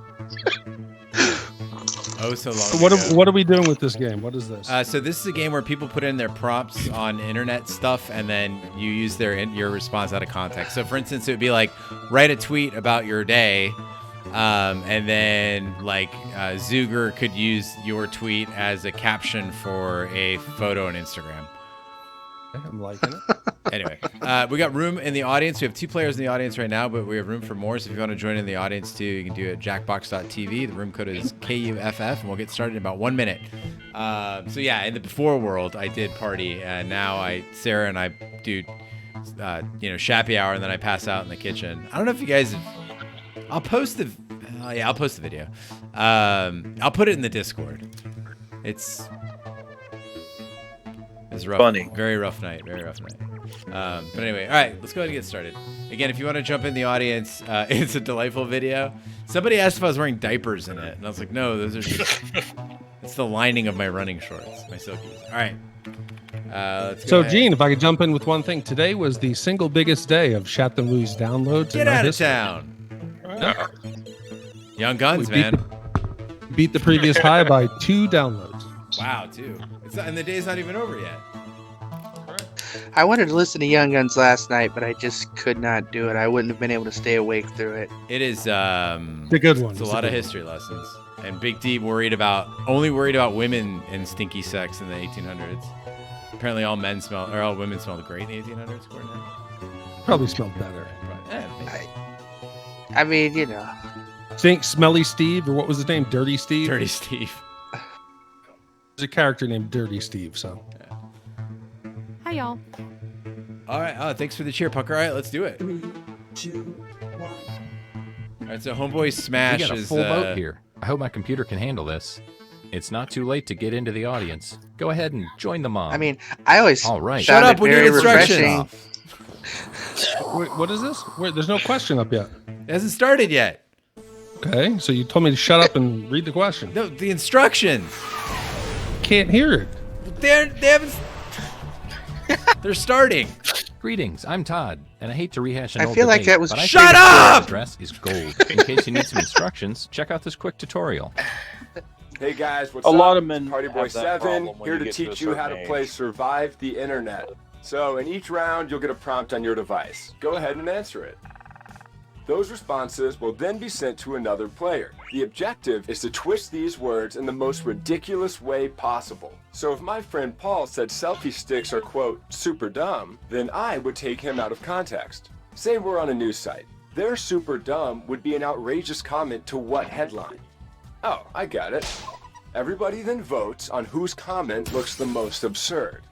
Oh, so long. What are we doing with this game? What is this? So this is a game where people put in their prompts on internet stuff, and then you use your response out of context. So, for instance, it would be like, write a tweet about your day, and then Zuger could use your tweet as a caption for a photo on Instagram. I'm liking it. Anyway, we got room in the audience. We have 2 players in the audience right now, but we have room for more. So if you want to join in the audience too, you can do it at jackbox.tv. The room code is KUFF, and we'll get started in about 1 minute. So yeah, in the before world, I did party, and now Sarah and I do, shappy hour, and then I pass out in the kitchen. I don't know if you guys I'll post the video. I'll put it in the Discord. It's rough. Funny. Very rough night. But anyway, all right, let's go ahead and get started. Again, if you want to jump in the audience, it's a delightful video. Somebody asked if I was wearing diapers in it, and I was like, no, those are just... it's the lining of my running shorts, my silkies. All right. Let's go ahead. Gene, if I could jump in with one thing. Today was the single biggest day of Chattanooga's downloads. Get out of town. Young Guns, man. Beat the previous high by 2 downloads. Wow, 2. And the day's not even over yet. I wanted to listen to Young Guns last night, but I just could not do it. I wouldn't have been able to stay awake through it. It is it's a good one. It's a lot of history lessons. And Big D only worried about women and stinky sex in the 1800s. Apparently all women smelled great in the 1800s, according to him. Probably smelled better. I mean, Think Smelly Steve, or what was his name? Dirty Steve? Dirty Steve. There's a character named Dirty Steve, so. Hi, y'all. All right. Thanks for the cheer, Pucker. All right, let's do it. 3, 2, 1. All right, so Homeboy Smash we got a full vote here. I hope my computer can handle this. It's not too late to get into the audience. Go ahead and join the mob. I mean, I always all right. Shut up when you get instructions. Wait, what is this? Wait, there's no question up yet. It hasn't started yet. Okay, so you told me to shut up and read the question. No, the instructions. Can't hear it. They haven't. They're starting. Greetings, I'm Todd, and I hate to rehash an I old feel like debate, that was- but I Shut think up! this dress is gold. In case you need some instructions, check out this quick tutorial. Hey guys, what's A up? lot of men Party Boy have that 7 problem when here you to get to a teach you how to certain play age. Survive the Internet. So in each round, you'll get a prompt on your device. Go ahead and answer it. Those responses will then be sent to another player. The objective is to twist these words in the most ridiculous way possible. So if my friend Paul said selfie sticks are, quote, super dumb, then I would take him out of context. Say we're on a news site. Their super dumb would be an outrageous comment to what headline? Oh, I got it. Everybody then votes on whose comment looks the most absurd.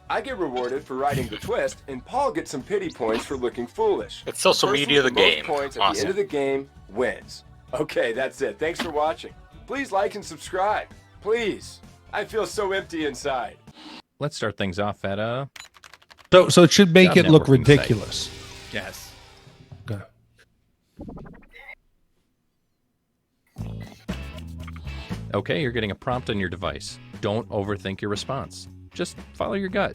I get rewarded for writing the twist, and Paul gets some pity points for looking foolish. It's social Person media with the most game. points at Awesome. the end of the game wins. Okay, that's it. Thanks for watching. Please like and subscribe. Please. I feel so empty inside. Let's start things off at So it should make Job it look networking site. ridiculous. Yes. Okay. Okay, you're getting a prompt on your device. Don't overthink your response. Just follow your gut.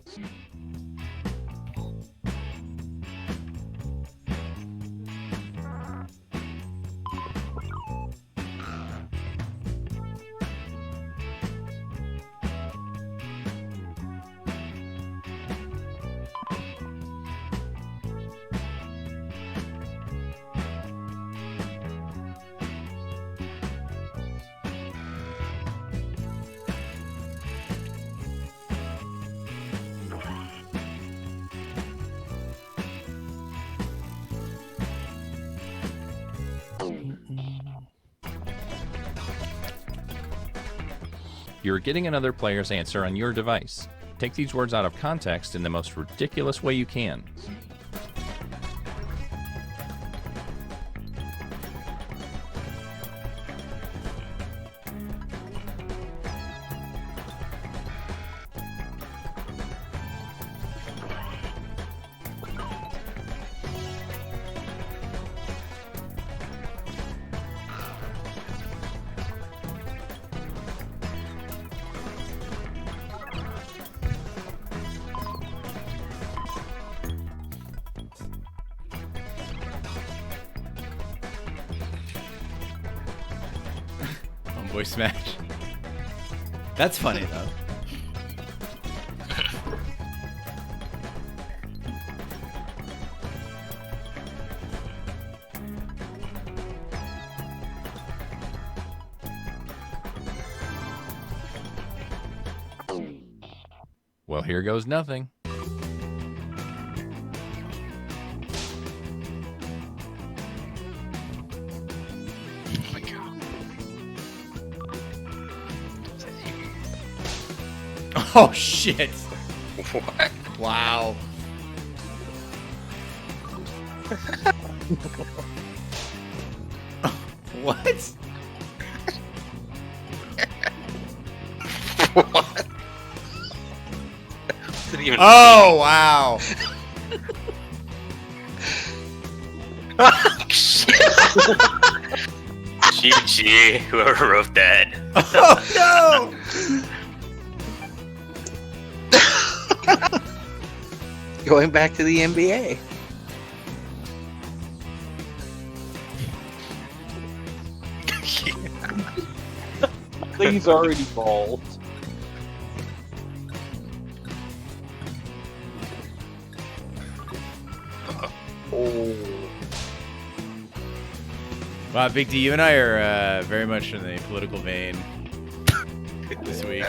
You're getting another player's answer on your device. Take these words out of context in the most ridiculous way you can. Homeboy smash. That's funny though. Well, here goes nothing. Oh shit! What? Wow. What? What? Didn't even Oh wow! GG, whoever wrote that. Oh Going back to the NBA. He's already bald. Oh. Wow, Big D, you and I are very much in the political vein this week.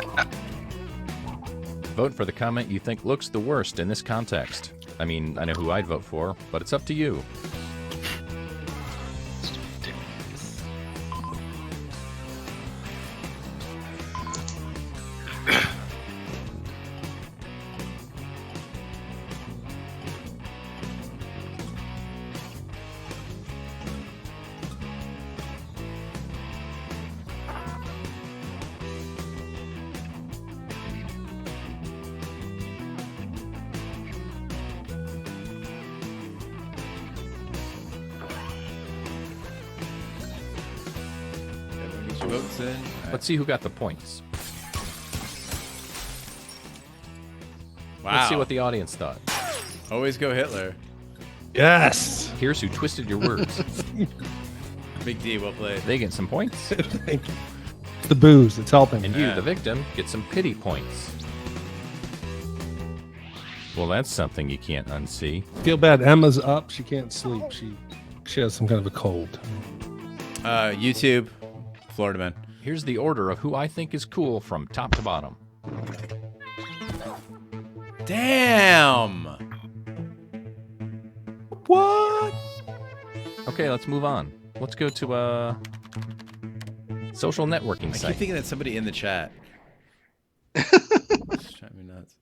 Vote for the comment you think looks the worst in this context. I mean, I know who I'd vote for, but it's up to you. Votes in. Let's see who got the points. Wow. Let's see what the audience thought. Always go Hitler. Yes. Here's who twisted your words. Big D, well played. They get some points. Thank you. The booze, it's helping. And you, the victim, get some pity points. Well, that's something you can't unsee. Feel bad. Emma's up. She can't sleep. She has some kind of a cold. YouTube, Florida man. Here's the order of who I think is cool from top to bottom. Damn. What? Okay, let's move on. Let's go to a social networking I site. keep thinking that's somebody in the chat. It's driving me nuts.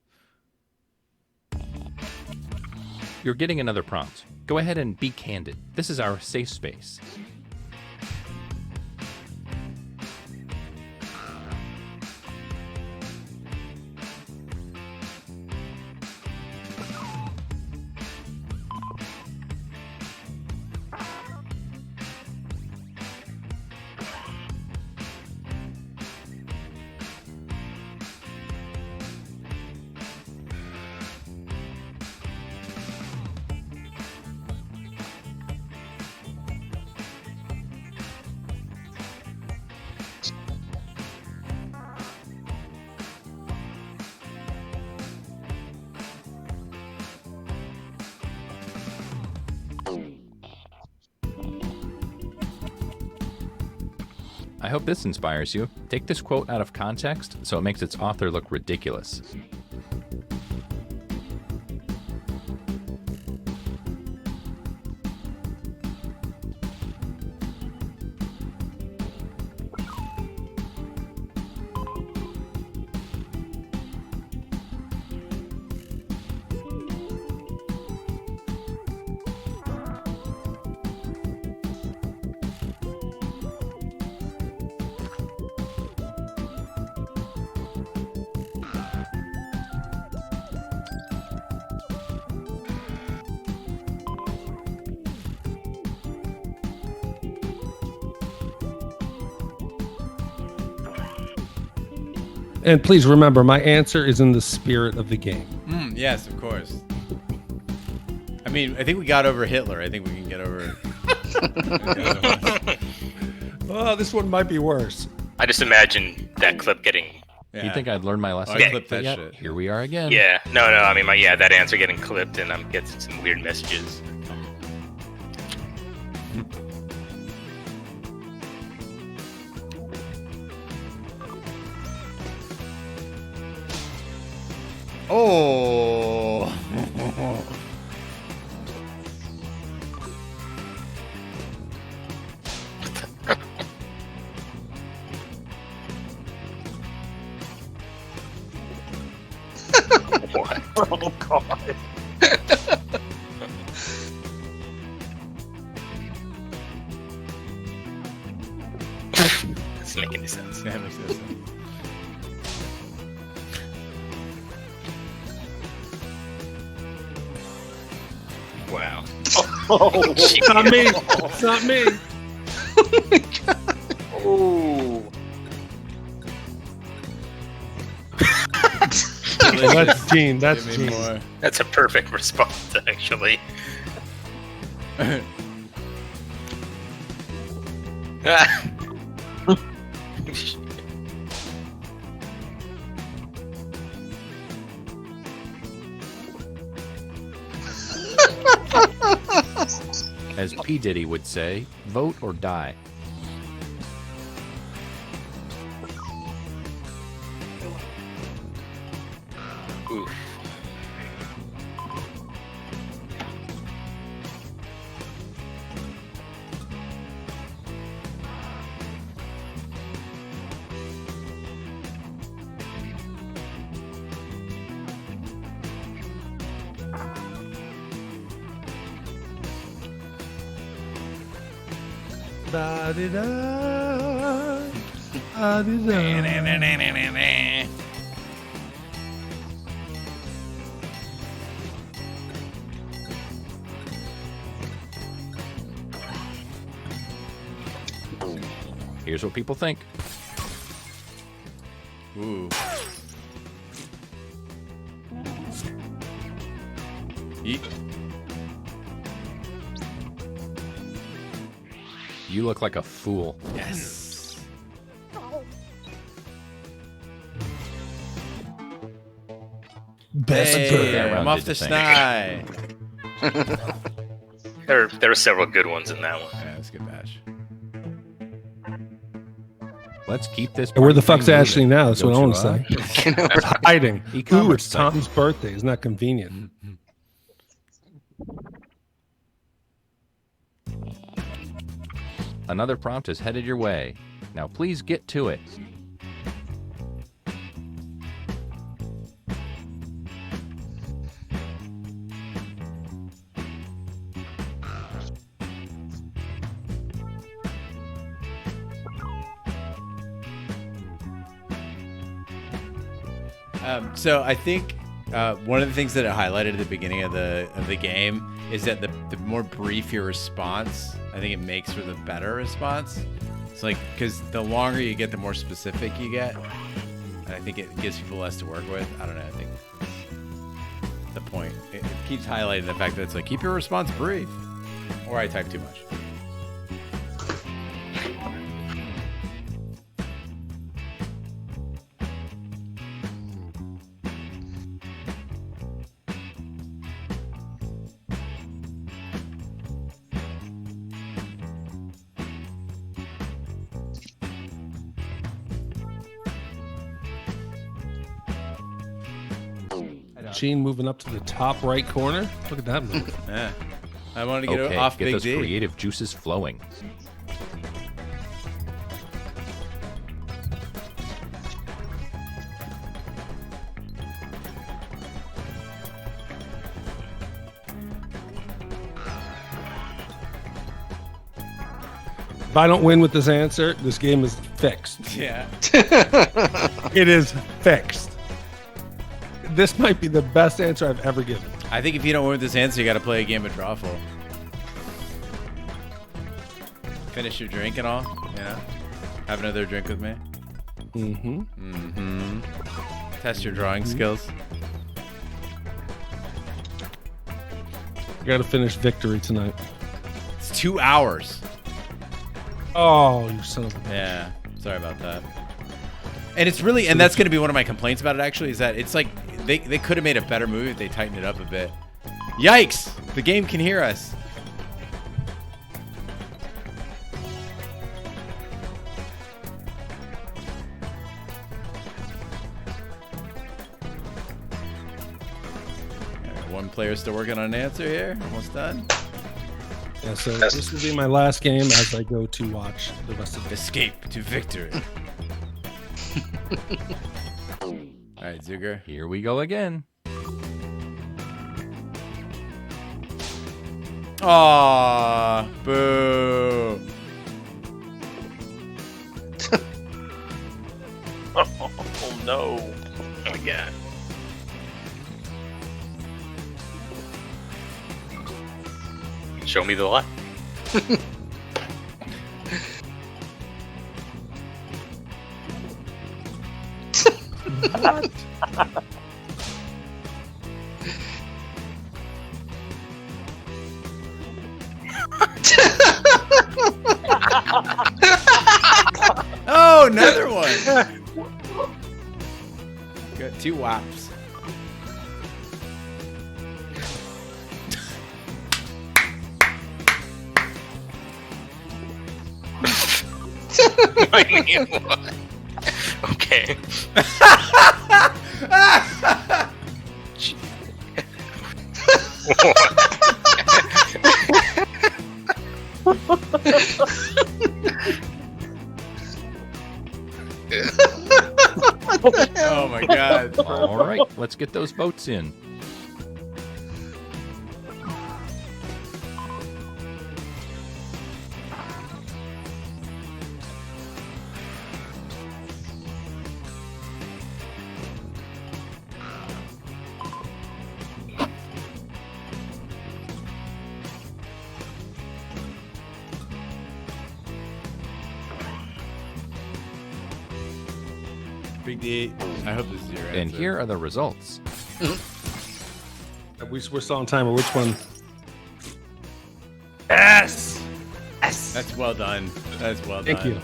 You're getting another prompt. Go ahead and be candid. This is our safe space. I hope this inspires you. Take this quote out of context so it makes its author look ridiculous. And please remember, my answer is in the spirit of the game. Yes, of course. I mean, I think we got over Hitler. I think we can get over. Oh, this one might be worse. I just imagine that clip getting. You think I'd learned my lesson? I clipped that shit. Here we are again. Yeah, no. I mean, that answer getting clipped, and I'm getting some weird messages. Oh. What? Oh God. Doesn't make any sense. Yeah, makes no sense. Wow. Oh, It's not me. It's not me. oh. That's Gene. That's Give me Gene. more. That's a perfect response, actually. As P. Diddy would say, vote or die. Oof. Here's what people think. Ooh. Yeet. You look like a fool. Yes. Best Hey, bird. that I'm round off did the the thing. sty. There were several good ones in that one. Yeah, that's a good batch. Let's keep this. And where the party fuck's moving. Ashley now? That's what I Don't want you, to say. It's hiding. Ooh, E-commerce it's site. Tom's birthday. Isn't that convenient? Another prompt is headed your way. Now please get to it. So I think one of the things that it highlighted at the beginning of the game is that the more brief your response, I think it makes for the better response. It's like, because the longer you get, the more specific you get, and I think it gives people less to work with. I don't know. I think that's the point. It keeps highlighting the fact that it's like, keep your response brief, or I type too much. Gene moving up to the top right corner. Look at that move. Yeah. I wanted to get Okay, off get Big those D. creative juices flowing. If I don't win with this answer, this game is fixed. Yeah. It is fixed. This might be the best answer I've ever given. I think if you don't win with this answer, you got to play a game of Drawful. Finish your drink and all, you know? Have another drink with me. Test your drawing skills. I gotta finish Victory tonight. It's 2 hours. Oh, you son of a bitch. Yeah, sorry about that. And it's really, and that's going to be one of my complaints about it, actually, is that it's like they could have made a better movie if they tightened it up a bit. Yikes! The game can hear us. One player still working on an answer here. Almost done. Yeah, so this will be my last game as I go to watch the rest of it. Escape to victory. All right, Zuger. Here we go again. Aw, boo. Oh no. Oh yeah. Show me the light. What? Oh, another one. Got 2 whops. Okay. Oh my god. All right, let's get those votes in. Big D. I hope this is your answer. And here are the results. We're still on time. Or which one? Yes. Yes. That's well done. That's well done. Thank you.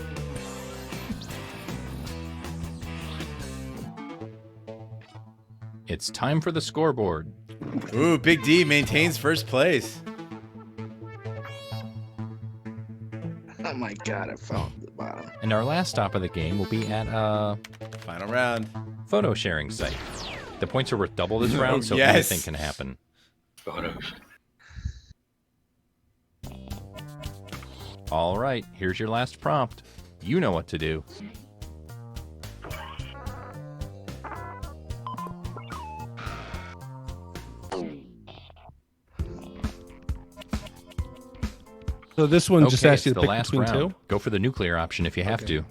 It's time for the scoreboard. Ooh, Big D maintains first place. Oh my god, I fell at the bottom. And our last stop of the game will be at a final round photo sharing site. The points are worth double this round, so yes. anything can happen. Photos. All right, here's your last prompt. You know what to do. So this one just Okay, asks you it's to the pick last between round. two? Go for the nuclear option if you have to.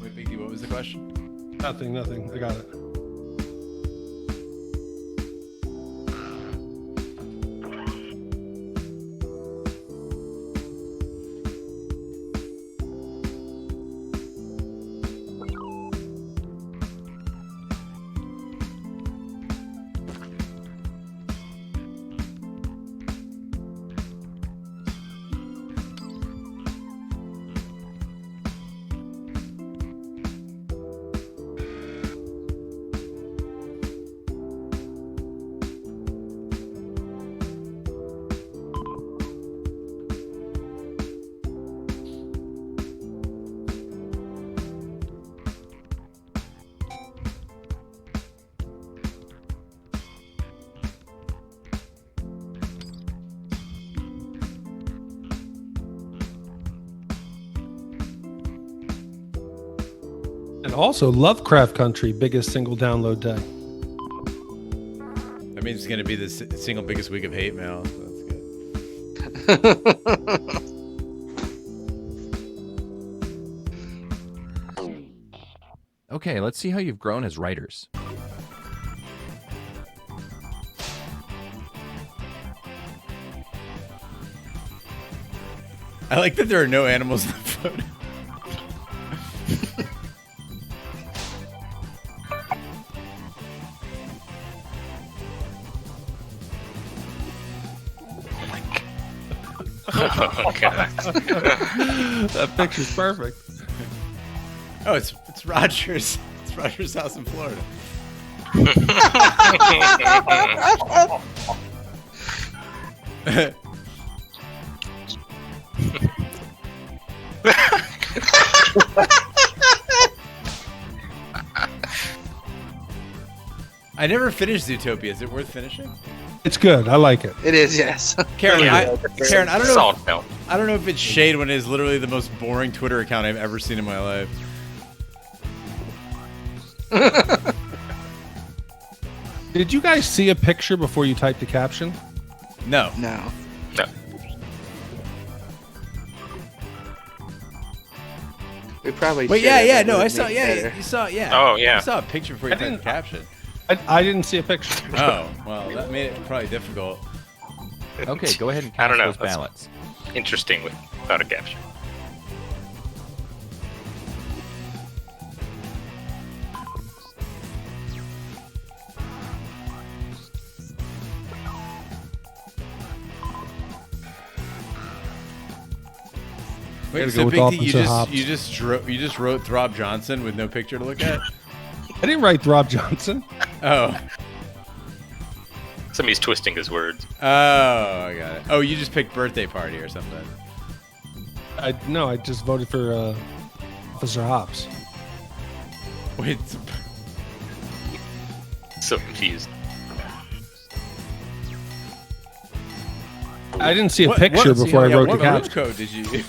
Wait, Big D, what was the question? Nothing. I got it. And also, Lovecraft Country, biggest single download day. That means it's going to be the single biggest week of hate mail. So that's good. Okay, let's see how you've grown as writers. I like that there are no animals in the photo. Oh god. That picture's perfect. Oh, it's Roger's. It's Roger's house in Florida. I never finished Zootopia. Is it worth finishing? It's good. I like it. It is, yes. Karen, Karen, I don't know. Solid film. I don't know if it's shade when it is literally the most boring Twitter account I've ever seen in my life. Did you guys see a picture before you typed the caption? No. No. No. We probably Wait, should yeah, have, yeah, it no, would I saw, make yeah, better. you saw, yeah. Oh, yeah. You saw a picture before you typed the caption. I didn't see a picture. Oh, well, that made it probably difficult. Okay, go ahead and I cast don't know. those That's ballots. interesting without a caption. Wait, Gotta so go with Big D, Dolphins you and just Hops. you just wrote Throb Johnson with no picture to look at? I didn't write Rob Johnson. Oh. Somebody's twisting his words. Oh, I got it. Oh, you just picked birthday party or something. No, I just voted for Officer Hops. Wait. So confused. I didn't see a What- picture what- before yeah, I wrote what the room caption. code did you?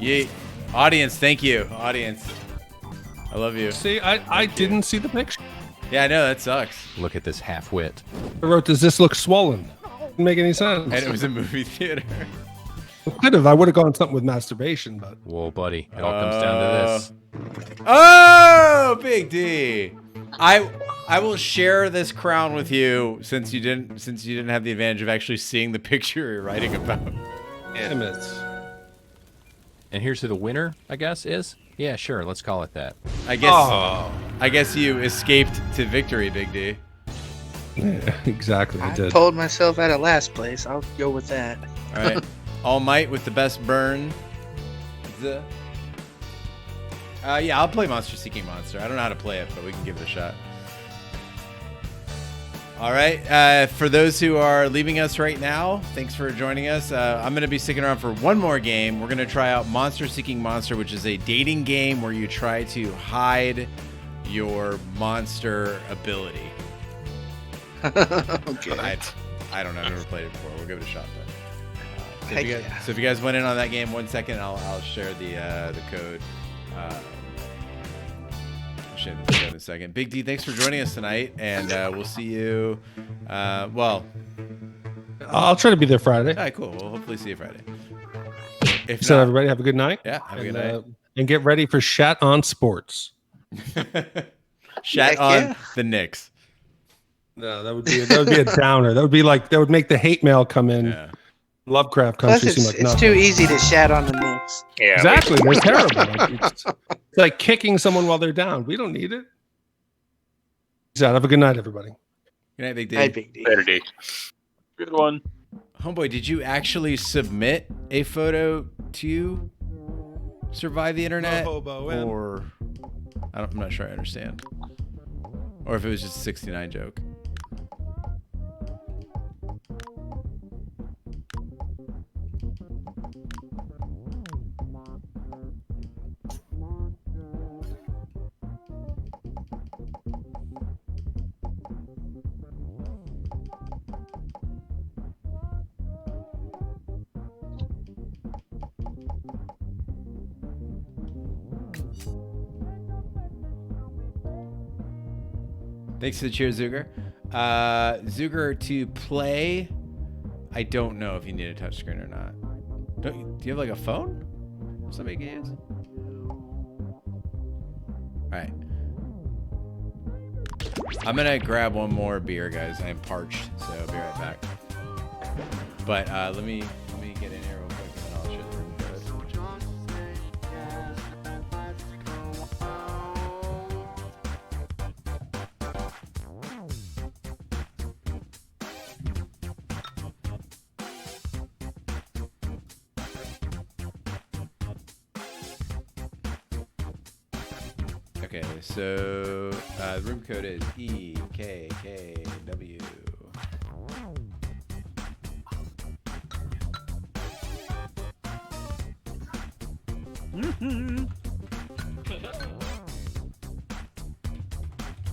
Yeet. Audience, thank you. Audience. I love you. See, I didn't see the picture. Yeah, I know, that sucks. Look at this half-wit. I wrote, "Does this look swollen?" Didn't make any sense. And it was a movie theater. Could have. I would have gone something with masturbation, but Whoa, buddy. It all comes down to this. Oh, Big D. I will share this crown with you since you didn't have the advantage of actually seeing the picture you're writing about. damn it. And here's who the winner, I guess, is? Yeah, sure. Let's call it that. I guess you escaped to victory, Big D. Yeah, exactly. I I did. pulled myself out of last place. I'll go with that. All right. All Might with the best burn. Yeah, I'll play Monster Seeking Monster. I don't know how to play it, but we can give it a shot. All right. For those who are leaving us right now, thanks for joining us. I'm going to be sticking around for one more game. We're going to try out Monster Seeking Monster, which is a dating game where you try to hide your monster ability. Okay. I don't know. I've never played it before. We'll give it a shot, though. So Heck if you guys went in on that game, 1 second, I'll share the code. I'll share the code in a second. Big D, thanks for joining us tonight, and we'll see you. Well, I'll try to be there Friday. all right, cool. We'll hopefully see you Friday. If So not, everybody have a good night. yeah, have a good night. And get ready for Shat on Sports. Chat Heck on yeah. the Knicks. No, that would be a downer. That would make the hate mail come in. Yeah. Lovecraft Plus, country seem it's, like it's nothing. too easy to shat on the Knicks. Yeah. Exactly, they're terrible. It's like kicking someone while they're down. We don't need it. Peace out. Have a good night, everybody. Good night, Big D. Hey, Big D. Better D. Good one. Homeboy, did you actually submit a photo to survive the internet, or I'm not sure I understand, or if it was just a 69 joke. Thanks for the cheers, Zuger. Zuger, to play, I don't know if you need a touchscreen or not. Do you have like a phone? Somebody can use? All right. I'm gonna grab one more beer, guys. I am parched, so I'll be right back. But let me get in here real quick and then I'll show the room code. Okay, so the room code is EKKW.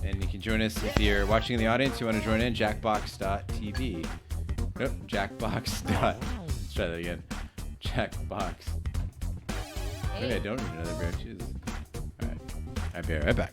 And you can join us if you're watching in the audience. You want to join in, jackbox.tv. Nope, jackbox. Let's try that again. Jackbox. Maybe I don't need another bear. Jesus. All right. I'll be right back.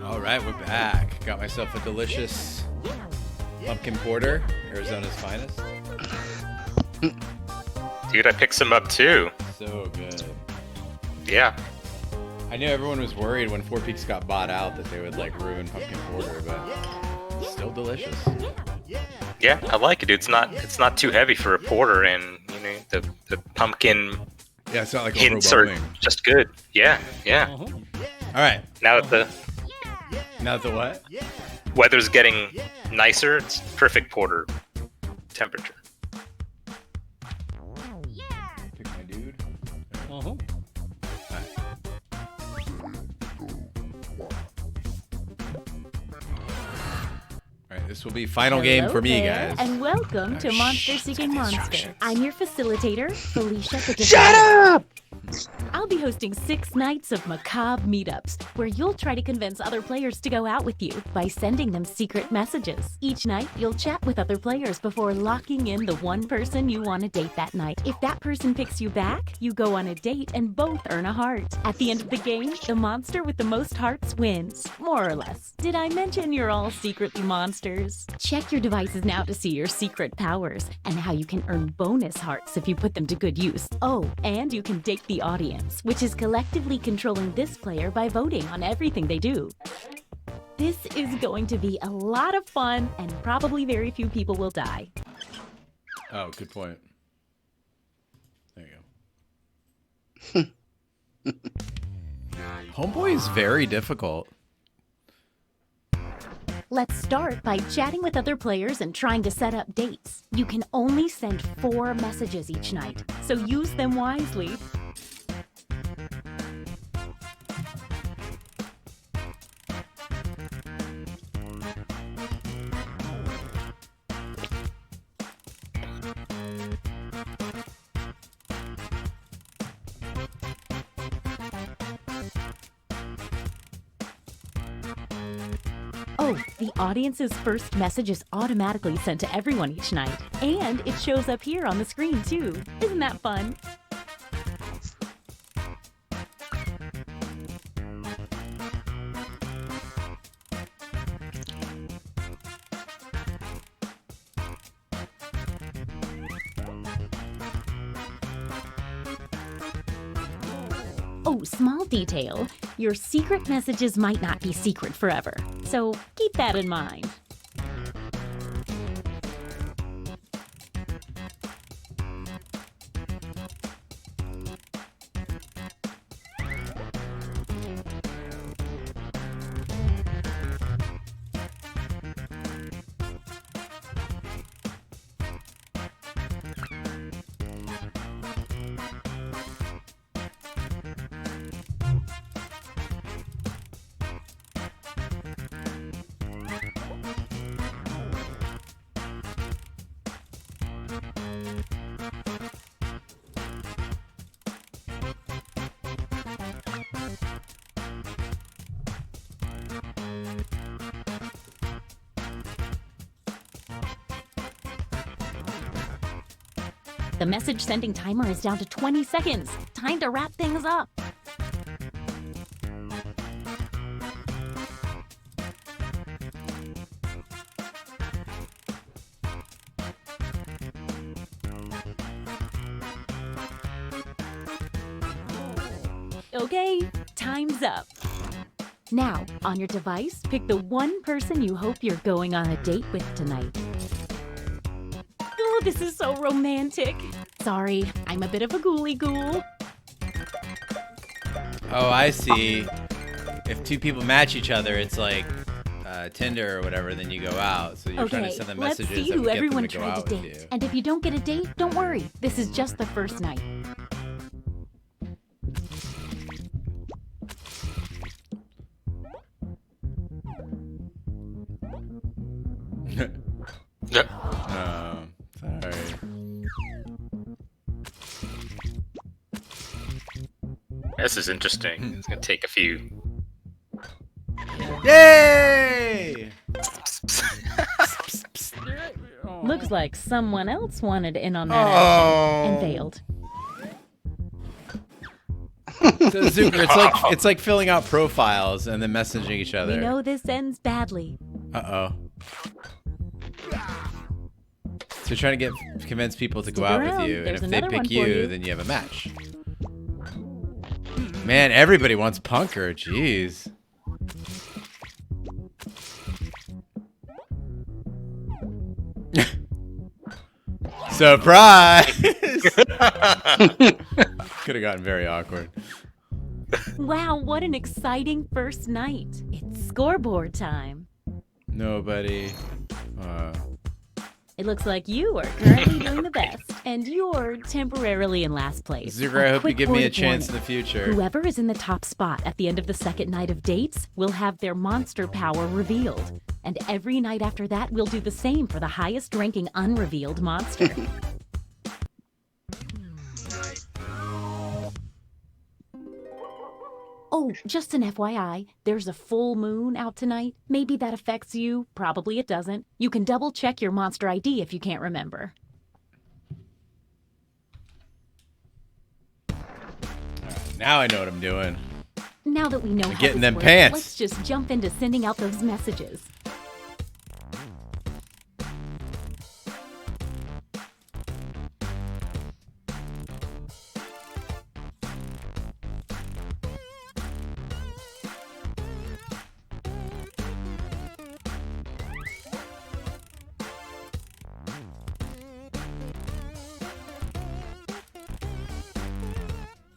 All right, we're back. Got myself a delicious pumpkin porter, Arizona's finest. Dude, I picked some up too. So good. Yeah. I knew everyone was worried when Four Peaks got bought out that they would like ruin pumpkin porter, but still delicious. Yeah, I like it, dude. It's not too heavy for a porter, and you know the pumpkin. Yeah, it's not like hints are just good. Yeah, yeah. All right. Now that the what? Weather's getting nicer, it's perfect porter temperature. Pick my dude. Alright, this will be final game for me, there, guys. And welcome to Monster Seeking Monster. I'm your facilitator, Felicia the Shut up! I'll be hosting 6 nights of macabre meetups where you'll try to convince other players to go out with you by sending them secret messages. Each night, you'll chat with other players before locking in the one person you want to date that night. If that person picks you back, you go on a date and both earn a heart. At the end of the game, the monster with the most hearts wins, more or less. Did I mention you're all secretly monsters? Check your devices now to see your secret powers and how you can earn bonus hearts if you put them to good use. Oh, and you can date the audience, which is collectively controlling this player by voting on everything they do. This is going to be a lot of fun, and probably very few people will die. Oh, good point. There you go. Homeboy is very difficult. Let's start by chatting with other players and trying to set up dates. You can only send 4 messages each night, so use them wisely. The audience's first message is automatically sent to everyone each night, and it shows up here on the screen too. Isn't that fun? Oh, small detail. Your secret messages might not be secret forever, so keep that in mind. The message sending timer is down to 20 seconds. Time to wrap things up. Okay, time's up. Now, on your device, pick the one person you hope you're going on a date with tonight. Oh, this is so romantic. Sorry, I'm a bit of a ghoulie ghoul. Oh, I see. If two people match each other, it's like Tinder or whatever, then you go out. So you're trying to send them let's messages see that who would get them everyone to go tried out to with date. you. And if you don't get a date, don't worry. This is just the first night. Sorry. This is interesting. It's gonna take a few. Yay! Looks like someone else wanted in on that action and failed. So Zucker, it's like filling out profiles and then messaging each other. We know this ends badly. Uh-oh. So you're trying to convince people to go Stick out around. with you, There's and if they another one pick for you, you. then you have a match. Man, everybody wants Punker. Jeez. Surprise! Could have gotten very awkward. Wow, what an exciting first night. It's scoreboard time. Nobody. It looks like you are currently doing the best, and you're temporarily in last place. Zucker, I hope you Quick give me a word of chance in warning. the future. Whoever is in the top spot at the end of the second night of dates will have their monster power revealed. And every night after that, we'll do the same for the highest ranking unrevealed monster. Oh, just an FYI, there's a full moon out tonight. Maybe that affects you. Probably it doesn't. You can double check your monster ID if you can't remember. Now I know what I'm doing. Now that we know how getting this them works, pants. let's just jump into sending out those messages.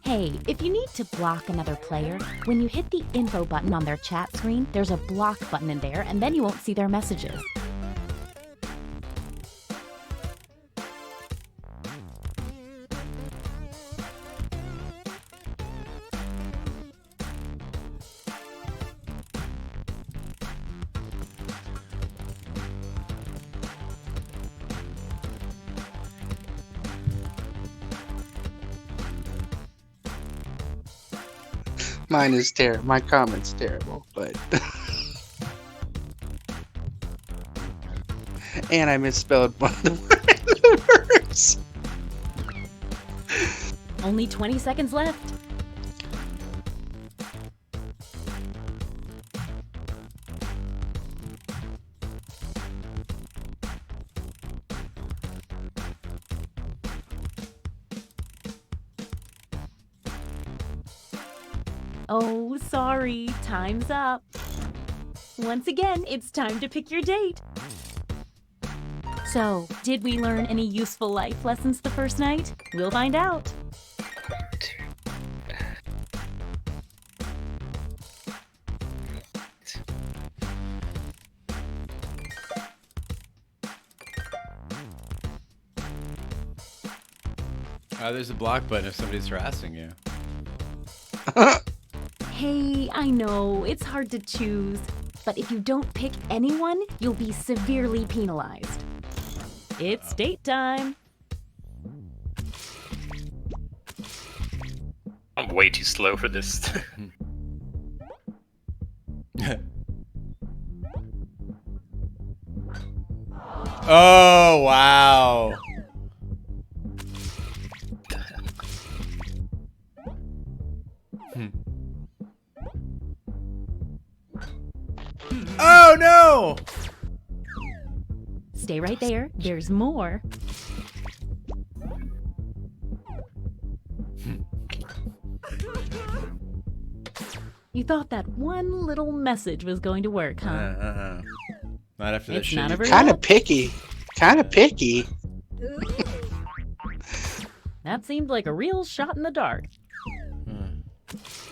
Hey, if you need to block another player, when you hit the info button on their chat screen, there's a block button in there, and then you won't see their messages. Mine is terrible. My comment's terrible, but And I misspelled one of the words. Only 20 seconds left. Oh, sorry. Time's up. Once again, it's time to pick your date. So, did we learn any useful life lessons the first night? We'll find out. There's a block button if somebody's harassing you. Hey, I know, it's hard to choose, but if you don't pick anyone, you'll be severely penalized. It's date time. I'm way too slow for this. Oh, wow. Oh, no! Stay right there. There's more. You thought that one little message was going to work, huh? Not after that It's shit. not over Kind yet. of picky. Kind of picky. That seemed like a real shot in the dark.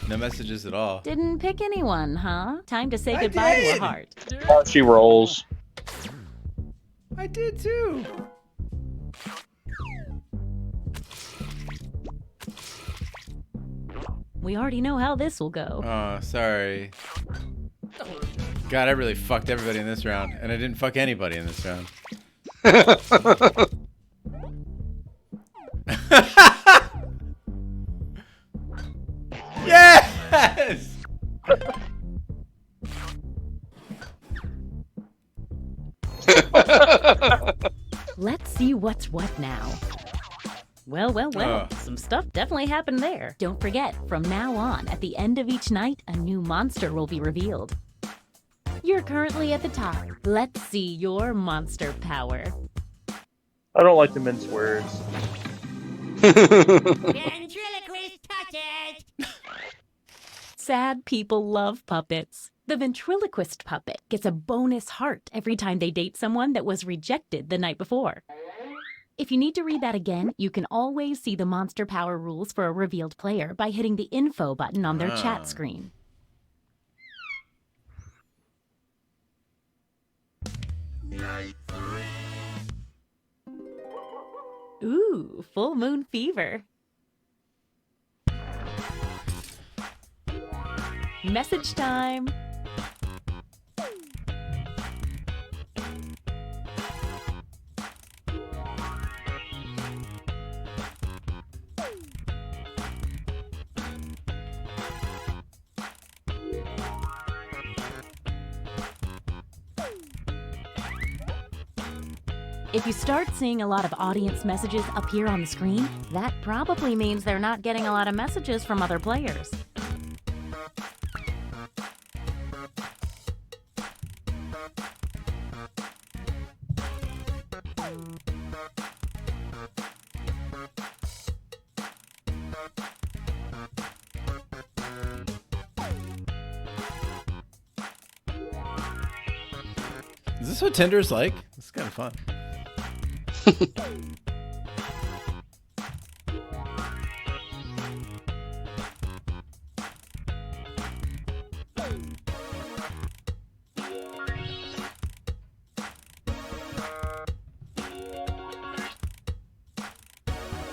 No messages at all. Didn't pick anyone, huh? Time to say goodbye to a heart. She rolls. I did too. We already know how this will go. Oh, sorry. God, I really fucked everybody in this round, and I didn't fuck anybody in this round. Yes! Let's see what's what now. Well, some stuff definitely happened there. Don't forget, from now on, at the end of each night, a new monster will be revealed. You're currently at the top. Let's see your monster power. I don't like to mince words. Sad people love puppets. The ventriloquist puppet gets a bonus heart every time they date someone that was rejected the night before. If you need to read that again, you can always see the monster power rules for a revealed player by hitting the info button on their chat screen. Ooh, full moon fever. Message time. If you start seeing a lot of audience messages appear on the screen, that probably means they're not getting a lot of messages from other players. Is this what Tinder's like? This is kind of fun.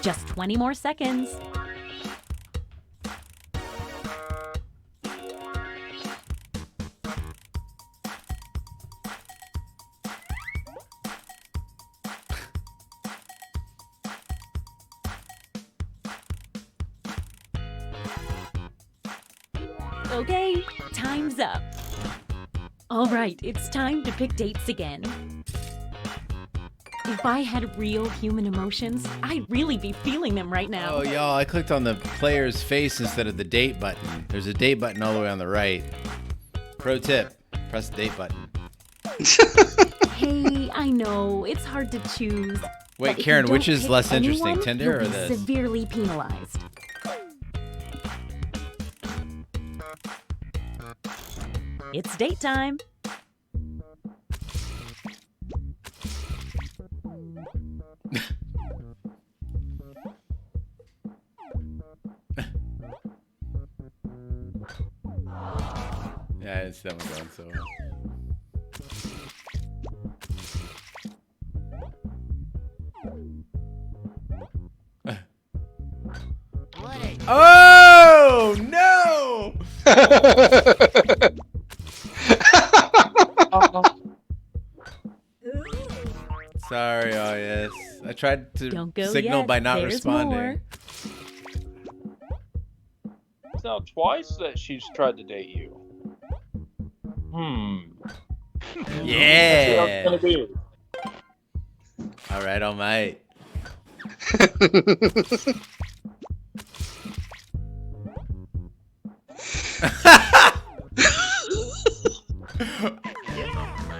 Just 20 more seconds. Okay, time's up. All right, it's time to pick dates again. If I had real human emotions, I'd really be feeling them right now. Oh, y'all, I clicked on the player's face instead of the date button. There's a date button all the way on the right. Pro tip, press the date button. Hey, I know, it's hard to choose. Wait, but if Karen, you which don't is pick less interesting, anyone, Tinder you'll or be this? severely penalized. It's date time. Yeah, it's that one going so well. Oh no! Sorry, oh yes. I tried to Don't go signal yet. by not There's responding. more. It's now twice that she's tried to date you. Yeah. Gonna be. All right, all might.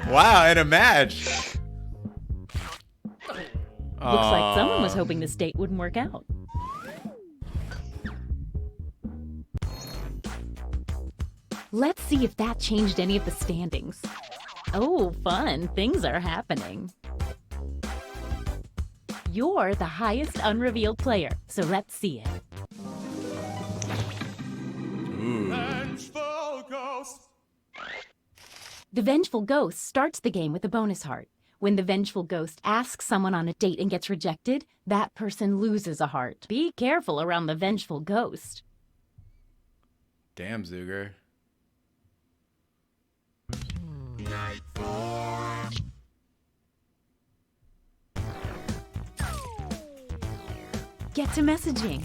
Wow, and a match. Looks like someone was hoping this date wouldn't work out. Let's see if that changed any of the standings. Oh, fun. Things are happening. You're the highest unrevealed player, so let's see it. The Vengeful Ghost starts the game with a bonus heart. When the Vengeful Ghost asks someone on a date and gets rejected, that person loses a heart. Be careful around the Vengeful Ghost. Damn, Zuger. Get to messaging.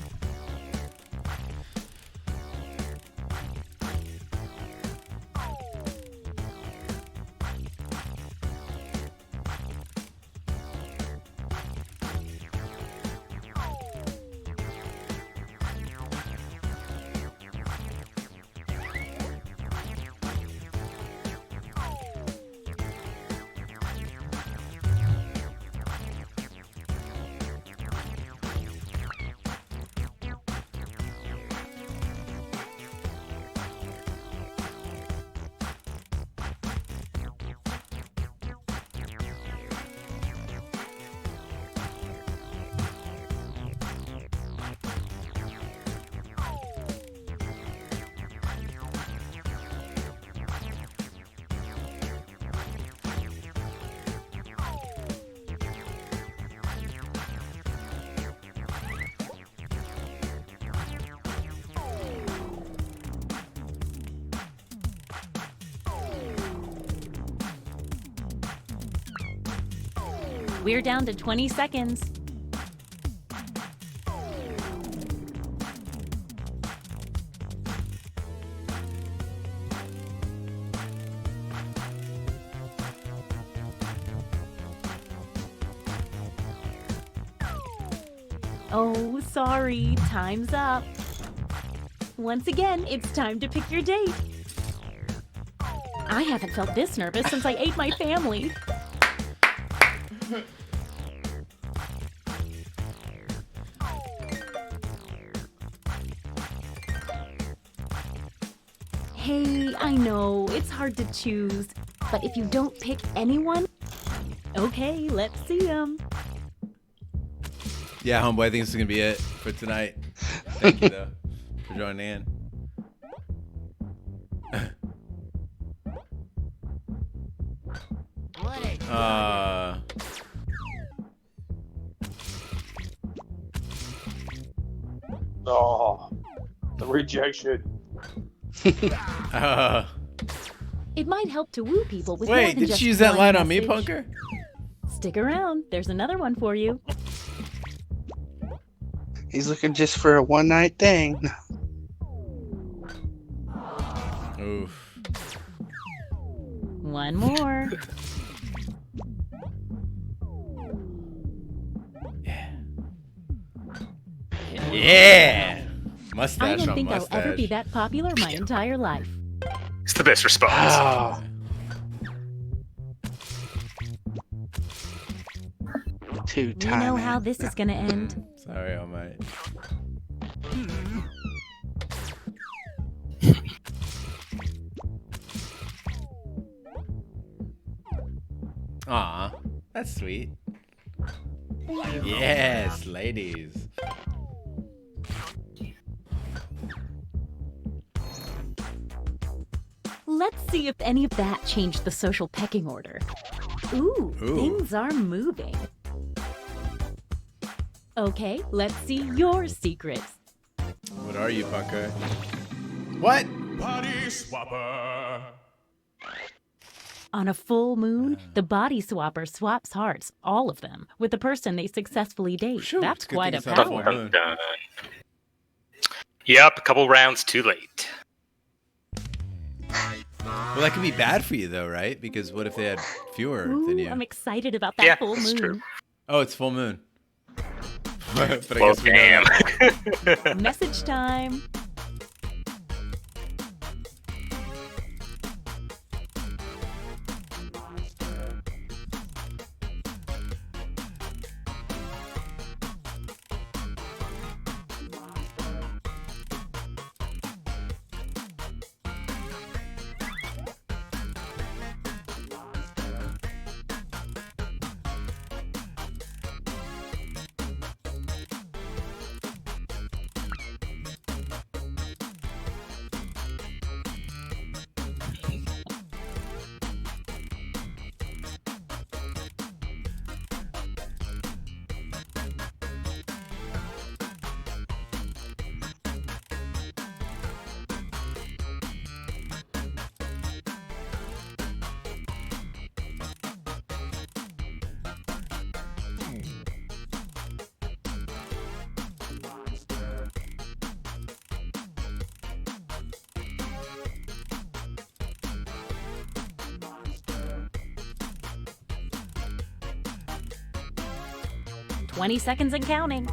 We're down to 20 seconds. Oh, sorry. Time's up. Once again, it's time to pick your date. I haven't felt this nervous since I ate my family. Hey, I know, it's hard to choose, but if you don't pick anyone, okay, let's see them. Yeah, homeboy, I think this is gonna be it for tonight. Thank you though for joining in. Oh, the rejection. It might help to woo people with Wait, more than did just she use that one line on me, message. Punker? Stick around, there's another one for you. He's looking just for a one-night thing. Oof. One more. Yeah. I Mustache don't on think mustache. I'll ever be that popular my entire life. It's the best response. Oh. Too You timing. know how this is gonna end. Sorry, All Might. Aw, that's sweet. Yes, ladies. Let's see if any of that changed the social pecking order. Ooh, things are moving. Okay, let's see your secrets. What are you, Bunker? What? Body swapper. On a full moon, the body swapper swaps hearts, all of them, with the person they successfully date. That's quite a power. Dun. Yep, a couple rounds too late. Well, that could be bad for you, though, right? Because what if they had fewer than you? I'm excited about that full moon. True. Oh, it's full moon. But I Well, guess we know that. Message time. "20 seconds and counting."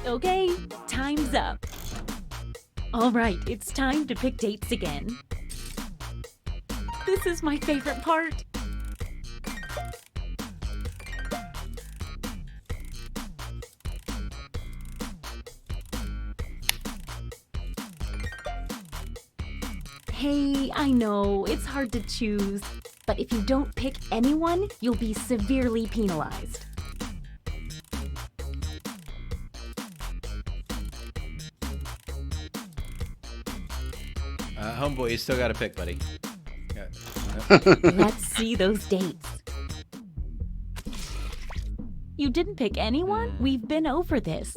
Okay, time's up. All right, it's time to pick dates again. This is my favorite part. Hey, I know, it's hard to choose, but if you don't pick anyone, you'll be severely penalized. Homeboy, you still got to pick, buddy. Let's see those dates. You didn't pick anyone? We've been over this.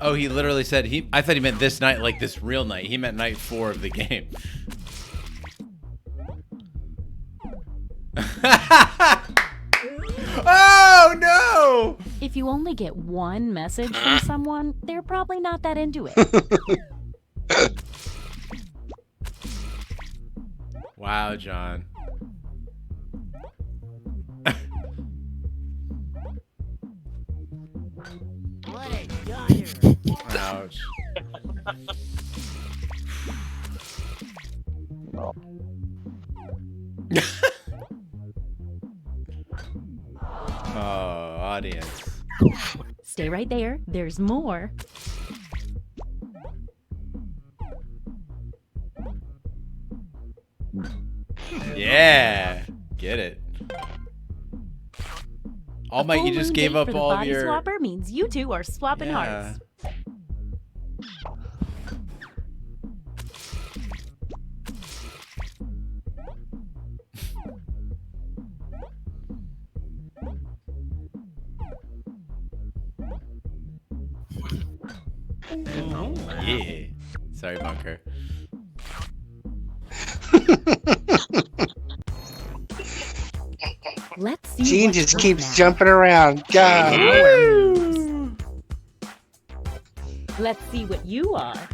Oh, he literally said I thought he meant this night, like this real night. He meant night 4 of the game. Oh no! If you only get one message from someone, they're probably not that into it. Wow, John. What a gutter. Ouch. Oh, audience. Stay right there. There's more. Yeah. Get it. All Might, you Full just moon gave date up for the all of body your... swapper means you two are swapping Yeah. hearts. Yeah. Sorry, Bunker. Let's see. Gene what's just right keeps now. jumping around. God. Power moves. Let's see what you are.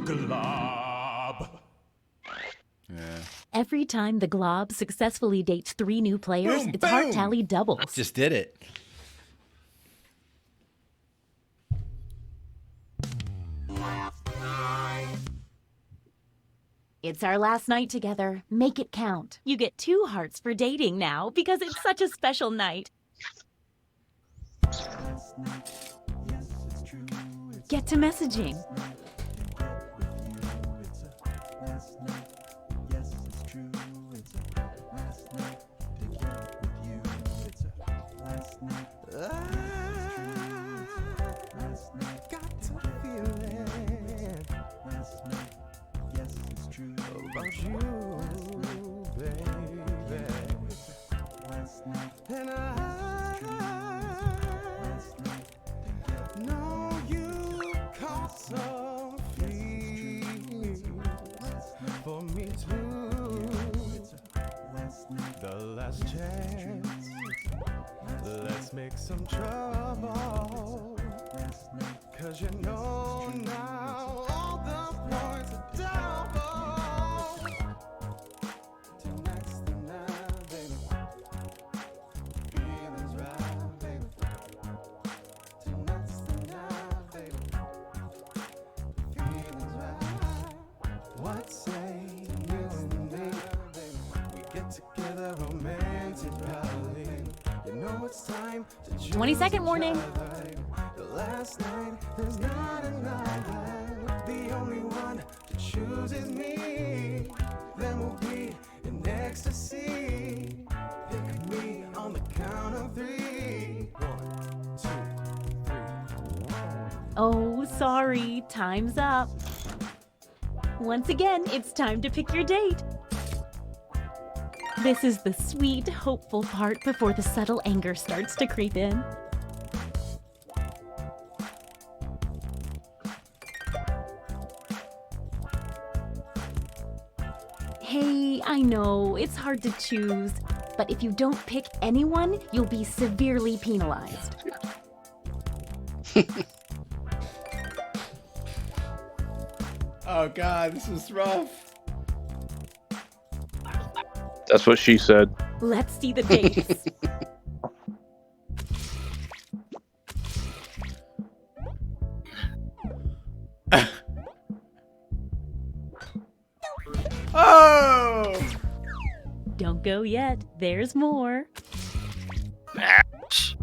Glob. Yeah. Every time the Glob successfully dates 3 new players, Boom, its heart boom. tally doubles. Just did it. It's our last night together. Make it count. You get 2 hearts for dating now because it's such a special night. Get to messaging. For me too. The last chance. Let's make some trouble. 'Cause you know now all the points are double. Tonight's the night, baby. Feelings right, baby. Tonight's the night, baby. Feelings right. What say you and me? We get together romantically. You know it's time to choose 20-second warning. each other. The last night, there's not another. The only one to choose is me. Then we'll be in ecstasy. Pick me on the count of 3. 1, 2, 3. Oh, sorry. Time's up. Once again, it's time to pick your date. This is the sweet, hopeful part before the subtle anger starts to creep in. Hey, I know, it's hard to choose, but if you don't pick anyone, you'll be severely penalized. Oh God, this is rough. That's what she said. Let's see the dates. Oh! Don't go yet. There's more. Match.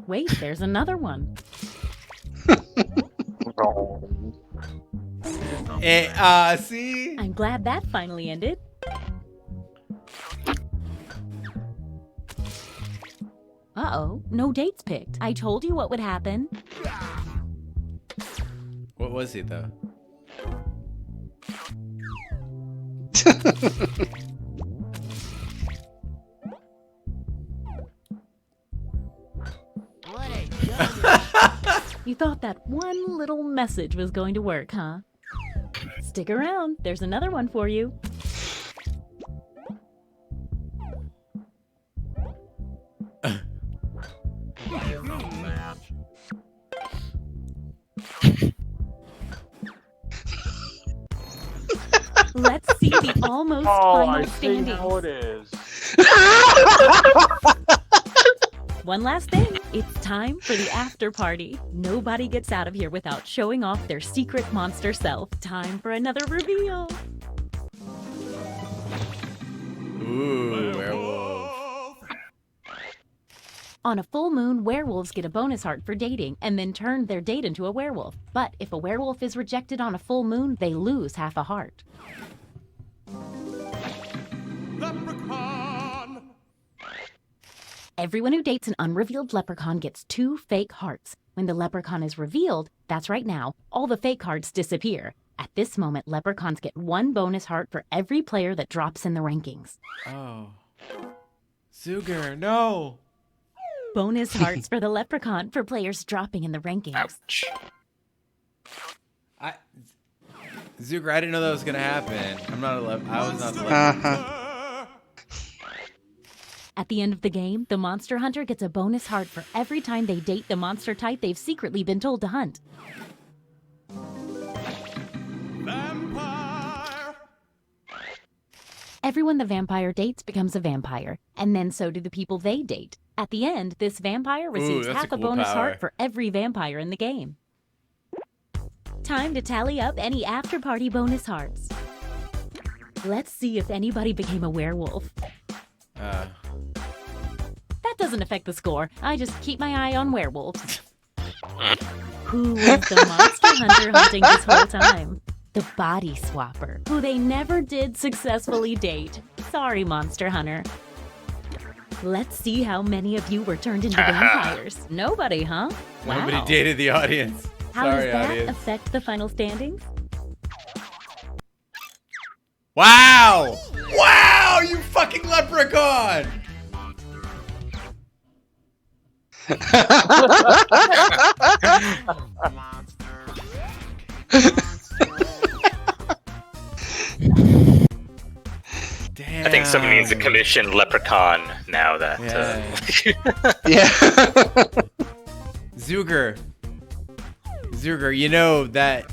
Wait, there's another one. See? I'm glad that finally ended. Uh-oh, no dates picked. I told you what would happen. What was he though? You thought that one little message was going to work, huh? Stick around. There's another one for you. Let's see the almost final standings. How it is. One last thing. It's time for the after party. Nobody gets out of here without showing off their secret monster self. Time for another reveal. Ooh, werewolf. On a full moon, werewolves get a bonus heart for dating and then turn their date into a werewolf. But if a werewolf is rejected on a full moon, they lose half a heart. Leprechaun. Everyone who dates an unrevealed leprechaun gets 2 fake hearts. When the leprechaun is revealed, that's right now, all the fake hearts disappear. At this moment, leprechauns get 1 bonus heart for every player that drops in the rankings. Oh. Zuger, no. Bonus hearts for the leprechaun for players dropping in the rankings. Ouch. Zucker, I didn't know that was gonna happen. I was not the leprechaun. At the end of the game, the monster hunter gets a bonus heart for every time they date the monster type they've secretly been told to hunt. Everyone the vampire dates becomes a vampire, and then so do the people they date. At the end, this vampire receives that's half a a cool bonus power. heart for every vampire in the game. Time to tally up any after-party bonus hearts. Let's see if anybody became a werewolf. That doesn't affect the score. I just keep my eye on werewolves. Who was the monster hunter hunting this whole time? The body swapper, who they never did successfully date. Sorry, monster hunter. Let's see how many of you were turned into vampires. Nobody, huh? Wow. Nobody dated the audience. How Sorry, does that audience. affect the final standings? Wow! Wow! You fucking leprechaun! I think someone needs to commission Leprechaun now that. Yeah. Zuger, you know that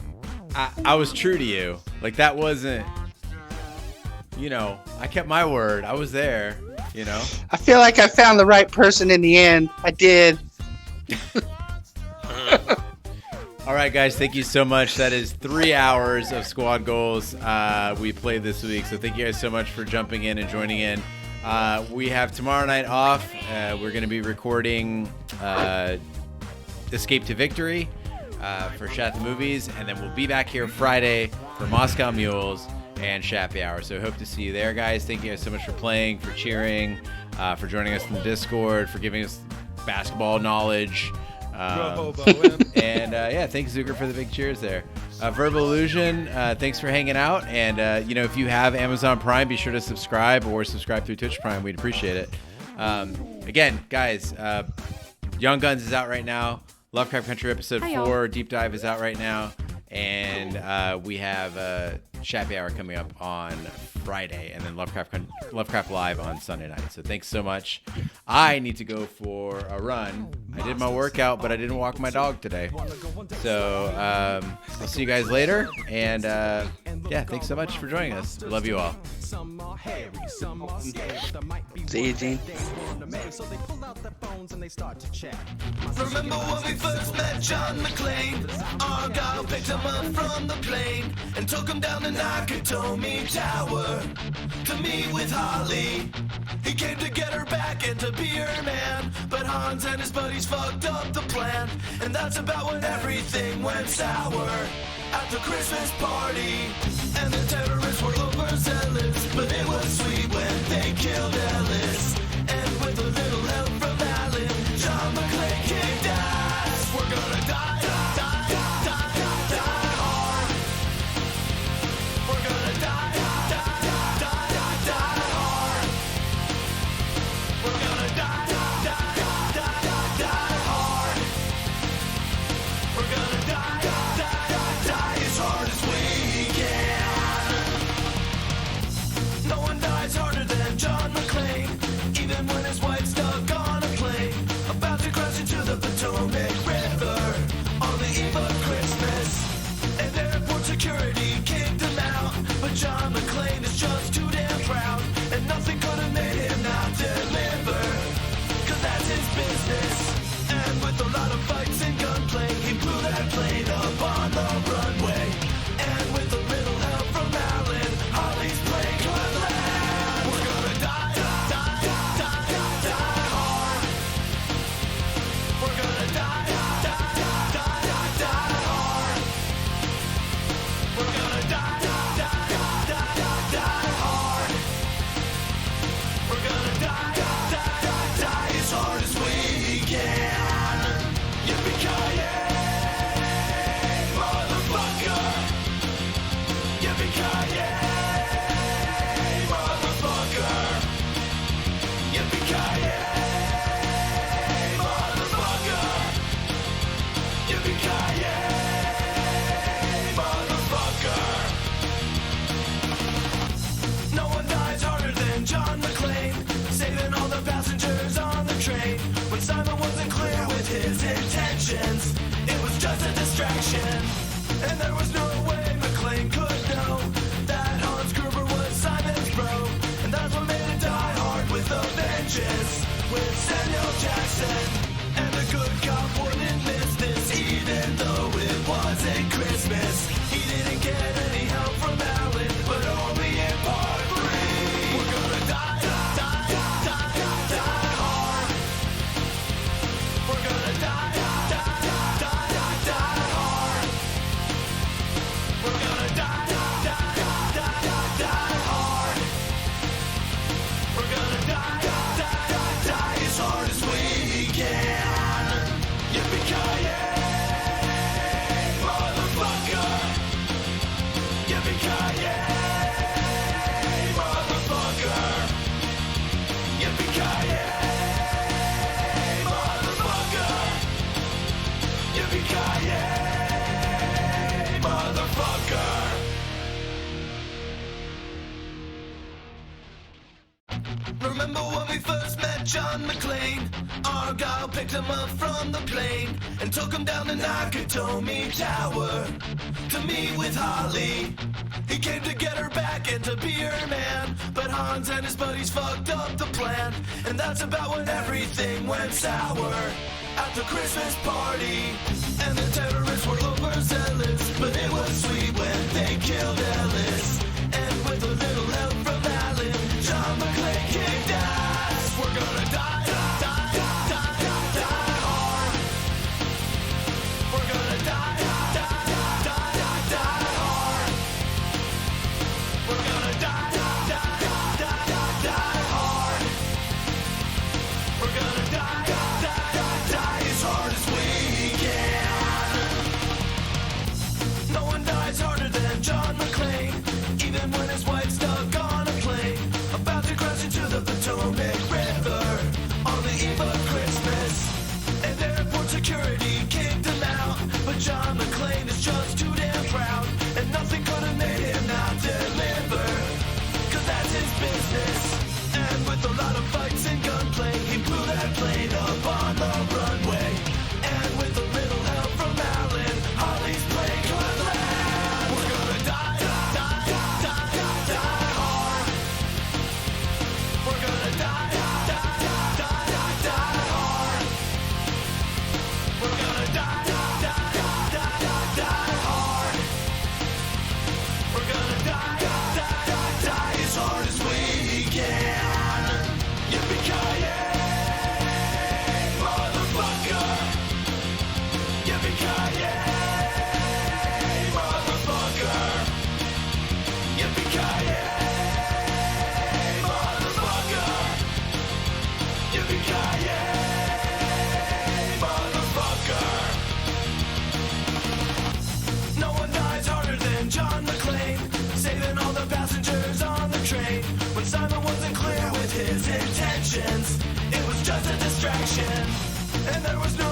I was true to you. Like, that wasn't, I kept my word. I was there, I feel like I found the right person in the end. I did. All right, guys, thank you so much. That is 3 hours of squad goals we played this week. So thank you guys so much for jumping in and joining in. We have tomorrow night off. We're going to be recording Escape to Victory for Shat the Movies. And then we'll be back here Friday for Moscow Mules and Shappy Hour. So hope to see you there, guys. Thank you guys so much for playing, for cheering, for joining us in the Discord, for giving us basketball knowledge. Thanks Zucker for the big cheers there. Verbal Illusion, thanks for hanging out. And if you have Amazon Prime, be sure to subscribe or subscribe through Twitch Prime. We'd appreciate it. Again, guys, Young Guns is out right now. Lovecraft Country episode 4 deep dive is out right now, and we have Shappy Hour coming up on Friday, and then Lovecraft Live on Sunday night. So thanks so much. I need to go for a run. I did my workout, but I didn't walk my dog today. So I'll see you guys later, and thanks so much for joining us. Love you all. See you, Gene. Remember when we first met John McClane? Argyle picked him up from the plane and took him down the Nakatomi Tower to meet with Holly. He came to get her back and to be her man, but Hans and his buddies fucked up the plan, and that's about when everything went sour at the Christmas party. And the terrorists were overzealous, but it was sweet when they killed Ellis. And with a little help from Alan, John McClane kicked ass. We're gonna die, die, die, die, die, die hard. We're gonna die, die, die, die, die, die hard. We're gonna die, die, die, die, die, die hard. We're gonna die, die, die, die as hard as we can. No one dies harder than John McClane. trenches with Samuel Jackson. And the good cop wouldn't miss this, even though it wasn't Christmas. He didn't get any help from Alan, but only in part 3. We're gonna die hard. We're gonna die hard. We're gonna die hard. We're gonna die as hard as we can. Yippee-ki-yay, motherfucker. Yippee-ki-yay, motherfucker. Yippee-ki-yay, motherfucker. Yippee-ki-yay, motherfucker. Remember when we first met John McClane? Argyle picked him up from the plane and took him down to Nakatomi Tower to meet with Holly. He came to get her back and to be her man, but Hans and his buddies fucked up the plan, and that's about when everything went sour at the Christmas party. And the terrorists were overzealous, but it was sweet when they killed Ellis. And with a little help from Alan, John McClane kicked ass. We're gonna die hard. We're gonna die hard. We're gonna die hard. We're gonna die as hard as we can. No one dies harder than John McClane, even when his wife's stuck on a plane, about to crash into the Potomac River on the eve of Christmas. And airport security kicked him out, but John McClane is just too damn proud, and nothing could have made him not deliver, cause that's his business. And with a lot of fights and gunplay, he blew that plane up on the runway. And with a little help from Alan, Holly's plane could land. We're gonna die hard. We're gonna die hard. We're gonna die hard. We're gonna die as hard as we can. Yippee-ki-yay, motherfucker. Yippee-ki-yay, motherfucker. Yippee-ki-yay, motherfucker. Yippee-ki-yay, motherfucker. No one dies harder than John McClane, saving all the passengers on the train. When Simon wasn't clear with his intentions, it was just a distraction, and there was no